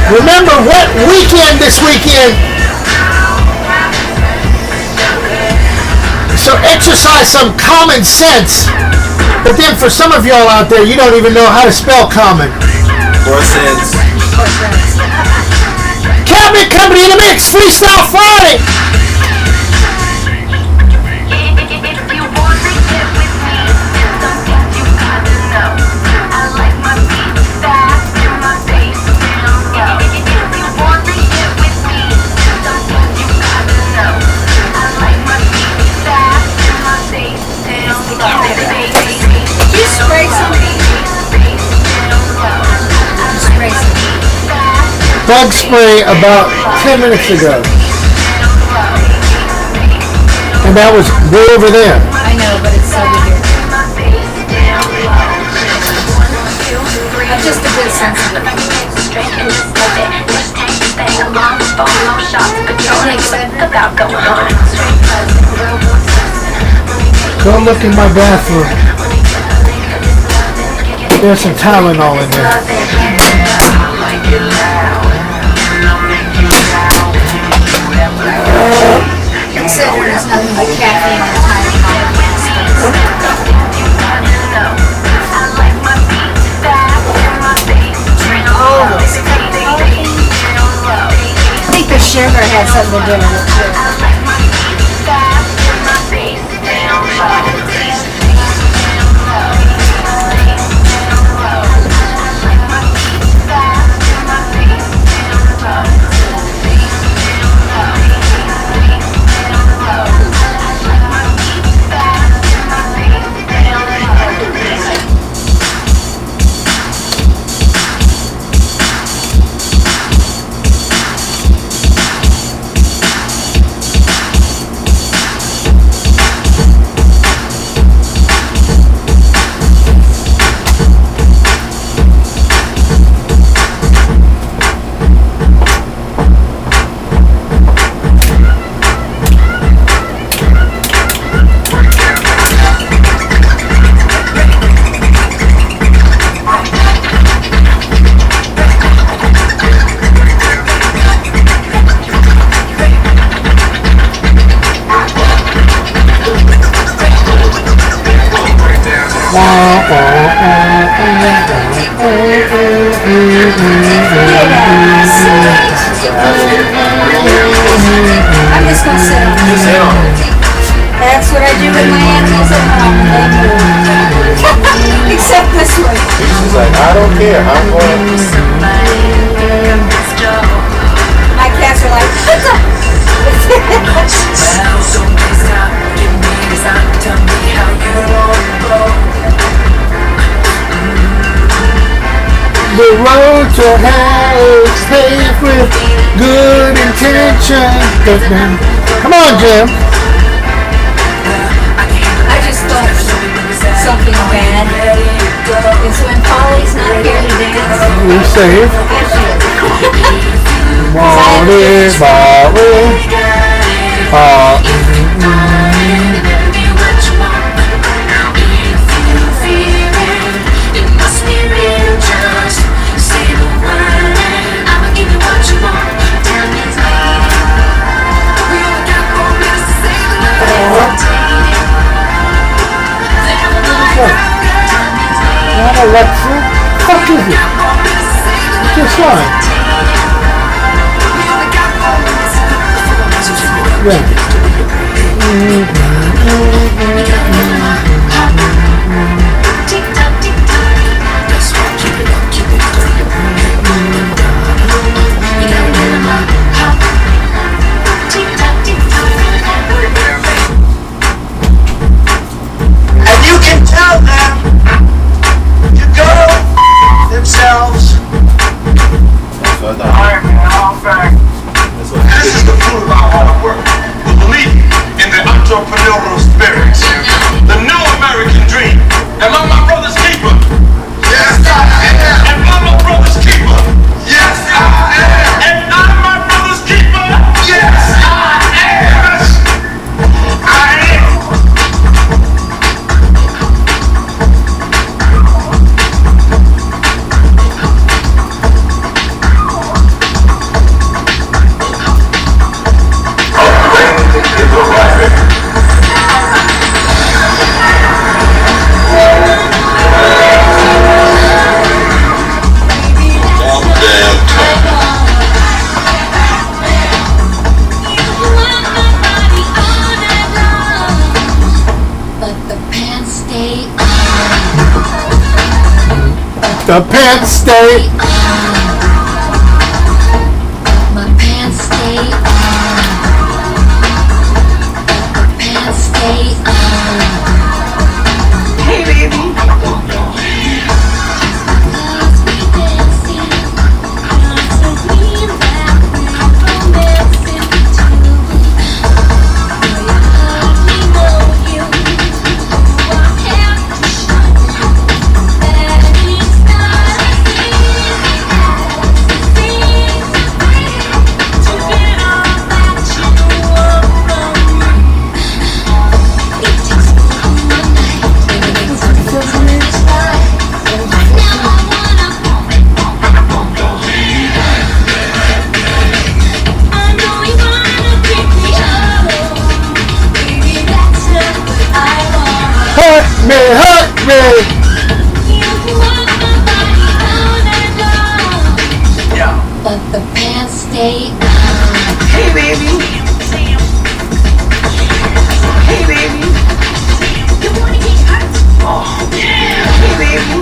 Remember, wet weekend this weekend. So exercise some common sense. But then for some of y'all out there, you don't even know how to spell common. For sense. Cabinet Company in the mix, Freestyle Friday. Bug spray about 10 minutes ago. And that was way over there. I know, but it's so weird. I'm just a bit sensitive. Go look in my bathroom. There's some Tylenol in there. Consider there's nothing but caffeine and I think the sugar had something to do with it too. I'm just gonna sit on it. That's what I do with my animals at home. Except this one. She's like, I don't care. I'm going. My cats are like, what's up? The road to hell is paved with good intention. Come on, Jim. I just thought something bad. It's when Polly's not here to dance. You're safe. Want it, Alexa, fuck is it? Just fine. Yeah. And you can tell them to go themselves. the pants stay. My pants stay on. Pants stay on. Hey, baby. Hurt me. But the pants stay on. Hey, baby. Hey, baby. You wanna get hurt? Oh, yeah. Hey, baby.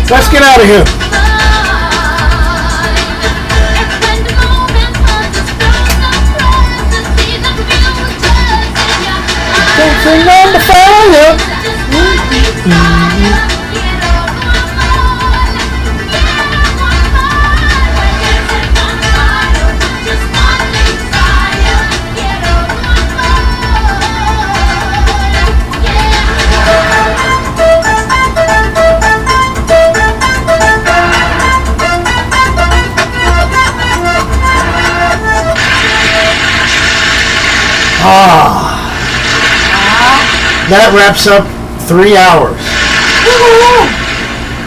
Let's get out of here. Dancing on the fire. That wraps up 3 hours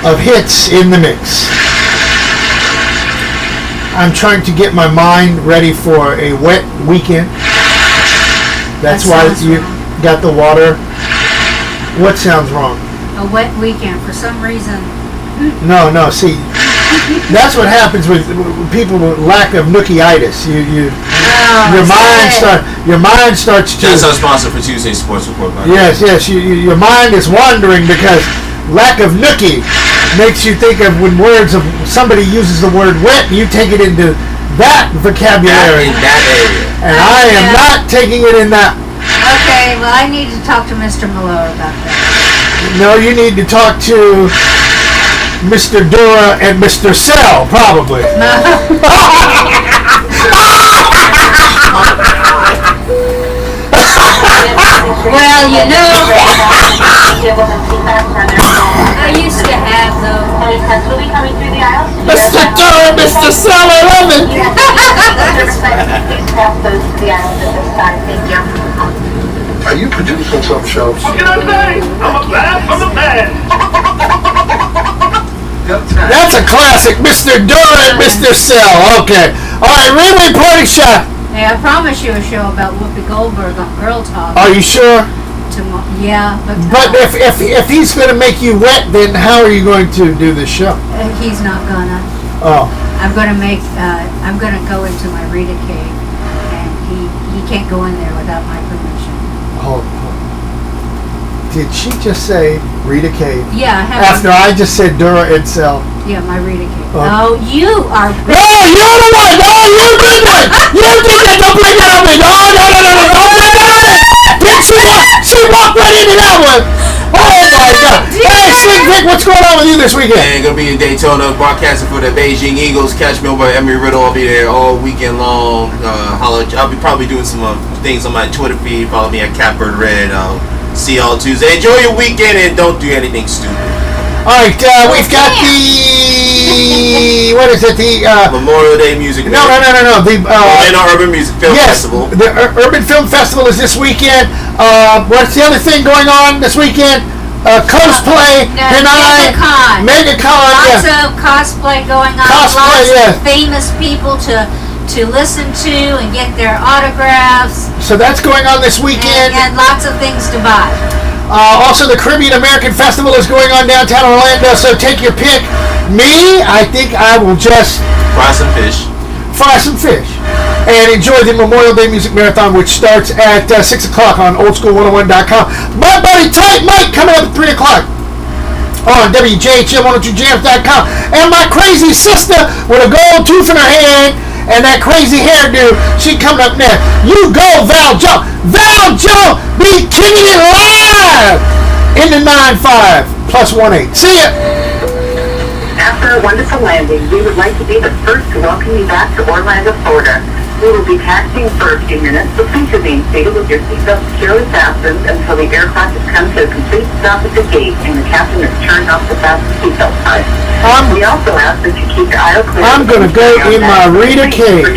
of hits in the mix. I'm trying to get my mind ready for a wet weekend. That's why you got the water. What sounds wrong? A wet weekend for some reason. No, see, that's what happens with people with lack of nookie-itis. Your mind starts to. That's our sponsor for Tuesday Sports Report. Yes. Your mind is wandering because lack of nookie makes you think of when words of somebody uses the word wet, you take it into that vocabulary. In that area. And I am not taking it in that. Okay, well I need to talk to Mr. Malone about that. No, you need to talk to Mr. Dura and Mr. Sell, probably. Well, you know, I used to have those. Mr. Dura, Mr. Sell, I love it. Are you producing some shows? What can I say? I'm a man. That's a classic, Mr. Dura and Mr. Sell. Okay. All right, replay party shot. Hey, I promise you a show about Whoopi Goldberg on Girl Talk. Are you sure? Yeah, But if he's going to make you wet, then how are you going to do this show? He's not gonna. Oh. I'm gonna go into my Rita cave, and he can't go in there without my permission. Hold on. Did she just say Rita Cave? Yeah, I have. After I just said Dura itself. Yeah, my Rita cave. Oh. Oh, you are. No, you're the one! No, you did that! You did that! Don't bring that on me! No, don't bring that on me! Did she walked right into that one! Oh my God! Hey, Slick Vic, what's going on with you this weekend? And gonna be in Daytona, broadcasting for the Beijing Eagles. Catch me over at Emery Riddle. I'll be there all weekend long. I'll be probably doing some things on my Twitter feed. Follow me at Catbird Red. See y'all Tuesday. Enjoy your weekend and don't do anything stupid. All right, we've got the what is it? The Memorial Day music. No. The Orlando Urban Music Film Festival. The Urban Film Festival is this weekend. What's the other thing going on this weekend? Cosplay, MegaCon. MegaCon. Lots of cosplay going on. Cosplay, lots of famous people to listen to and get their autographs. So that's going on this weekend. And lots of things to buy. Also, the Caribbean American Festival is going on downtown Orlando, so take your pick. Me, I think I will just fry some fish. And enjoy the Memorial Day Music Marathon, which starts at 6 o'clock on oldschool101.com. My buddy Tight Mike coming up at 3 o'clock on WJHM102jams.com. And my crazy sister with a gold tooth in her hand and that crazy hairdo, she coming up next. You go, Val Joe. Val Joe be kicking it live in the 9-5 plus 1-8. See ya. After a wonderful landing, we would like to be the first to welcome you back to Orlando, Florida. We will be taxiing for a few minutes, so please remain seated with your seatbelt securely fastened until the aircraft has come to a complete stop at the gate and the captain has turned off the fasten seatbelt sign. We also ask that you keep your aisle clear. I'm going to go in my Rita Cave.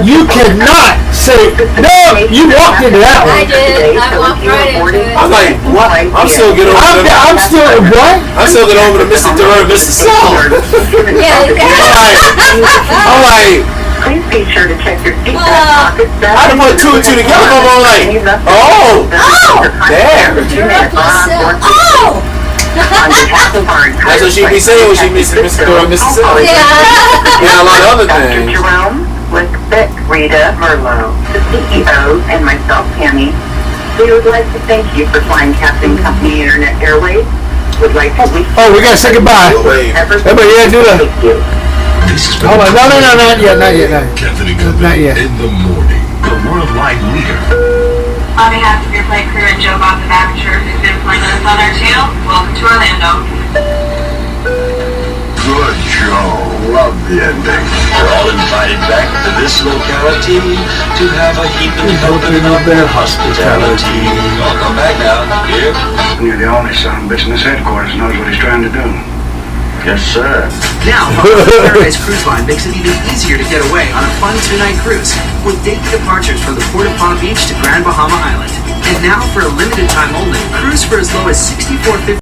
You cannot say, no, you walked into that one. I did. I walked right into it. I'm like, what? I'm still getting over to I'm still, what? I'm still getting over to Mr. Durham, Mr. Sal. I'm like, please be sure to check your seatbelt pockets. I done put two and two together. I'm like, damn. On behalf of our entire That's what she'd be saying when she meets Mr. Durham, Mr. Sal. And a lot of other Dr. things. Jerome, with Vic, Rita, Merlot, the CEO, and myself, Tammy, we would like to thank you for flying Captain Company Internet Airways. Would like to wish we gotta say goodbye. Everybody, yeah, do that. Hold on, no, not yet. Not yet. In the morning, the worldwide leader. On behalf of your flight crew and Joe Bob the Aperture, who's been flying us on our tail, welcome to Orlando. Good show. Love the ending. We're all invited back to this locality to have a heaping helping of their hospitality. All come back now, here. You're the only son of a bitch in this headquarters knows what he's trying to do. Yes, sir. Now, Paradise Cruise Line makes it even easier to get away on a fun 2-night cruise with daily departures from the Port of Palm Beach to Grand Bahama Island. And now, for a limited time only, cruise for as low as $64.50.